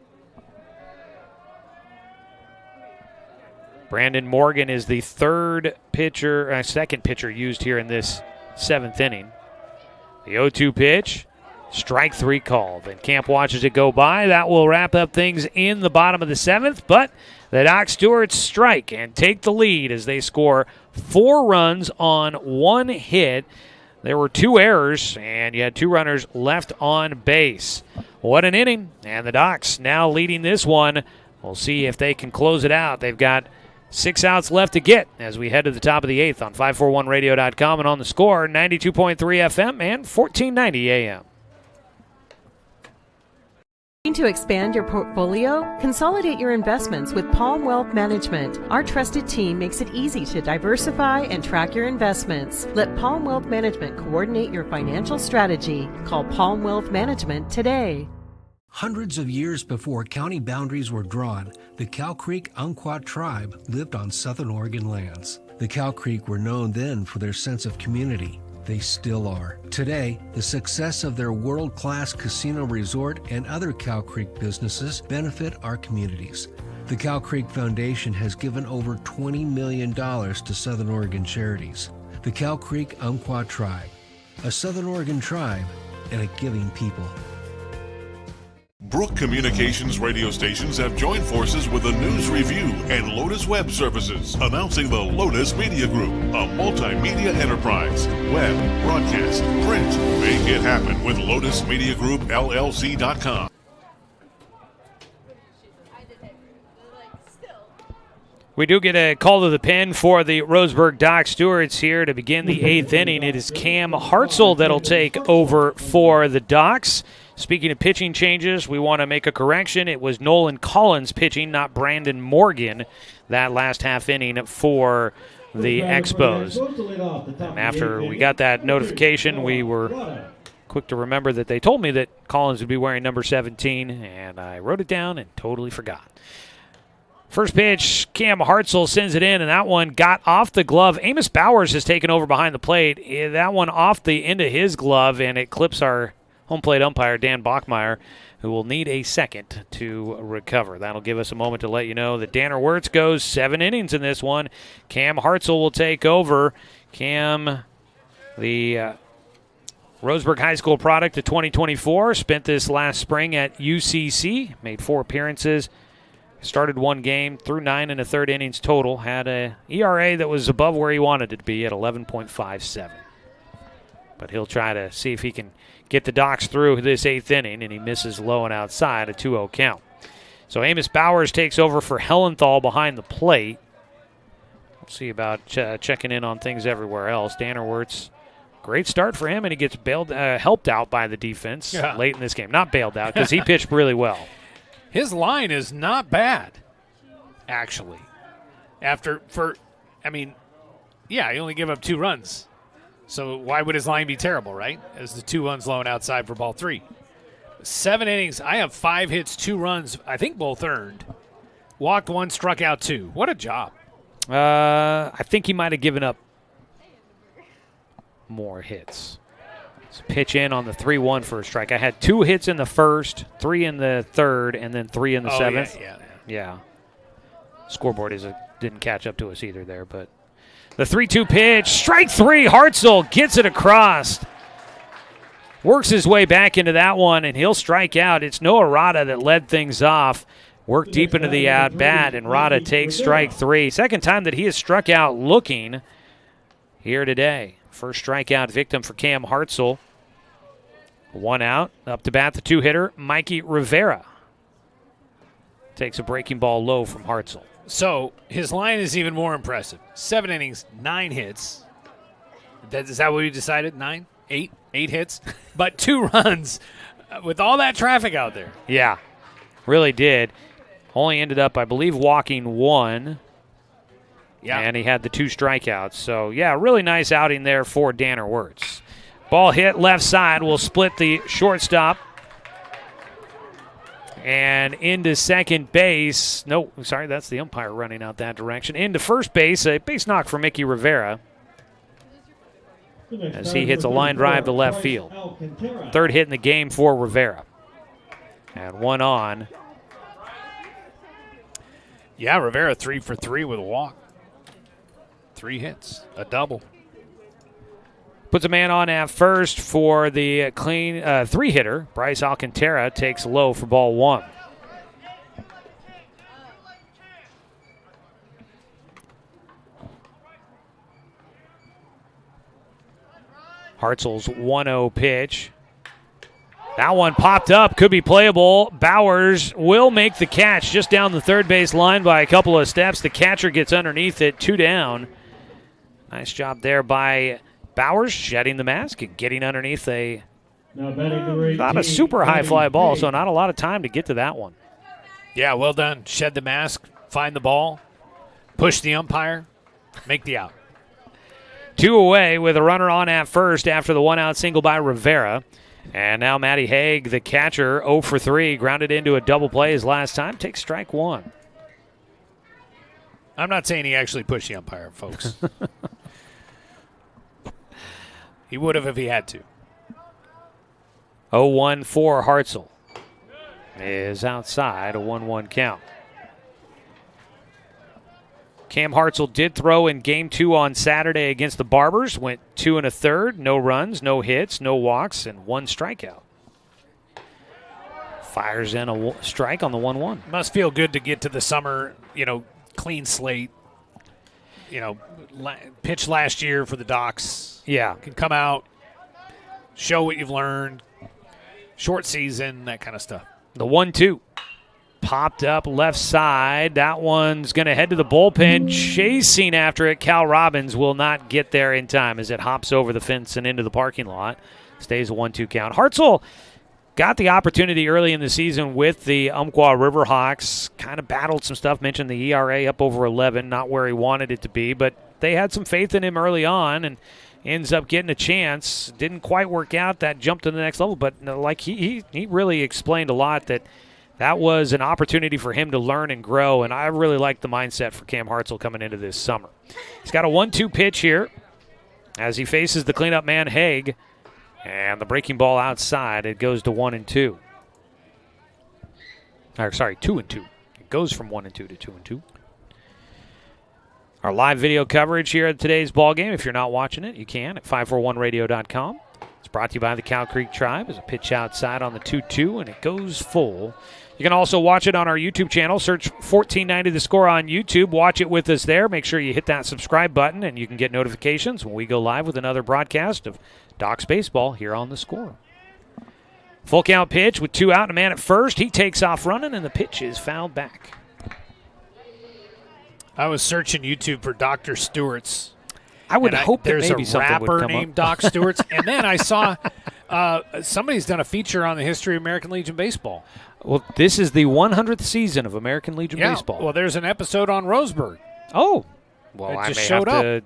Brandon Morgan is the second pitcher used here in this 7th inning. The 0-2 pitch, strike 3 called. And Camp watches it go by. That will wrap up things in the bottom of the 7th, but the Doc Stewarts strike and take the lead as they score 4 runs on 1 hit. There were 2 errors, and you had 2 runners left on base. What an inning, and the Docs now leading this one. We'll see if they can close it out. They've got 6 outs left to get as we head to the top of the 8th on 541radio.com and on the Score, 92.3 FM and 1490 AM. To expand your portfolio? Consolidate your investments with Palm Wealth Management. Our trusted team makes it easy to diversify and track your investments. Let Palm Wealth Management coordinate your financial strategy. Call Palm Wealth Management today. Hundreds of years before county boundaries were drawn, the Cow Creek Umpqua tribe lived on Southern Oregon lands. The Cow Creek were known then for their sense of community. They still are. Today, the success of their world-class casino resort and other Cow Creek businesses benefit our communities. The Cow Creek Foundation has given over $20 million to Southern Oregon charities. The Cow Creek Umpqua Tribe, a Southern Oregon tribe and a giving people. Brook Communications radio stations have joined forces with the News Review and Lotus Web Services, announcing the Lotus Media Group, a multimedia enterprise. Web, broadcast, print. Make it happen with Lotus Media Group, LLC.com. We do get a call to the pen for the Roseburg Doc Stewarts here to begin the 8th inning. It is Cam Hartzell that'll take over for the Docs. Speaking of pitching changes, we want to make a correction. It was Nolan Collins pitching, not Brandon Morgan, that last half inning for the Expos. And after we got that notification, we were quick to remember that they told me that Collins would be wearing number 17, and I wrote it down and totally forgot. First pitch, Cam Hartzell sends it in, and that one got off the glove. Amos Bowers has taken over behind the plate. That one off the end of his glove, and it clips our home plate umpire, Dan Bachmeyer, who will need a second to recover. That'll give us a moment to let you know that Danner Wirtz goes 7 innings in this one. Cam Hartzell will take over. Cam, the Roseburg High School product of 2024, spent this last spring at UCC, made 4 appearances, started 1 game, threw 9 1/3 innings total, had a ERA that was above where he wanted it to be at 11.57. But he'll try to see if he can get the Docs through this 8th inning, and he misses low and outside, a 2-0 count. So Amos Bowers takes over for Hellenthal behind the plate. We'll see about checking in on things everywhere else. Danner Wirtz, great start for him, and he gets helped out by the defense late in this game. Not bailed out, because he pitched really well. His line is not bad, actually. He only gave up 2 runs. So why would his line be terrible, right? As the 2 runs low and outside for ball 3. 7 innings. I have 5 hits, 2 runs. I think both earned. Walked 1, struck out 2. What a job. I think he might have given up more hits. So pitch in on the 3-1 for a strike. I had 2 hits in the first, 3 in the third, and then 3 in the 7th. Yeah. Scoreboard didn't catch up to us either there, but the 3-2 pitch, strike 3. Hartzell gets it across. Works his way back into that one, and he'll strike out. It's Noah Rada that led things off. Worked deep into the at-bat, and Rada takes strike 3. Second time that he has struck out looking here today. First strikeout victim for Cam Hartzell. 1 out. Up to bat, the 2-hitter, Mikey Rivera. Takes a breaking ball low from Hartzell. So his line is even more impressive. 7 innings, 9 hits. Is that what we decided? 9? 8? 8 hits? But 2 runs with all that traffic out there. Yeah, really did. Only ended up, I believe, walking 1. Yeah. And he had the 2 strikeouts. So, yeah, really nice outing there for Danner Wirtz. Ball hit left side. Will split the shortstop. And into second base. No, sorry, that's the umpire running out that direction. Into first base, a base knock for Mickey Rivera as he hits a line drive to left field. 3rd hit in the game for Rivera. And 1 on. Yeah, Rivera 3 for 3 with a walk. 3 hits, a double. Puts a man on at first for the clean 3-hitter. Bryce Alcantara takes low for ball 1. Hartzell's 1-0 pitch. That one popped up, could be playable. Bowers will make the catch just down the third base line by a couple of steps. The catcher gets underneath it, 2 down. Nice job there by Bowers, shedding the mask and getting underneath not a super high fly ball, so not a lot of time to get to that one. Yeah, well done. Shed the mask, find the ball, push the umpire, make the out. 2 away with a runner on at first after the 1-out single by Rivera. And now Matty Haig, the catcher, 0 for 3, grounded into a double play his last time, takes strike 1. I'm not saying he actually pushed the umpire, folks. He would have if he had to. 0-1 for Hartzell. Is outside, a 1-1 count. Cam Hartzell did throw in Game 2 on Saturday against the Barbers. Went 2 1/3, no runs, no hits, no walks, and 1 strikeout. Fires in a strike on the 1-1. Must feel good to get to the summer, clean slate. Pitched last year for the Docs. Yeah. Can come out, show what you've learned, short season, that kind of stuff. The 1-2. Popped up left side. That one's going to head to the bullpen. Chasing after it. Cal Robbins will not get there in time as it hops over the fence and into the parking lot. Stays a 1-2 count. Hartzell got the opportunity early in the season with the Umpqua Riverhawks. Kind of battled some stuff. Mentioned the ERA up over 11. Not where he wanted it to be. But they had some faith in him early on and ends up getting a chance. Didn't quite work out. That jump to the next level. But like he really explained a lot that was an opportunity for him to learn and grow, and I really like the mindset for Cam Hartzell coming into this summer. He's got a 1-2 pitch here as he faces the cleanup man, Haig, and the breaking ball outside. It goes to 1-2. Sorry, 2-2. It goes from 1-2 to 2-2. Our live video coverage here at today's ball game, if you're not watching it, you can at 541radio.com. It's brought to you by the Cow Creek Tribe. There's a pitch outside on the 2-2, and it goes full. You can also watch it on our YouTube channel. Search 1490 The Score on YouTube. Watch it with us there. Make sure you hit that subscribe button, and you can get notifications when we go live with another broadcast of Docs Baseball here on The Score. Full count pitch with 2 out and a man at first. He takes off running, and the pitch is fouled back. I was searching YouTube for Dr. Stewart's. I would hope that there's maybe a something would rapper come named up. Doc Stewart's, and then I saw somebody's done a feature on the history of American Legion Baseball. Well, this is the 100th season of American Legion Baseball. Well, there's an episode on Roseburg. Oh, well, it I just may showed have to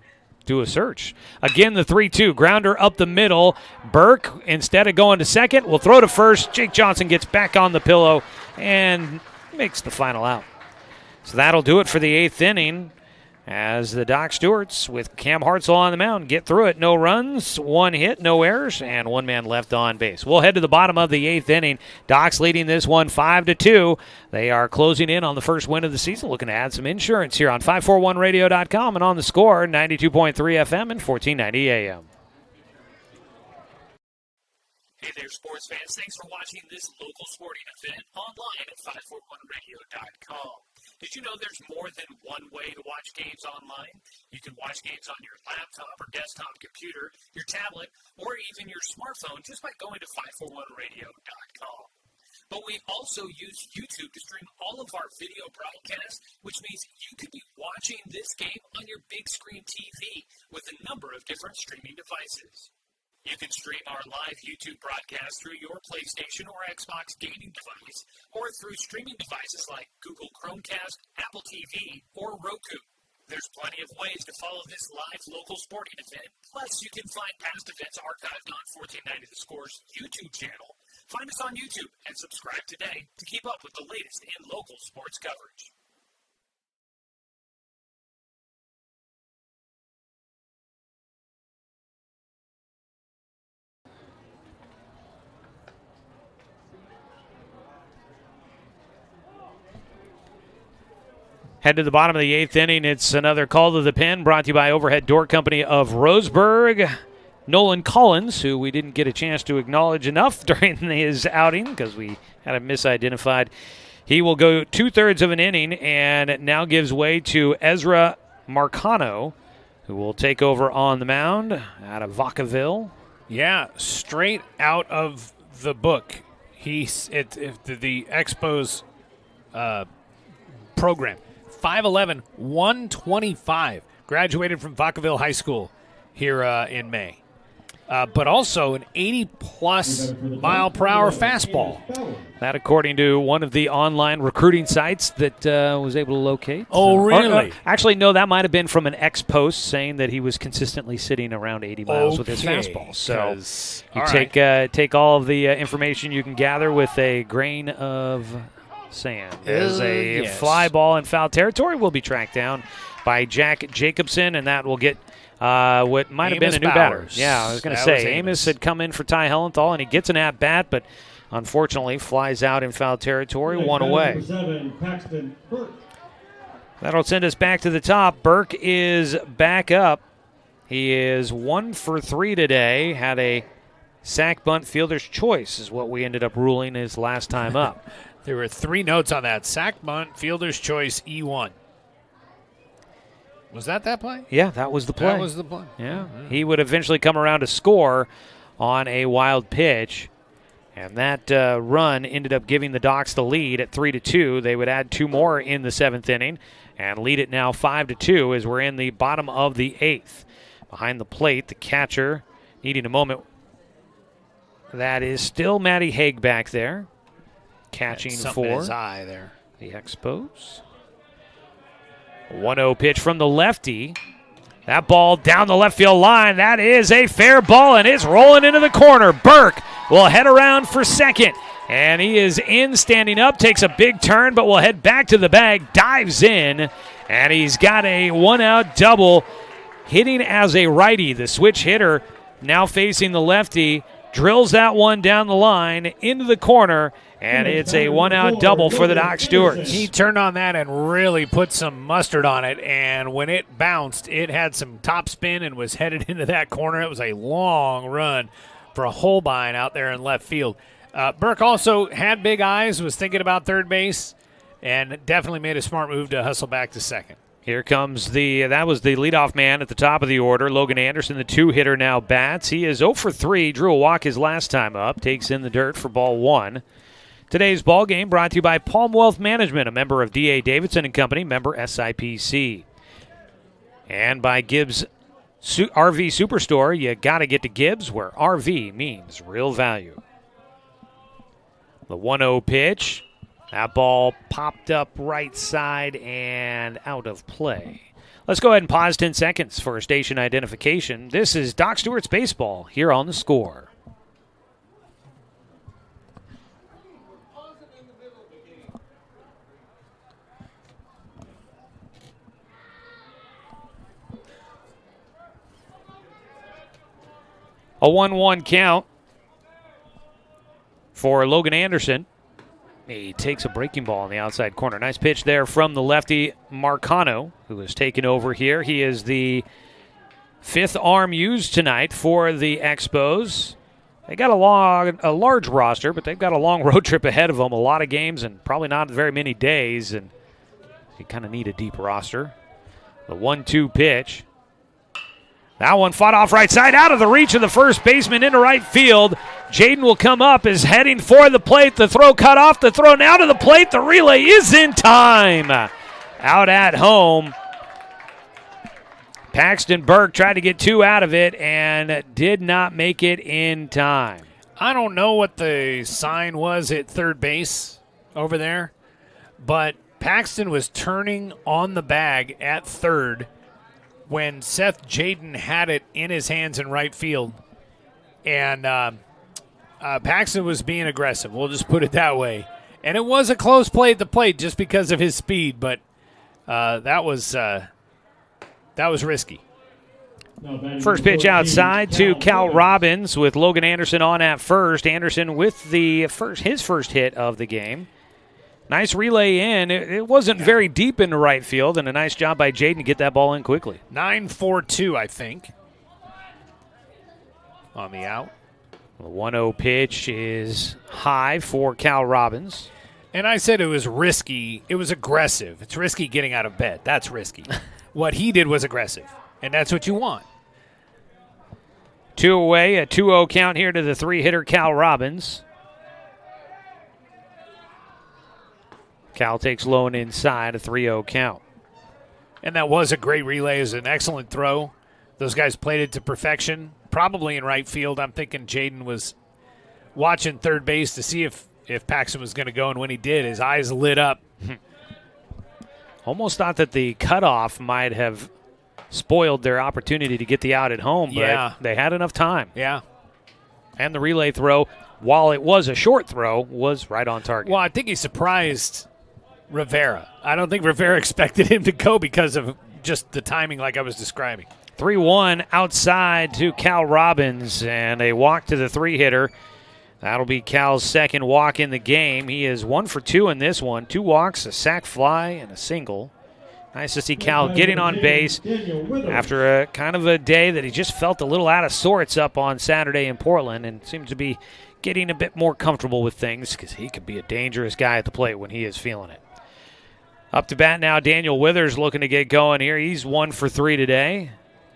do a search. Again, the 3-2. Grounder up the middle. Burke, instead of going to second, will throw to first. Jake Johnson gets back on the pillow and makes the final out. So that'll do it for the 8th inning as the Doc Stewarts with Cam Hartzell on the mound get through it. No runs, 1 hit, no errors, and 1 man left on base. We'll head to the bottom of the 8th inning. Docs leading this one 5-2. They are closing in on the first win of the season, looking to add some insurance here on 541radio.com and on The Score, 92.3 FM and 1490 AM. Hey there, sports fans. Thanks for watching this local sporting event online at 541radio.com. Did you know there's more than one way to watch games online? You can watch games on your laptop or desktop computer, your tablet, or even your smartphone just by going to 541radio.com. But we also use YouTube to stream all of our video broadcasts, which means you could be watching this game on your big screen TV with a number of different streaming devices. You can stream our live YouTube broadcast through your PlayStation or Xbox gaming device, or through streaming devices like Google Chromecast, Apple TV, or Roku. There's plenty of ways to follow this live local sporting event. Plus, you can find past events archived on 1490 The Score's YouTube channel. Find us on YouTube and subscribe today to keep up with the latest in local sports coverage. Head to the bottom of the 8th inning. It's another call to the pen brought to you by Overhead Door Company of Roseburg. Nolan Collins, who we didn't get a chance to acknowledge enough during his outing because we had him misidentified. He will go 2/3 of an inning and now gives way to Ezra Marcano, who will take over on the mound out of Vacaville. Yeah, straight out of the book. The Expos program. 5'11", 125. Graduated from Vacaville High School here in May. But also an 80-plus mile-per-hour fastball. That according to one of the online recruiting sites that was able to locate. Oh, really? Actually, no, that might have been from an ex-post saying that he was consistently sitting around 80 miles with his fastball. So you take all of the information you can gather with a grain of sand. As a fly ball in foul territory will be tracked down by Jack Jacobson, and that will get what might have been a new batter. Yeah, I was going to say, Amos had come in for Ty Hellenthal, and he gets an at-bat, but unfortunately flies out in foul territory, one away. That'll send us back to the top. Burke is back up. He is 1 for 3 today. Had a sack bunt fielder's choice is what we ended up ruling his last time up. There were 3 notes on that. Sack bunt, fielder's choice, E1. Was that play? Yeah, that was the play. That was the play. Yeah. Mm-hmm. He would eventually come around to score on a wild pitch. And that run ended up giving the Docs the lead at 3-2. They would add 2 more in the 7th inning and lead it now 5-2 as we're in the bottom of the 8th. Behind the plate, the catcher needing a moment. That is still Matty Haig back there. Catching for in his eye there. The Expos. 1-0 pitch from the lefty. That ball down the left field line. That is a fair ball, and it's rolling into the corner. Burke will head around for second, and he is in, standing up, takes a big turn, but will head back to the bag, dives in, and he's got a 1-out double, hitting as a righty. The switch hitter now facing the lefty, drills that one down the line into the corner, and it's a 1-out double for the Doc Stewarts. He turned on that and really put some mustard on it, and when it bounced, it had some top spin and was headed into that corner. It was a long run for a Holbein out there in left field. Burke also had big eyes, was thinking about third base, and definitely made a smart move to hustle back to second. Here comes that was the leadoff man at the top of the order. Logan Anderson, the 2-hitter, now bats. He is 0 for 3, drew a walk his last time up, takes in the dirt for ball 1. Today's ball game brought to you by Palm Wealth Management, a member of D.A. Davidson & Company, member SIPC. And by Gibbs RV Superstore, you got to get to Gibbs, where RV means real value. The 1-0 pitch. That ball popped up right side and out of play. Let's go ahead and pause 10 seconds for station identification. This is Doc Stewart's Baseball here on The Score. A 1-1 count for Logan Anderson. He takes a breaking ball in the outside corner. Nice pitch there from the lefty Marcano, who has taken over here. He is the 5th arm used tonight for the Expos. They got a large roster, but they've got a long road trip ahead of them, a lot of games and probably not very many days, and you kind of need a deep roster. The 1-2 pitch. That one fought off right side, out of the reach of the first baseman into right field. Jaden will come up, is heading for the plate. The throw cut off, the throw now to the plate. The relay is in time. Out at home. Paxton Burke tried to get 2 out of it and did not make it in time. I don't know what the sign was at third base over there, but Paxton was turning on the bag at third when Seth Jaden had it in his hands in right field. And Paxton was being aggressive. We'll just put it that way. And it was a close play at the plate just because of his speed, but that was risky. First pitch outside to Cal Robbins with Logan Anderson on at first. Anderson with his first hit of the game. Nice relay in. It wasn't very deep into right field, and a nice job by Jaden to get that ball in quickly. 9-4-2, I think, on the out. The 1-0 pitch is high for Cal Robbins. And I said it was risky. It was aggressive. It's risky getting out of bed. That's risky. What he did was aggressive, and that's what you want. 2 away, a 2-0 count here to the 3-hitter Cal Robbins. Cal takes low and inside, a 3-0 count. And that was a great relay. It was an excellent throw. Those guys played it to perfection, probably in right field. I'm thinking Jaden was watching third base to see if Paxton was going to go, and when he did, his eyes lit up. Almost thought that the cutoff might have spoiled their opportunity to get the out at home, but they had enough time. Yeah. And the relay throw, while it was a short throw, was right on target. Well, I think he surprised Rivera. I don't think Rivera expected him to go because of just the timing like I was describing. 3-1 outside to Cal Robbins, and a walk to the 3-hitter. That'll be Cal's second walk in the game. He is 1 for 2 in this one. 2 walks, a sac fly, and a single. Nice to see Cal getting on base after a kind of a day that he just felt a little out of sorts up on Saturday in Portland and seems to be getting a bit more comfortable with things because he could be a dangerous guy at the plate when he is feeling it. Up to bat now, Daniel Withers looking to get going here. He's 1 for 3 today.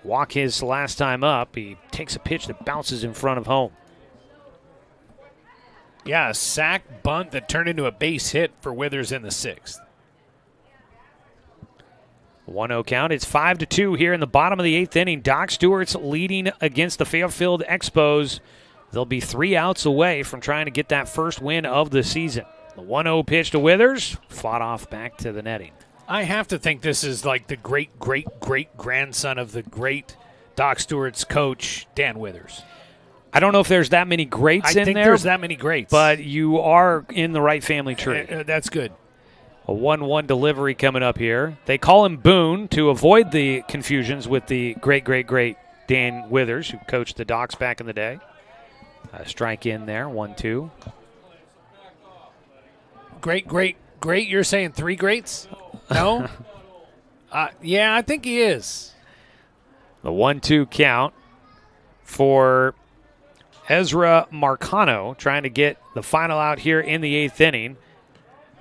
Walk his last time up. He takes a pitch that bounces in front of home. Yeah, a sack bunt that turned into a base hit for Withers in the 6th. 1-0 count. It's 5-2 here in the bottom of the 8th inning. Doc Stewart's leading against the Fairfield Expos. They'll be 3 outs away from trying to get that first win of the season. The 1-0 pitch to Withers, fought off back to the netting. I have to think this is like the great-great-great-grandson of the great Doc Stewart's coach, Dan Withers. I don't know if there's that many greats in there. I think there's that many greats. But you are in the right family tree. That's good. A 1-1 delivery coming up here. They call him Boone to avoid the confusions with the great Dan Withers, who coached the Docs back in the day. A strike in there, 1-2. Great. You're saying 3 greats? No? Yeah, I think he is. The 1-2 count for Ezra Marcano, trying to get the final out here in the 8th inning.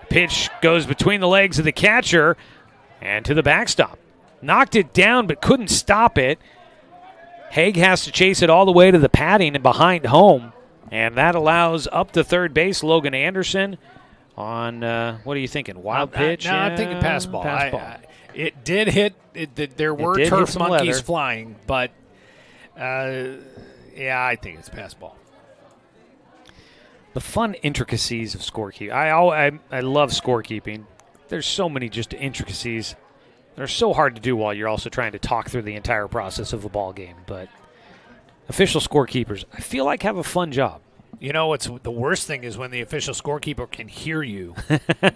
Pitch goes between the legs of the catcher and to the backstop. Knocked it down but couldn't stop it. Haig has to chase it all the way to the padding and behind home. And that allows up to third base Logan Anderson on, what are you thinking, wild pitch? No, I'm thinking pass ball. It did hit. There were did turf monkeys flying, but yeah, I think it's pass ball. The fun intricacies of scorekeeping. I love scorekeeping. There's so many just intricacies. They're so hard to do while you're also trying to talk through the entire process of a ball game. But official scorekeepers, I feel like, have a fun job. You know what's the worst thing is when the official scorekeeper can hear you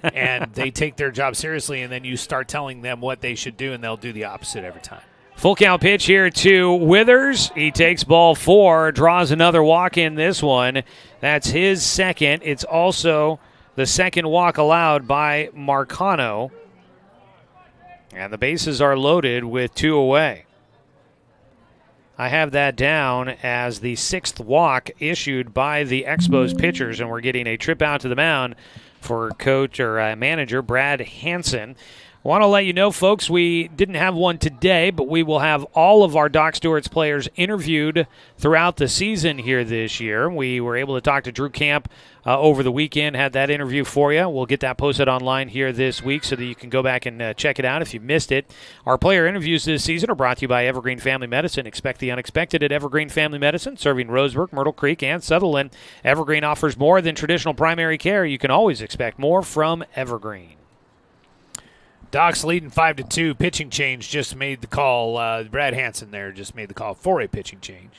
and they take their job seriously, and then you start telling them what they should do, and they'll do the opposite every time. Full count pitch here to Withers. He takes ball 4, draws another walk in this one. That's his second. It's also the second walk allowed by Marcano. And the bases are loaded with 2 away. I have that down as the 6th walk issued by the Expos pitchers, and we're getting a trip out to the mound for coach or manager Brad Hansen. Want to let you know, folks, we didn't have one today, but we will have all of our Doc Stewart's players interviewed throughout the season here this year. We were able to talk to Drew Camp over the weekend, had that interview for you. We'll get that posted online here this week so that you can go back and check it out if you missed it. Our player interviews this season are brought to you by Evergreen Family Medicine. Expect the unexpected at Evergreen Family Medicine, serving Roseburg, Myrtle Creek, and Sutherland. Evergreen offers more than traditional primary care. You can always expect more from Evergreen. Doc's leading 5-2. Pitching change just made the call. Brad Hansen there just made the call for a pitching change.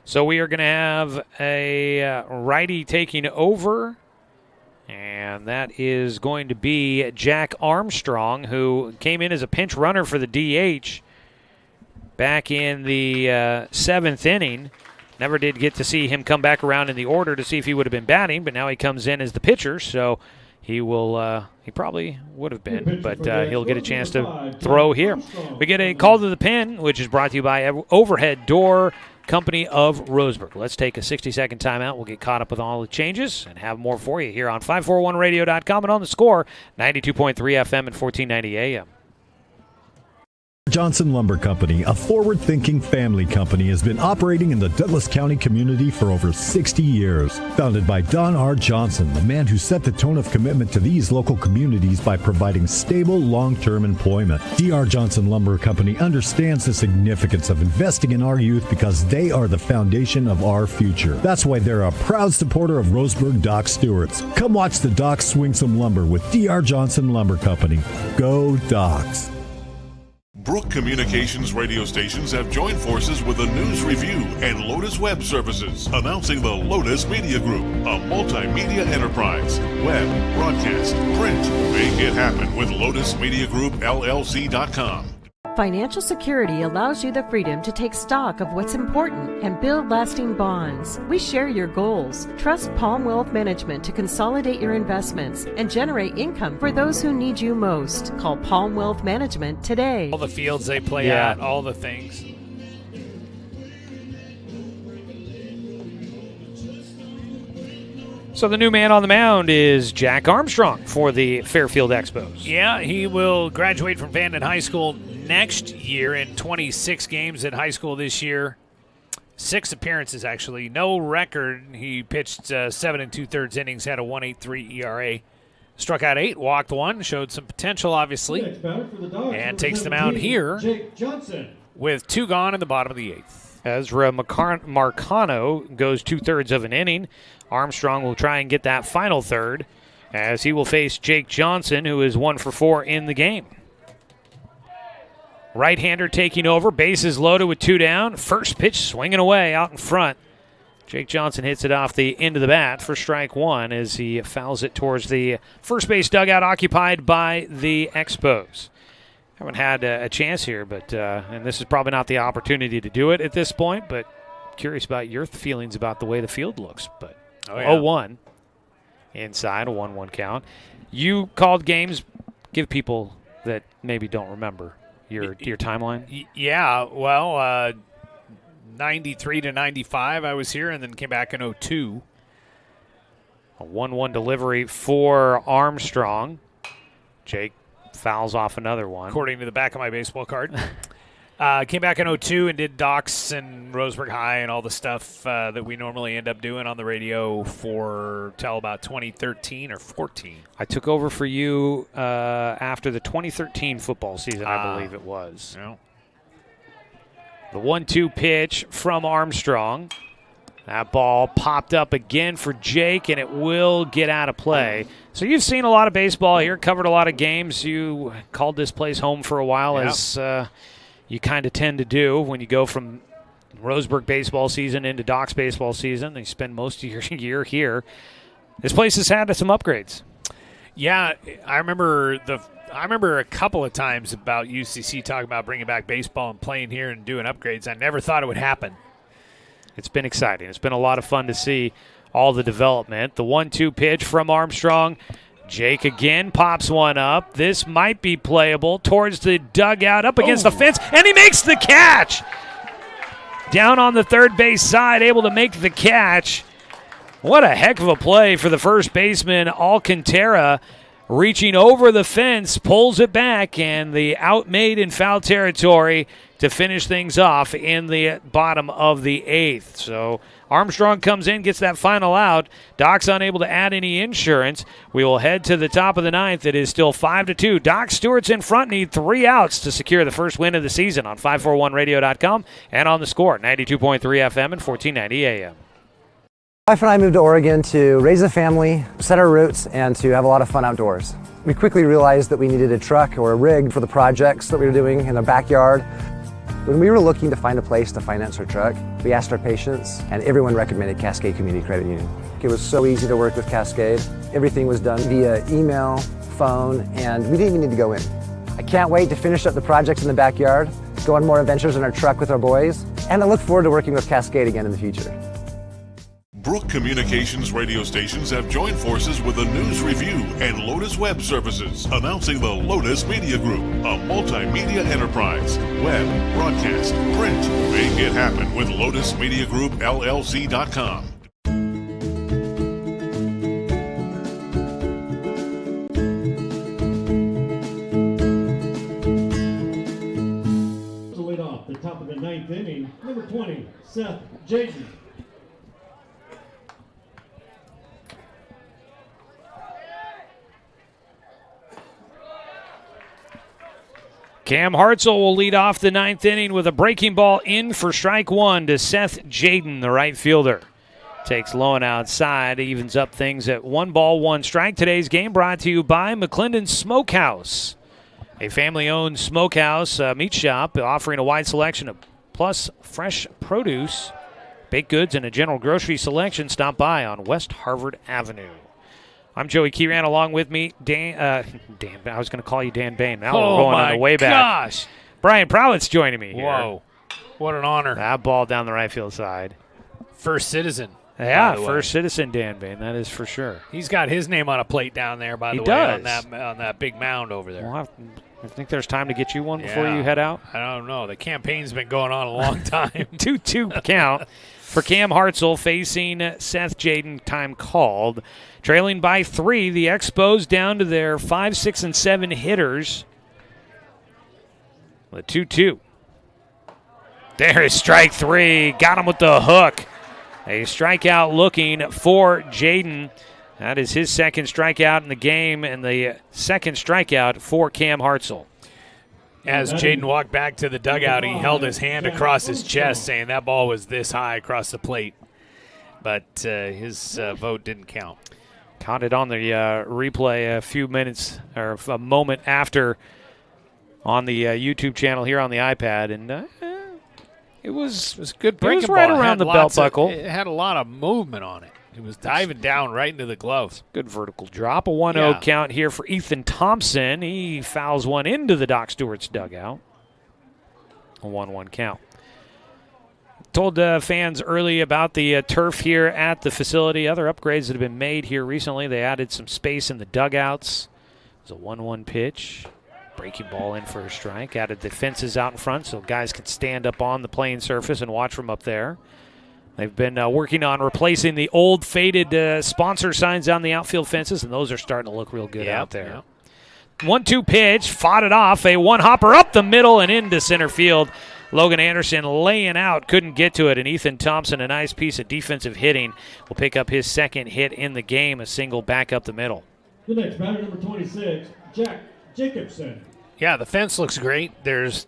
So we are going to have a righty taking over, and that is going to be Jack Armstrong, who came in as a pinch runner for the DH back in the 7th inning. Never did get to see him come back around in the order to see if he would have been batting, but now he comes in as the pitcher, so he probably would have been, but he'll get a chance to throw here. We get a call to the pin, which is brought to you by Overhead Door Company of Roseburg. Let's take a 60-second timeout. We'll get caught up with all the changes and have more for you here on 541radio.com and on the Score, 92.3 FM and 1490 AM. Johnson Lumber Company, a forward-thinking family company, has been operating in the Douglas County community for over 60 years. Founded by Don R. Johnson, the man who set the tone of commitment to these local communities by providing stable, long-term employment. D.R. Johnson Lumber Company understands the significance of investing in our youth because they are the foundation of our future. That's why they're a proud supporter of Roseburg Doc Stewart's. Come watch the Docs swing some lumber with D.R. Johnson Lumber Company. Go Docs! Brook Communications radio stations have joined forces with the News Review and Lotus Web Services, announcing the Lotus Media Group, a multimedia enterprise. Web, broadcast, print. Make it happen with LotusMediaGroupLLC.com. Financial security allows you the freedom to take stock of what's important and build lasting bonds. We share your goals. Trust Palm Wealth Management to consolidate your investments and generate income for those who need you most. Call Palm Wealth Management today. All the fields they play at, all the things. So the new man on the mound is Jack Armstrong for the Fairfield Expos. Yeah, he will graduate from Vanden High School next year in 26 games at high school this year. 6 appearances, actually. No record. He pitched 7 2/3 innings, had a 1.83 ERA. Struck out 8, walked 1, showed some potential, obviously. And takes the mound here with 2 gone in the bottom of the 8th. Ezra Marcano goes 2/3 of an inning. Armstrong will try and get that final third as he will face Jake Johnson, who is 1 for 4 in the game. Right-hander taking over, bases loaded with 2 down. First pitch swinging away out in front. Jake Johnson hits it off the end of the bat for strike 1 as he fouls it towards the first base dugout occupied by the Expos. Haven't had a chance here, but and this is probably not the opportunity to do it at this point, but curious about your feelings about the way the field looks. But 0-1 inside, a 1-1 count. You called games. Give people that maybe don't remember your timeline. Yeah, well, 93 to 95 I was here and then came back in 02. A 1-1 delivery for Armstrong. Jake fouls off another one. According to the back of my baseball card. Came back in 02 and did Docs and Roseburg High and all the stuff that we normally end up doing on the radio till about 2013 or 14. I took over for you after the 2013 football season, I believe it was. Yeah. The 1-2 pitch from Armstrong. That ball popped up again for Jake, and it will get out of play. So you've seen a lot of baseball here, covered a lot of games. You called this place home for a while, as you kind of tend to do when you go from Roseburg baseball season into Doc's baseball season. You spend most of your year here. This place has had some upgrades. Yeah, I remember a couple of times about UCC talking about bringing back baseball and playing here and doing upgrades. I never thought it would happen. It's been exciting. It's been a lot of fun to see all the development. The 1-2 pitch from Armstrong. Jake again pops one up. This might be playable towards the dugout, up against the fence, and he makes the catch. Down on the third base side, able to make the catch. What a heck of a play for the first baseman, Alcantara, reaching over the fence, pulls it back, and the out made in foul territory to finish things off in the bottom of the 8th. So Armstrong comes in, gets that final out. Doc's unable to add any insurance. We will head to the top of the 9th. It is still 5-2. Doc Stewart's in front, need 3 outs to secure the first win of the season on 541radio.com and on the Score, 92.3 FM and 1490 AM. My wife and I moved to Oregon to raise a family, set our roots, and to have a lot of fun outdoors. We quickly realized that we needed a truck or a rig for the projects that we were doing in our backyard. When we were looking to find a place to finance our truck, we asked our patients, and everyone recommended Cascade Community Credit Union. It was so easy to work with Cascade. Everything was done via email, phone, and we didn't even need to go in. I can't wait to finish up the projects in the backyard, go on more adventures in our truck with our boys, and I look forward to working with Cascade again in the future. Brook Communications radio stations have joined forces with the News Review and Lotus Web Services, announcing the Lotus Media Group, a multimedia enterprise. Web, broadcast, print. Make it happen with Lotus Media Group, LLC.com. To lead off the top of the 9th inning, number 20, Seth Jaden. Cam Hartzell will lead off the 9th inning with a breaking ball in for strike one to Seth Jaden, the right fielder. Takes low and outside, evens up things at 1 ball, 1 strike. Today's game brought to you by McClendon Smokehouse, a family-owned smokehouse meat shop offering a wide selection of plus fresh produce, baked goods, and a general grocery selection. Stop by on West Harvard Avenue. I'm Joey Kieran, along with me, Dan. I was going to call you Dan Bain. Now we're going on the way back. Gosh. Brian Prowett's joining me here. Whoa. What an honor. That ball down the right field side. First citizen. Yeah, first citizen Dan Bain, that is for sure. He's got his name on a plate down there, by the way, on that big mound over there. Well, I think there's time to get you one before you head out. I don't know. The campaign's been going on a long time. 2-2 count for Cam Hartzell facing Seth Jaden, time called. Trailing by 3, the Expos down to their 5, 6, and 7 hitters. The 2-2. There is strike 3. Got him with the hook. A strikeout looking for Jaden. That is his second strikeout in the game, and the second strikeout for Cam Hartzell. As Jaden walked back to the dugout, he held his hand across his chest, saying that ball was this high across the plate. But his vote didn't count. Caught it on the replay a few minutes or a moment after on the YouTube channel here on the iPad, and it was good breaking ball. It was right ball. around the belt buckle. It had a lot of movement on it. It was diving down right into the glove. Good vertical drop. A 1-0 count here for Ethan Thompson. He fouls one into the Doc Stewart's dugout. A 1-1 count. Told fans early about the turf here at the facility. Other upgrades that have been made here recently. They added some space in the dugouts. It was a 1-1 pitch. Breaking ball in for a strike. Added the fences out in front so guys could stand up on the playing surface and watch from up there. They've been working on replacing the old faded sponsor signs on the outfield fences, and those are starting to look real good out there. 1-2 pitch, fought it off. A one-hopper up the middle and into center field. Logan Anderson laying out, couldn't get to it, and Ethan Thompson, a nice piece of defensive hitting, will pick up his second hit in the game, a single back up the middle. The next batter, number 26, Jack Jacobson. Yeah, the fence looks great. There's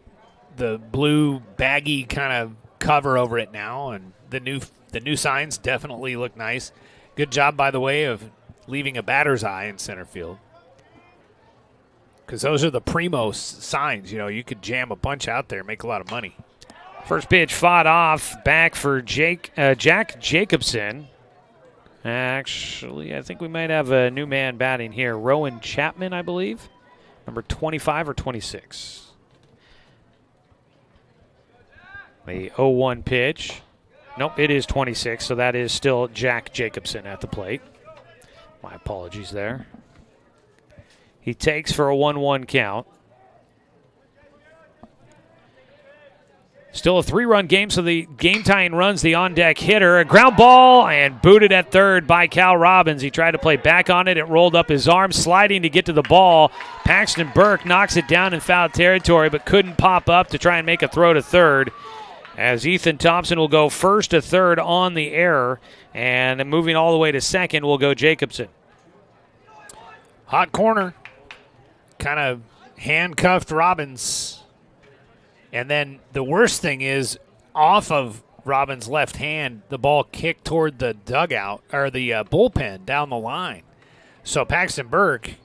the blue baggy kind of cover over it now, and the new signs definitely look nice. Good job, by the way, of leaving a batter's eye in center field, because those are the primo signs. You know, you could jam a bunch out there, make a lot of money. First pitch fought off, back for Jack Jacobson. Actually, I think we might have a new man batting here. Rowan Chapman, I believe. Number 25 or 26. The 0-1 pitch. Nope, it is 26, so that is still Jack Jacobson at the plate. My apologies there. He takes for a 1-1 count. Still a 3-run game, so the game-tying run's the on-deck hitter. A ground ball and booted at third by Cal Robbins. He tried to play back on it. It rolled up his arm, sliding to get to the ball. Paxton Burke knocks it down in foul territory, but couldn't pop up to try and make a throw to third, as Ethan Thompson will go first to third on the error, and moving all the way to second will go Jacobson. Hot corner. Kind of handcuffed Robbins. And then the worst thing is, off of Robbins' left hand, the ball kicked toward the dugout, or the bullpen down the line. So Paxton Burke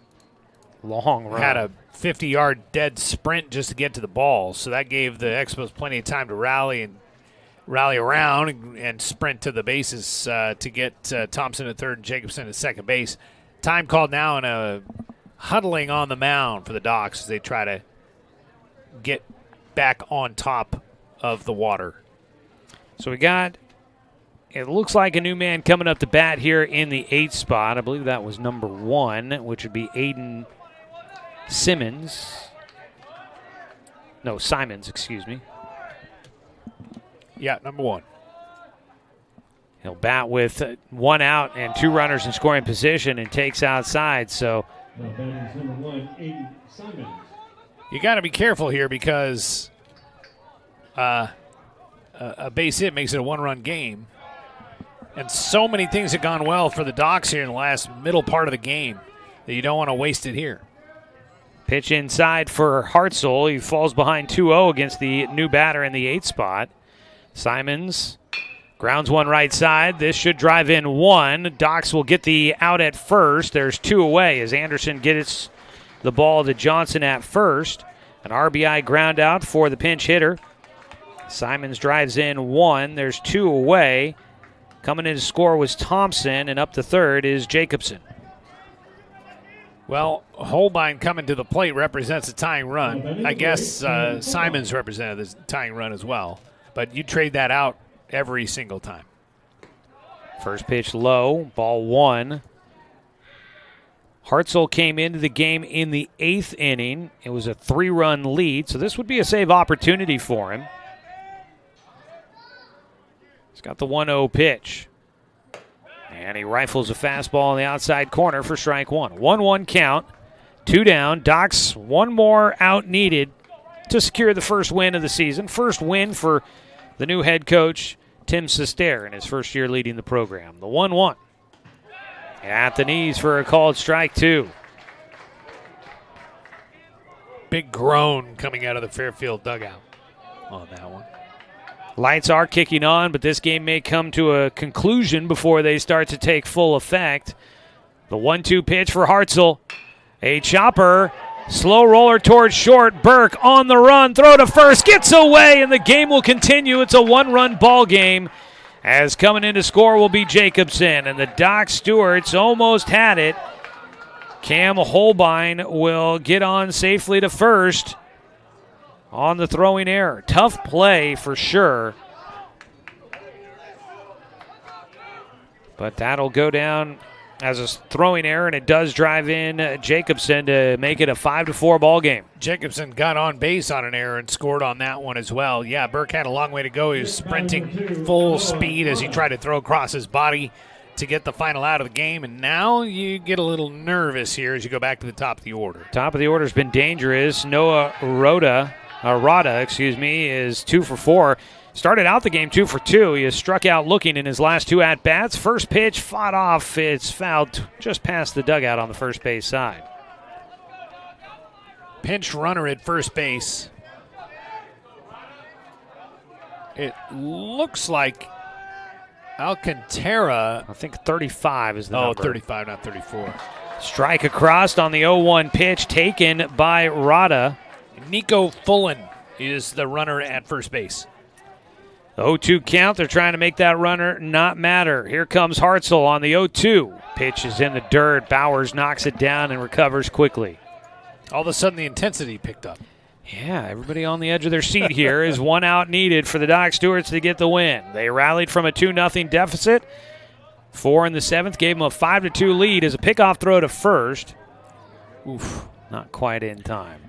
long run. Had a 50-yard dead sprint just to get to the ball. So that gave the Expos plenty of time to rally around and sprint to the bases to get Thompson at third and Jacobson at second base. Time called now, and a huddling on the mound for the Docs as they try to get back on top of the water. So we got it looks like a new man coming up to bat here in the 8th spot. I believe that was number 1, which would be Aiden Simons. No, Simons, excuse me. Yeah, number 1. He'll bat with 1 out and 2 runners in scoring position and takes outside. So Number 1, Aiden Simons. You got to be careful here because a base hit makes it a 1-run game. And so many things have gone well for the Docs here in the last middle part of the game that you don't want to waste it here. Pitch inside for Hartzell. He falls behind 2-0 against the new batter in the 8th spot. Simons grounds one right side. This should drive in 1. Docs will get the out at first. There's 2 away as Anderson gets the ball to Johnson at first. An RBI ground out for the pinch hitter. Simons drives in 1. There's 2 away. Coming in to score was Thompson, and up to third is Jacobson. Well, Holbein coming to the plate represents a tying run. I guess Simons represented the tying run as well. But you trade that out every single time. First pitch low, ball 1. Hartzell came into the game in the 8th inning. It was a 3-run lead, so this would be a save opportunity for him. He's got the 1-0 pitch. And he rifles a fastball in the outside corner for strike 1. 1-1 count, 2 down. Docs, 1 more out needed to secure the first win of the season. First win for the new head coach, Tim Cair, in his first year leading the program. The 1-1. At the knees for a called strike 2. Big groan coming out of the Fairfield dugout on that one. Lights are kicking on, but this game may come to a conclusion before they start to take full effect. The 1-2 pitch for Hartzell. A chopper. Slow roller towards short. Burke on the run. Throw to first. Gets away, and the game will continue. It's a 1-run ball game. As coming in to score will be Jacobson. And the Doc Stewarts almost had it. Cam Holbein will get on safely to first on the throwing error. Tough play for sure. But that'll go down as a throwing error, and it does drive in Jacobson to make it a 5-4 ball game. Jacobson got on base on an error and scored on that one as well. Yeah, Burke had a long way to go. He was sprinting full speed as he tried to throw across his body to get the final out of the game, and now you get a little nervous here as you go back to the top of the order. Top of the order has been dangerous. Noah Rada, is 2 for 4. Started out the game 2 for 2. He has struck out looking in his last 2 at-bats. First pitch fought off. It's fouled just past the dugout on the first base side. Pinch runner at first base. It looks like Alcantara. I think 35 is the number. 35, not 34. Strike across on the 0-1 pitch taken by Rada. Nico Fullen is the runner at first base. 0-2 count. They're trying to make that runner not matter. Here comes Hartzell on the 0-2. Pitch is in the dirt. Bowers knocks it down and recovers quickly. All of a sudden, the intensity picked up. Yeah, everybody on the edge of their seat here is 1 out needed for the Doc Stewarts to get the win. They rallied from a 2-0 deficit. 4 in the 7th, gave them a 5-2 lead as a pickoff throw to first. Oof, not quite in time.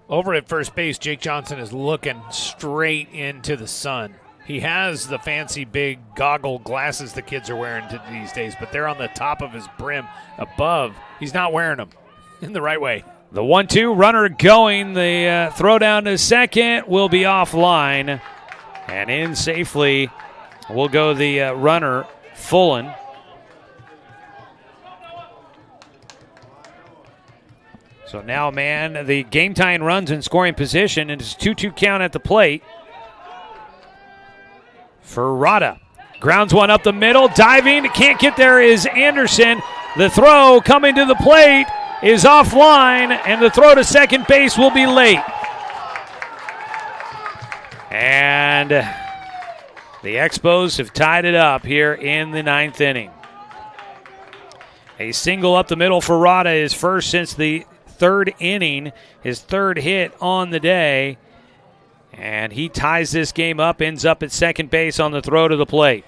Over at first base, Jake Johnson is looking straight into the sun. He has the fancy big goggle glasses the kids are wearing these days, but they're on the top of his brim above. He's not wearing them in the right way. The 1-2 runner going. The throw down to second will be offline. And in safely will go the runner, Fullen. So now, man, the game-tying runs in scoring position, and it's 2-2 count at the plate for Rada. Grounds one up the middle, diving, can't get there is Anderson. The throw coming to the plate is offline, and the throw to second base will be late. And the Expos have tied it up here in the 9th inning. A single up the middle for Rada is first since the 3rd inning, his 3rd hit on the day. And he ties this game up, ends up at second base on the throw to the plate.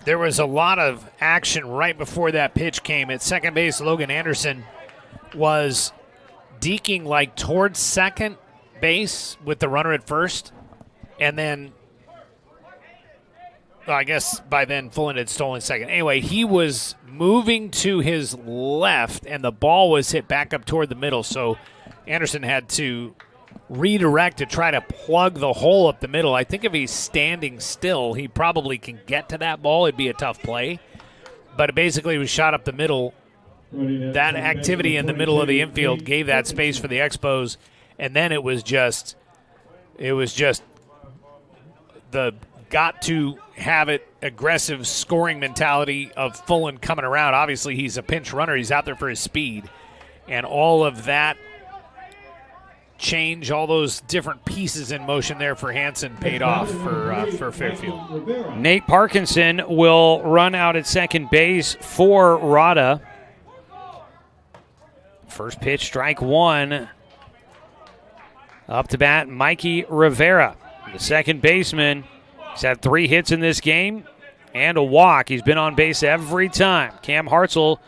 There was a lot of action right before that pitch came. At second base, Logan Anderson was deking like towards second base with the runner at first. And then, well, I guess by then Fullen had stolen second. Anyway, he was moving to his left, and the ball was hit back up toward the middle. So Anderson had to redirect to try to plug the hole up the middle. I think if he's standing still, he probably can get to that ball. It'd be a tough play. But it basically was shot up the middle. That activity in the middle of the infield gave that space for the Expos, and then it was just the got to have it aggressive scoring mentality of Fullen coming around. Obviously, he's a pinch runner. He's out there for his speed. And all of that change, all those different pieces in motion there for Hansen paid off for Fairfield. Nate Parkinson will run out at second base for Rada. First pitch, strike one. Up to bat, Mikey Rivera, the second baseman. He's had 3 hits in this game and a walk. He's been on base every time. Cam Hartzell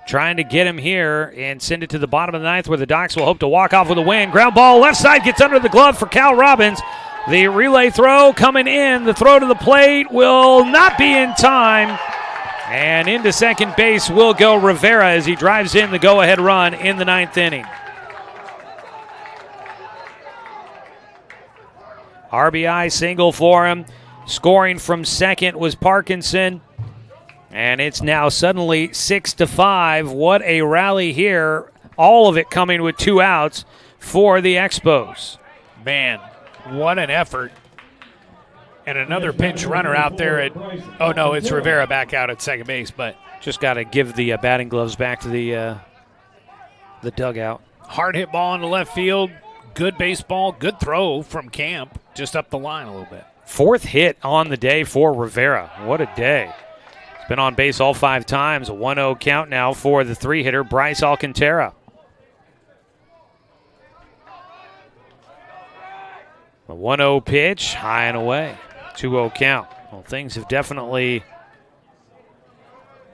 trying to get him here and send it to the bottom of the ninth where the Docs will hope to walk off with a win. Ground ball left side gets under the glove for Cal Robbins. The relay throw coming in. The throw to the plate will not be in time. And into second base will go Rivera as he drives in the go-ahead run in the 9th inning. RBI single for him. Scoring from second was Parkinson. And it's now suddenly 6-5. What a rally here. All of it coming with 2 outs for the Expos. Man, what an effort. And another pinch runner out there at, oh no, it's Rivera back out at second base, but just got to give the batting gloves back to the dugout. Hard hit ball into left field. Good baseball, good throw from Camp, just up the line a little bit. 4th hit on the day for Rivera. What a day. He's been on base all 5 times. A 1-0 count now for the 3-hitter, Bryce Alcantara. A 1-0 pitch, high and away. 2-0 count. Well, things have definitely,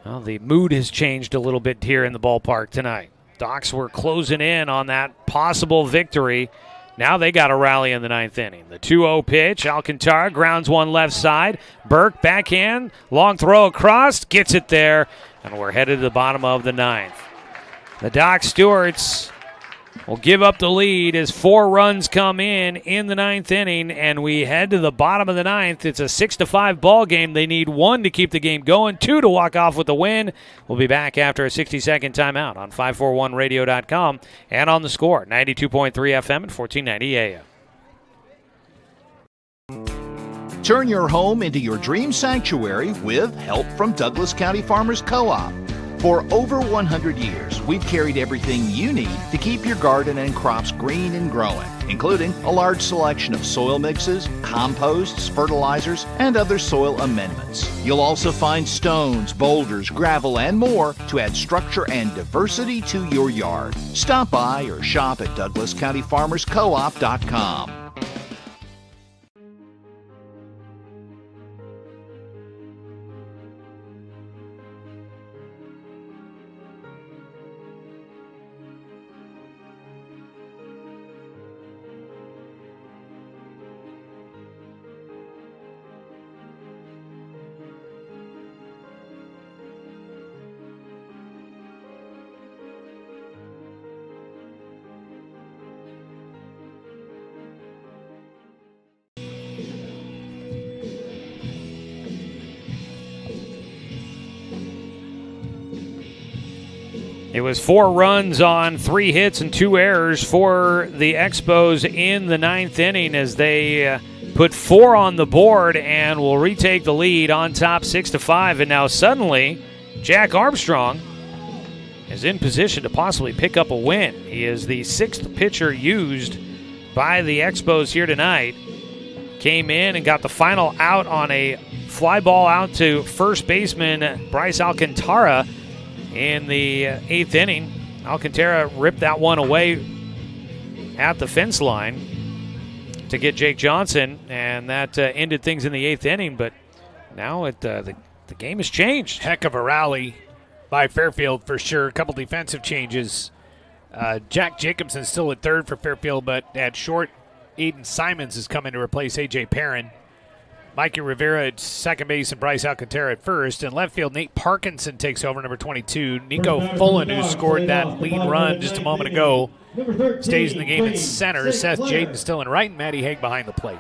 well, the mood has changed a little bit here in the ballpark tonight. Docs were closing in on that possible victory. Now they got a rally in the 9th inning. The 2-0 pitch, Alcantara grounds one left side. Burke backhand, long throw across, gets it there, and we're headed to the bottom of the 9th. The Doc Stewarts will give up the lead as 4 runs come in the 9th inning, and we head to the bottom of the 9th. It's a 6-5 ball game. They need 1 to keep the game going, 2 to walk off with the win. We'll be back after a 60-second timeout on 541radio.com and on the Score, 92.3 FM and 1490 AM. Turn your home into your dream sanctuary with help from Douglas County Farmers Co-op. For over 100 years, we've carried everything you need to keep your garden and crops green and growing, including a large selection of soil mixes, composts, fertilizers, and other soil amendments. You'll also find stones, boulders, gravel, and more to add structure and diversity to your yard. Stop by or shop at DouglasCountyFarmersCoop.com. It was 4 runs on 3 hits and 2 errors for the Expos in the 9th inning as they put 4 on the board and will retake the lead on top 6-5. And now suddenly, Jack Armstrong is in position to possibly pick up a win. He is the 6th pitcher used by the Expos here tonight. Came in and got the final out on a fly ball out to first baseman Bryce Alcantara in the 8th inning. Alcantara ripped that one away at the fence line to get Jake Johnson, and that ended things in the 8th inning. But now the the game has changed. Heck of a rally by Fairfield for sure. A couple defensive changes. Jack Jacobson still at third for Fairfield, but at short, Aiden Simons is coming to replace A.J. Perrin. Mikey Rivera at second base and Bryce Alcantara at first. In left field, Nate Parkinson takes over, number 22. Nico Fullen, who scored that lead run just a moment ago, stays in the game at center. Seth Jaden still in right, and Matty Haig behind the plate.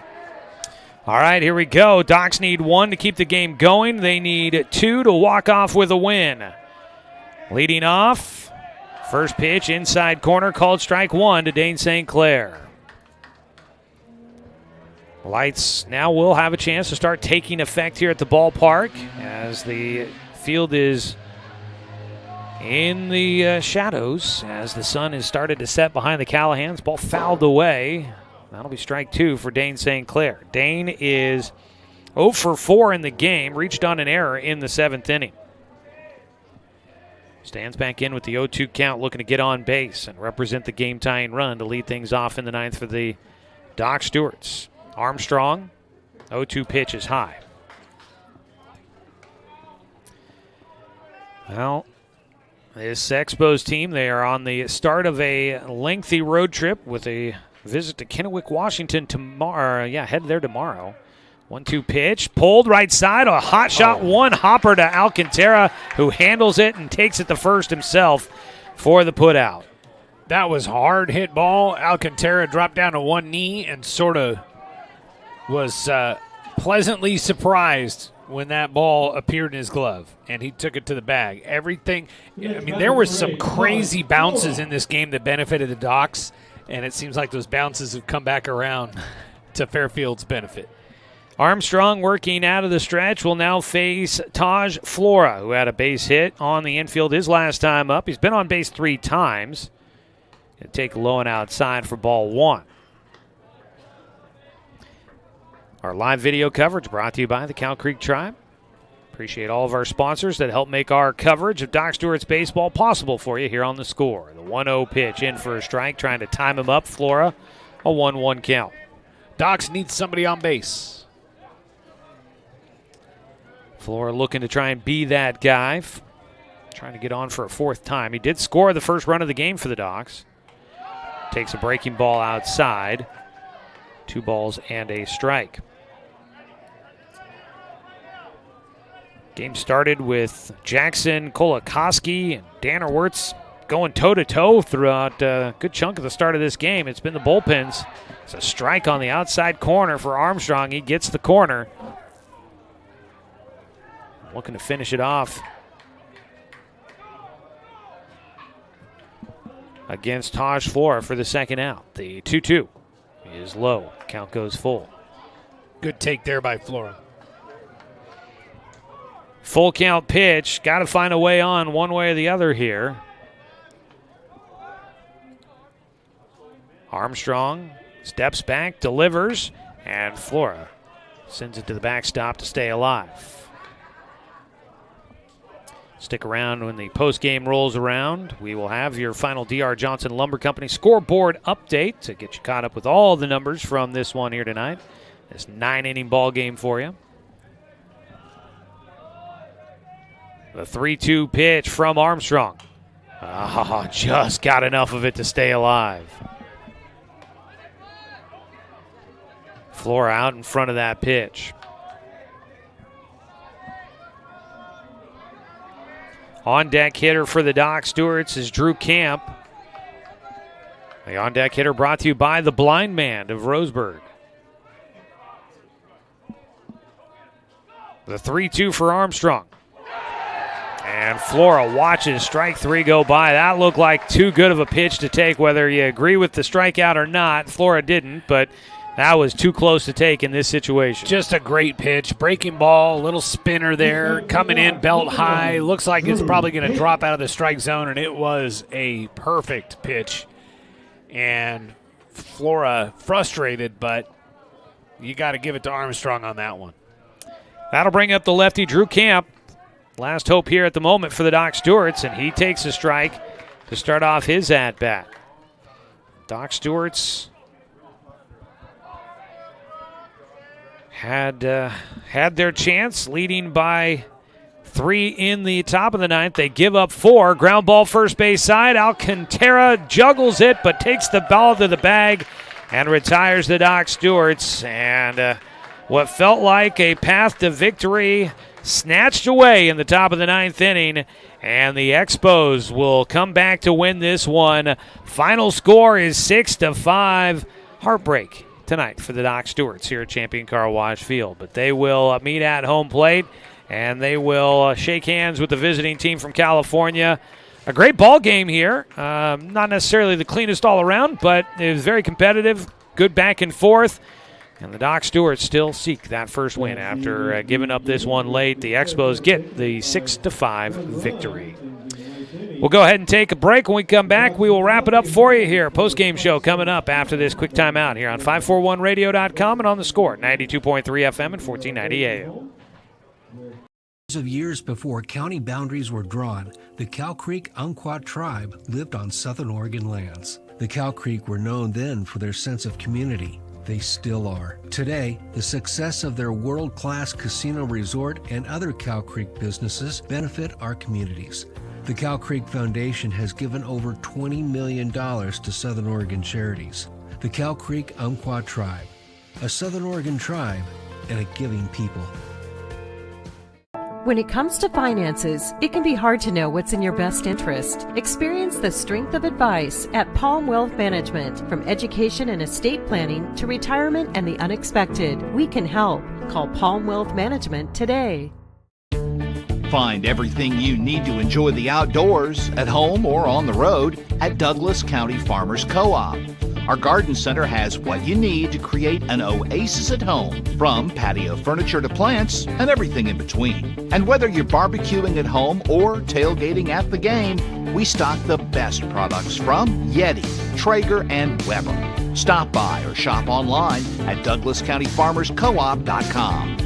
All right, here we go. Docs need 1 to keep the game going. They need 2 to walk off with a win. Leading off, first pitch, inside corner, called strike 1 to Dane St. Clair. Lights now will have a chance to start taking effect here at the ballpark as the field is in the shadows as the sun has started to set behind the Callahans. Ball fouled away. That'll be strike 2 for Dane St. Clair. Dane is 0 for 4 in the game, reached on an error in the 7th inning. Stands back in with the 0-2 count, looking to get on base and represent the game-tying run to lead things off in the 9th for the Doc Stewarts. Armstrong, 0-2 pitch is high. Well, this Expos team, they are on the start of a lengthy road trip with a visit to Kennewick, Washington tomorrow. Head there tomorrow. 1-2 pitch, pulled right side, a hot shot, one hopper to Alcantara, who handles it and takes it to first himself for the putout. That was hard hit ball. Alcantara dropped down to one knee and sort of was pleasantly surprised when that ball appeared in his glove, and he took it to the bag. Everything, I mean, there were some crazy bounces in this game that benefited the Docs, and it seems like those bounces have come back around to Fairfield's benefit. Armstrong working out of the stretch will now face Taj Flora, who had a base hit on the infield his last time up. He's been on base 3 times. Going to take low and outside for ball 1. Our live video coverage brought to you by the Cow Creek Tribe. Appreciate all of our sponsors that help make our coverage of Doc Stewart's baseball possible for you here on The Score. The 1-0 pitch in for a strike, trying to time him up. Flora, a 1-1 count. Docs need somebody on base. Flora looking to try and be that guy, trying to get on for a 4th time. He did score the first run of the game for the Docs. Takes a breaking ball outside. 2 balls and a strike. Game started with Jackson Kolakowski and Danner Wirtz going toe-to-toe throughout a good chunk of the start of this game. It's been the bullpens. It's a strike on the outside corner for Armstrong. He gets the corner. Looking to finish it off against Taj Flora for the second out. The 2-2 is low. Count goes full. Good take there by Flora. Full count pitch. Got to find a way on one way or the other here. Armstrong steps back, delivers, and Flora sends it to the backstop to stay alive. Stick around when the postgame rolls around. We will have your final D.R. Johnson Lumber Company scoreboard update to get you caught up with all the numbers from this one here tonight. This 9-inning ball game for you. The 3-2 pitch from Armstrong. Just got enough of it to stay alive. Flora out in front of that pitch. On-deck hitter for the Doc Stewarts is Drew Camp. The on-deck hitter brought to you by the Blind Man of Roseburg. The 3-2 for Armstrong. And Flora watches strike 3 go by. That looked like too good of a pitch to take, whether you agree with the strikeout or not. Flora didn't, but that was too close to take in this situation. Just a great pitch. Breaking ball, little spinner there, coming in belt high. Looks like it's probably going to drop out of the strike zone, and it was a perfect pitch. And Flora frustrated, but you got to give it to Armstrong on that one. That'll bring up the lefty, Drew Camp. Last hope here at the moment for the Doc Stewarts, and he takes a strike to start off his at-bat. Doc Stewarts had their chance, leading by 3 in the top of the ninth. They give up 4. Ground ball first base side. Alcantara juggles it but takes the ball to the bag and retires the Doc Stewarts. And what felt like a path to victory snatched away in the top of the ninth inning. And the Expos will come back to win this one. Final score is 6-5. Heartbreak tonight for the Doc Stewarts here at Champion Car Wash Field. But they will meet at home plate, and they will shake hands with the visiting team from California. A great ball game here. Not necessarily the cleanest all around, but it was very competitive, good back and forth. And the Doc Stewarts still seek that first win after giving up this one late. The Expos get the 6-5 victory. We'll go ahead and take a break. When we come back, we will wrap it up for you here. Postgame show coming up after this quick timeout here on 541radio.com and on the Score, 92.3 FM and 1490 AM. Of years before county boundaries were drawn, the Cow Creek Umpqua tribe lived on Southern Oregon lands. The Cow Creek were known then for their sense of community. They still are. Today, the success of their world-class casino resort and other Cow Creek businesses benefit our communities. The Cow Creek Foundation has given over $20 million to Southern Oregon charities. The Cow Creek Umpqua Tribe, a Southern Oregon tribe and a giving people. When it comes to finances, it can be hard to know what's in your best interest. Experience the strength of advice at Palm Wealth Management. From education and estate planning to retirement and the unexpected, we can help. Call Palm Wealth Management today. Find everything you need to enjoy the outdoors, at home or on the road, at Douglas County Farmers Co-op. Our garden center has what you need to create an oasis at home, from patio furniture to plants and everything in between. And whether you're barbecuing at home or tailgating at the game, we stock the best products from Yeti, Traeger, and Weber. Stop by or shop online at DouglasCountyFarmersCoop.com.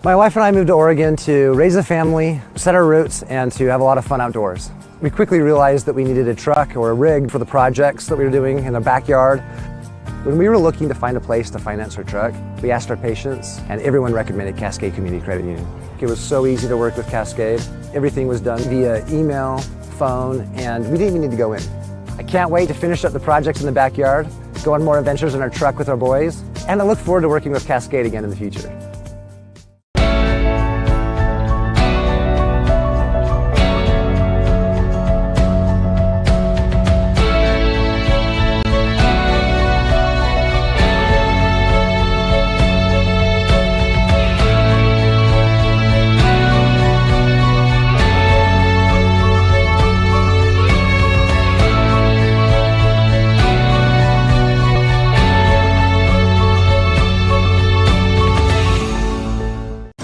My wife and I moved to Oregon to raise a family, set our roots, and to have a lot of fun outdoors. We quickly realized that we needed a truck or a rig for the projects that we were doing in the backyard. When we were looking to find a place to finance our truck, we asked our patients, and everyone recommended Cascade Community Credit Union. It was so easy to work with Cascade. Everything was done via email, phone, and we didn't even need to go in. I can't wait to finish up the projects in the backyard, go on more adventures in our truck with our boys, and I look forward to working with Cascade again in the future.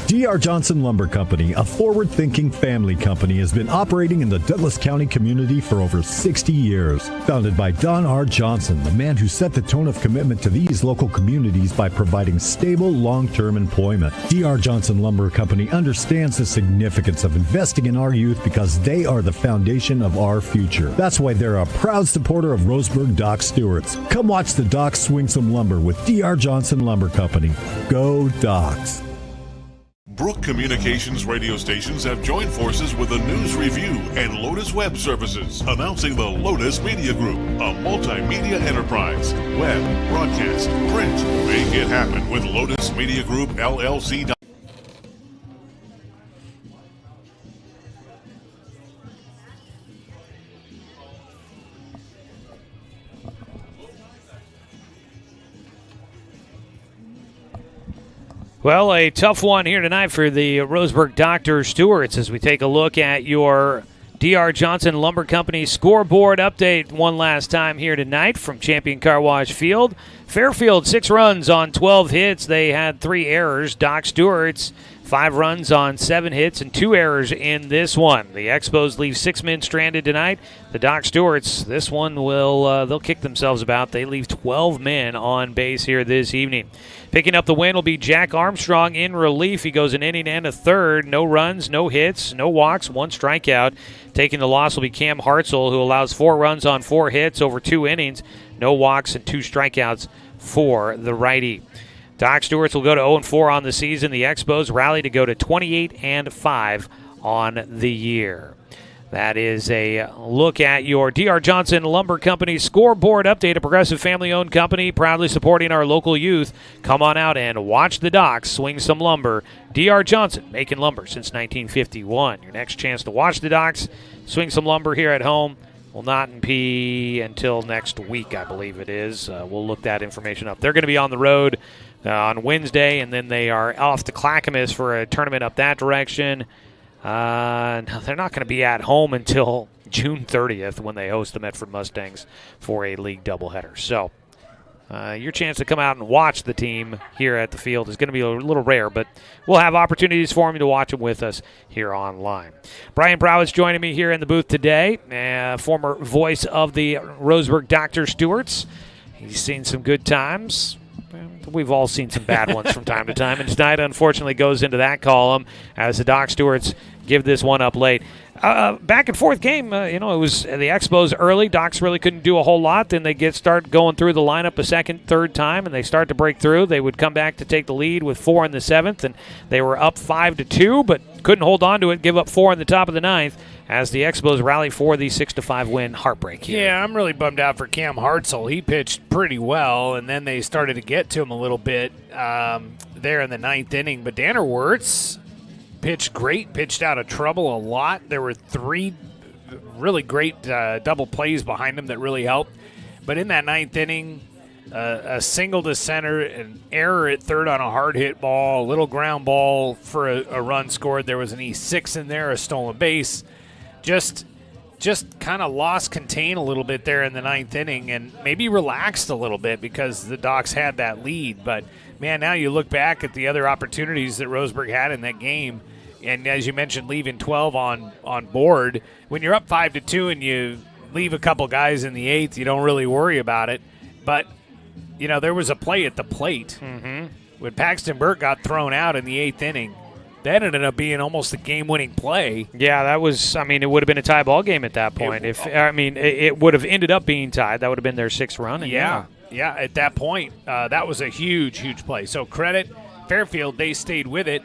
D.R. Johnson Lumber Company, a forward-thinking family company, has been operating in the Douglas County community for over 60 years. Founded by Don R. Johnson, the man who set the tone of commitment to these local communities by providing stable, long-term employment. D.R. Johnson Lumber Company understands the significance of investing in our youth because they are the foundation of our future. That's why they're a proud supporter of Roseburg Doc Stewarts. Come watch the Docs swing some lumber with D.R. Johnson Lumber Company. Go Docs! Brook Communications radio stations have joined forces with the News Review and Lotus Web Services, announcing the Lotus Media Group, a multimedia enterprise. Web, broadcast, print. Make it happen with Lotus Media Group, LLC. Well, a tough one here tonight for the Roseburg Dr. Stewarts as we take a look at your D.R. Johnson Lumber Company scoreboard update one last time here tonight from Champion Car Wash Field. Fairfield, 6 runs on 12 hits. They had 3 errors. Doc Stewart's 5 runs on 7 hits and 2 errors in this one. The Expos leave 6 men stranded tonight. The Doc Stewarts, this one will they'll kick themselves about. They leave 12 men on base here this evening. Picking up the win will be Jack Armstrong in relief. He goes an inning and a third. No runs, no hits, no walks, 1 strikeout. Taking the loss will be Cam Hartzell, who allows 4 runs on 4 hits over 2 innings. No walks and 2 strikeouts for the righty. Doc Stewarts will go to 0-4 on the season. The Expos rally to go to 28-5 on the year. That is a look at your D.R. Johnson Lumber Company scoreboard update, a progressive family-owned company proudly supporting our local youth. Come on out and watch the Docs swing some lumber. D.R. Johnson, making lumber since 1951. Your next chance to watch the Docs swing some lumber here at home will not be until next week, I believe it is. We'll look that information up. They're going to be on the road on Wednesday, and then they are off to Clackamas for a tournament up that direction. No, they're not going to be at home until June 30th when they host the Medford Mustangs for a league doubleheader. So your chance to come out and watch the team here at the field is going to be a little rare, but we'll have opportunities for you to watch them with us here online. Brian Browitz joining me here in the booth today, former voice of the Roseburg Dr. Stewarts. He's seen some good times. We've all seen some bad ones from time to time, and tonight, unfortunately, goes into that column as the Doc Stewarts give this one up late. Back and forth game, it was the Expos early. Docs really couldn't do a whole lot. Then they start going through the lineup a second, third time, and they start to break through. They would come back to take the lead with 4 in the 7th, and they were up 5-2, but couldn't hold on to it, give up 4 in the top of the 9th. As the Expos rally for the 6-5 win heartbreak here. Yeah, I'm really bummed out for Cam Hartzell. He pitched pretty well, and then they started to get to him a little bit there in the 9th inning. But Danner Wirtz pitched great, pitched out of trouble a lot. There were 3 really great double plays behind him that really helped. But in that 9th inning, a single to center, an error at third on a hard hit ball, a little ground ball for a run scored. There was an E6 in there, a stolen base. Just kind of lost contain a little bit there in the 9th inning and maybe relaxed a little bit because the Docs had that lead. But, man, now you look back at the other opportunities that Roseburg had in that game, and as you mentioned, leaving 12 on board. When you're up 5-2 and you leave a couple guys in the 8th, you don't really worry about it. But, there was a play at the plate when Paxton Burke got thrown out in the 8th inning. That ended up being almost a game-winning play. Yeah, that was. It would have been a tie ball game at that point. It would have ended up being tied. That would have been their 6th run. Yeah. At that point, that was a huge, huge play. So credit Fairfield. They stayed with it.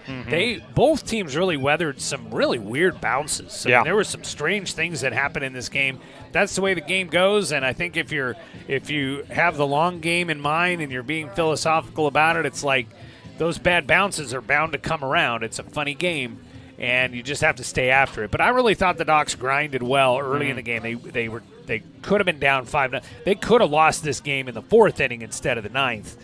Both teams really weathered some really weird bounces. There were some strange things that happened in this game. That's the way the game goes. And I think if you have the long game in mind and you're being philosophical about it, it's like, those bad bounces are bound to come around. It's a funny game, and you just have to stay after it. But I really thought the Docs grinded well early in the game. They could have been down 5. They could have lost this game in the 4th inning instead of the 9th,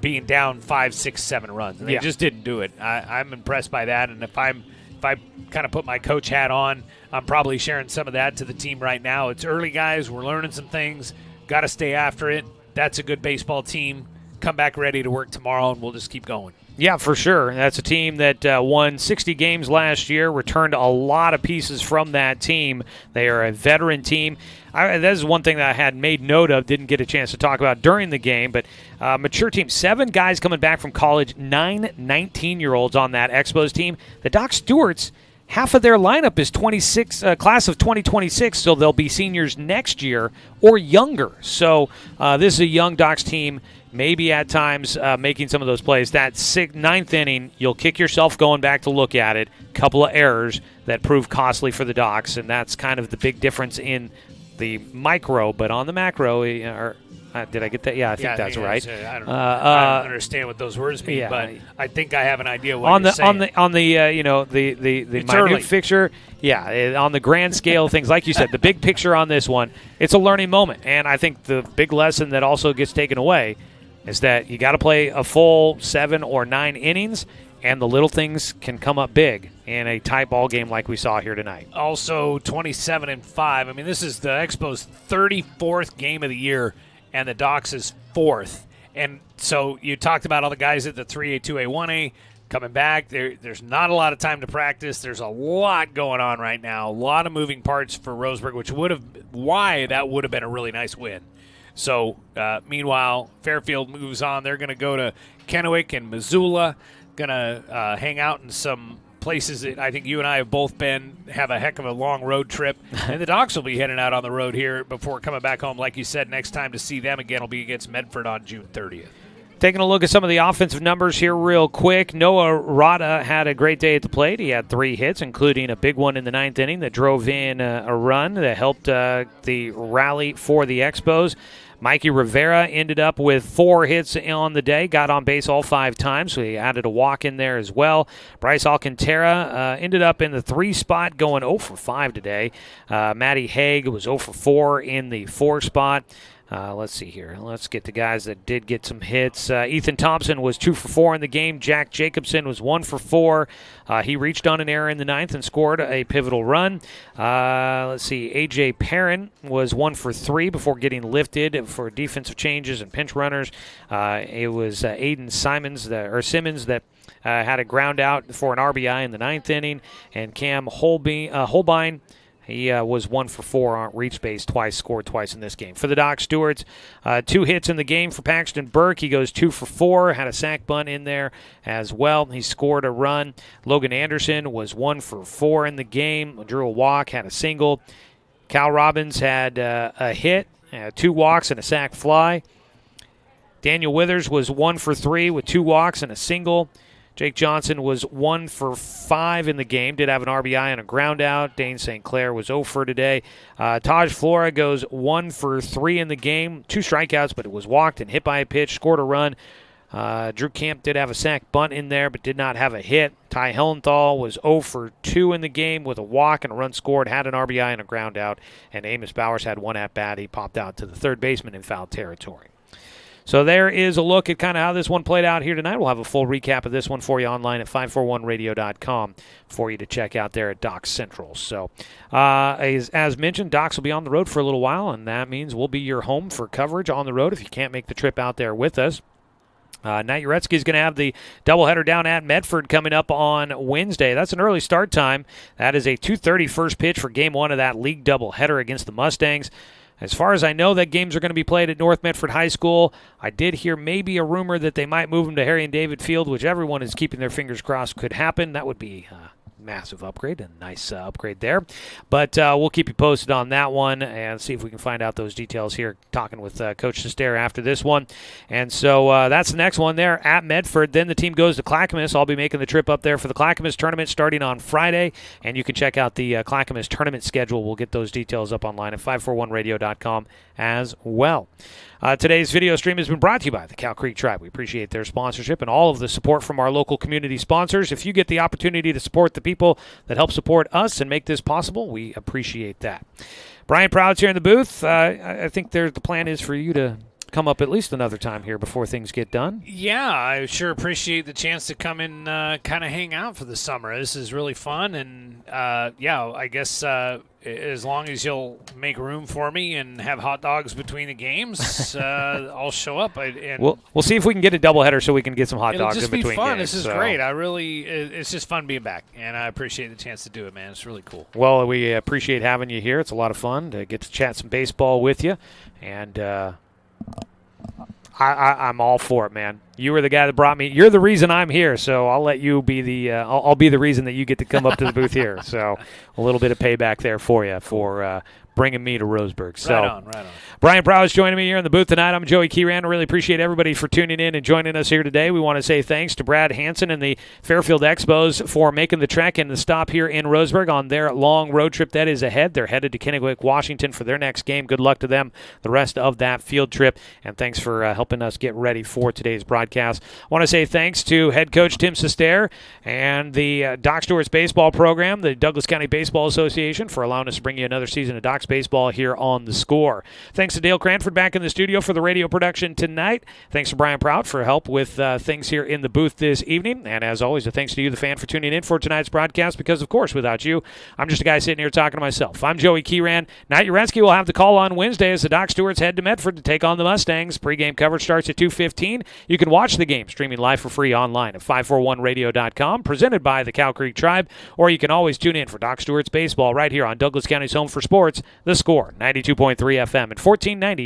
being down 5, 6, 7 runs. And they just didn't do it. I'm impressed by that. And if I kind of put my coach hat on, I'm probably sharing some of that to the team right now. It's early, guys. We're learning some things. Got to stay after it. That's a good baseball team. Come back ready to work tomorrow, and we'll just keep going. Yeah, for sure. That's a team that won 60 games last year, returned a lot of pieces from that team. They are a veteran team. That is one thing that I had made note of, didn't get a chance to talk about during the game, but mature team. 7 guys coming back from college, 9 19-year-olds on that Expos team. The Doc Stewarts, half of their lineup is class of 2026, so they'll be seniors next year or younger. So this is a young Docs team, maybe at times making some of those plays. That 9th inning, you'll kick yourself going back to look at it. Couple of errors that proved costly for the Docs, and that's kind of the big difference in the micro. But on the macro, did I get that? Yeah, I think that's right. I don't understand what those words mean, but I think I have an idea what you're saying. On the minute early. picture, on the grand scale of things, like you said, the big picture on this one, it's a learning moment. And I think the big lesson that also gets taken away is that you got to play a full 7 or 9 innings, and the little things can come up big in a tight ball game like we saw here tonight. Also, 27-5. This is the Expos' 34th game of the year, and the Docs is 4th. And so you talked about all the guys at the 3A, 2A, 1A coming back. There's not a lot of time to practice. There's a lot going on right now, a lot of moving parts for Roseburg, why that would have been a really nice win. So, meanwhile, Fairfield moves on. They're going to go to Kennewick and Missoula, going to hang out in some places that I think you and I have both been, have a heck of a long road trip. And the Docs will be heading out on the road here before coming back home. Like you said, next time to see them again will be against Medford on June 30th. Taking a look at some of the offensive numbers here real quick. Noah Rada had a great day at the plate. He had 3 hits, including a big one in the 9th inning that drove in a run that helped the rally for the Expos. Mikey Rivera ended up with 4 hits on the day, got on base all 5 times, so he added a walk in there as well. Bryce Alcantara ended up in the 3 spot, going 0 for 5 today. Matty Haig was 0 for 4 in the 4 spot. Let's see here. Let's get the guys that did get some hits. Ethan Thompson was 2 for 4 in the game. Jack Jacobson was 1 for 4. He reached on an error in the 9th and scored a pivotal run. Let's see. A.J. Perrin was 1 for 3 before getting lifted for defensive changes and pinch runners. It was Aiden Simmons that had a ground out for an RBI in the 9th inning. And Cam Holbein, he was 1 for 4 on reach base twice, scored twice in this game. For the Doc Stewarts, 2 hits in the game for Paxton Burke. He goes 2 for 4, had a sac bunt in there as well. He scored a run. Logan Anderson was 1 for 4 in the game, drew a walk, had a single. Cal Robbins had a hit, 2 walks and a sac fly. Daniel Withers was 1 for 3 with 2 walks and a single. Jake Johnson was 1 for 5 in the game, did have an RBI and a ground out. Dane St. Clair was 0 for today. Taj Flora goes 1 for 3 in the game, 2 strikeouts, but it was walked and hit by a pitch, scored a run. Drew Camp did have a sac bunt in there, but did not have a hit. Ty Hellenthal was 0 for 2 in the game with a walk and a run scored, had an RBI and a ground out. And Amos Bowers had 1 at-bat. He popped out to the third baseman in foul territory. So there is a look at kind of how this one played out here tonight. We'll have a full recap of this one for you online at 541radio.com for you to check out there at Doc Central. So as mentioned, Docs will be on the road for a little while, and that means we'll be your home for coverage on the road if you can't make the trip out there with us. Nat Uretsky is going to have the doubleheader down at Medford coming up on Wednesday. That's an early start time. That is a 2:30 first pitch for Game 1 of that league doubleheader against the Mustangs. As far as I know, that games are going to be played at North Medford High School. I did hear maybe a rumor that they might move them to Harry and David Field, which everyone is keeping their fingers crossed could happen. That would be massive upgrade, a nice upgrade there. But we'll keep you posted on that one and see if we can find out those details here, talking with Coach Sester after this one. And so that's the next one there at Medford. Then the team goes to Clackamas. I'll be making the trip up there for the Clackamas tournament starting on Friday, and you can check out the Clackamas tournament schedule. We'll get those details up online at 541radio.com as well. Today's video stream has been brought to you by the Cow Creek Tribe. We appreciate their sponsorship and all of the support from our local community sponsors. If you get the opportunity to support the people that help support us and make this possible, we appreciate that. Brian Proud's here in the booth. I think the plan is for you to come up at least another time here before things get done. Yeah, I sure appreciate the chance to come and kind of hang out for the summer. This is really fun, and I guess as long as you'll make room for me and have hot dogs between the games, I'll show up. We'll see if we can get a doubleheader so we can get some hot dogs in between games. It'll just be fun. This is great. It's just fun being back, and I appreciate the chance to do it, man. It's really cool. Well, we appreciate having you here. It's a lot of fun to get to chat some baseball with you, and I'm all for it, man. You were the guy that brought me. You're the reason I'm here, so I'll let you be the. I'll be the reason that you get to come up to the booth here. So a little bit of payback there for you for bringing me to Roseburg. So, right on. Brian Proud is joining me here in the booth tonight. I'm Joey Cair. I really appreciate everybody for tuning in and joining us here today. We want to say thanks to Brad Hansen and the Fairfield Expos for making the trek and the stop here in Roseburg on their long road trip that is ahead. They're headed to Kennewick, Washington for their next game. Good luck to them the rest of that field trip, and thanks for helping us get ready for today's broadcast. I want to say thanks to head coach Tim Sester and the Doc Stewart's baseball program, the Douglas County Baseball Association, for allowing us to bring you another season of Doc's baseball here on The Score. Thanks to Dale Cranford back in the studio for the radio production tonight. Thanks to Brian Proud for help with things here in the booth this evening. And as always, a thanks to you, the fan, for tuning in for tonight's broadcast, because, of course, without you, I'm just a guy sitting here talking to myself. I'm Joey Cair. Nat Uretsky will have the call on Wednesday as the Doc Stewarts head to Medford to take on the Mustangs. Pre-game coverage starts at 2:15. You can watch the game streaming live for free online at 541radio.com, presented by the Cow Creek Tribe, or you can always tune in for Doc Stewart's baseball right here on Douglas County's home for sports, The Score, 92.3 FM and 1490.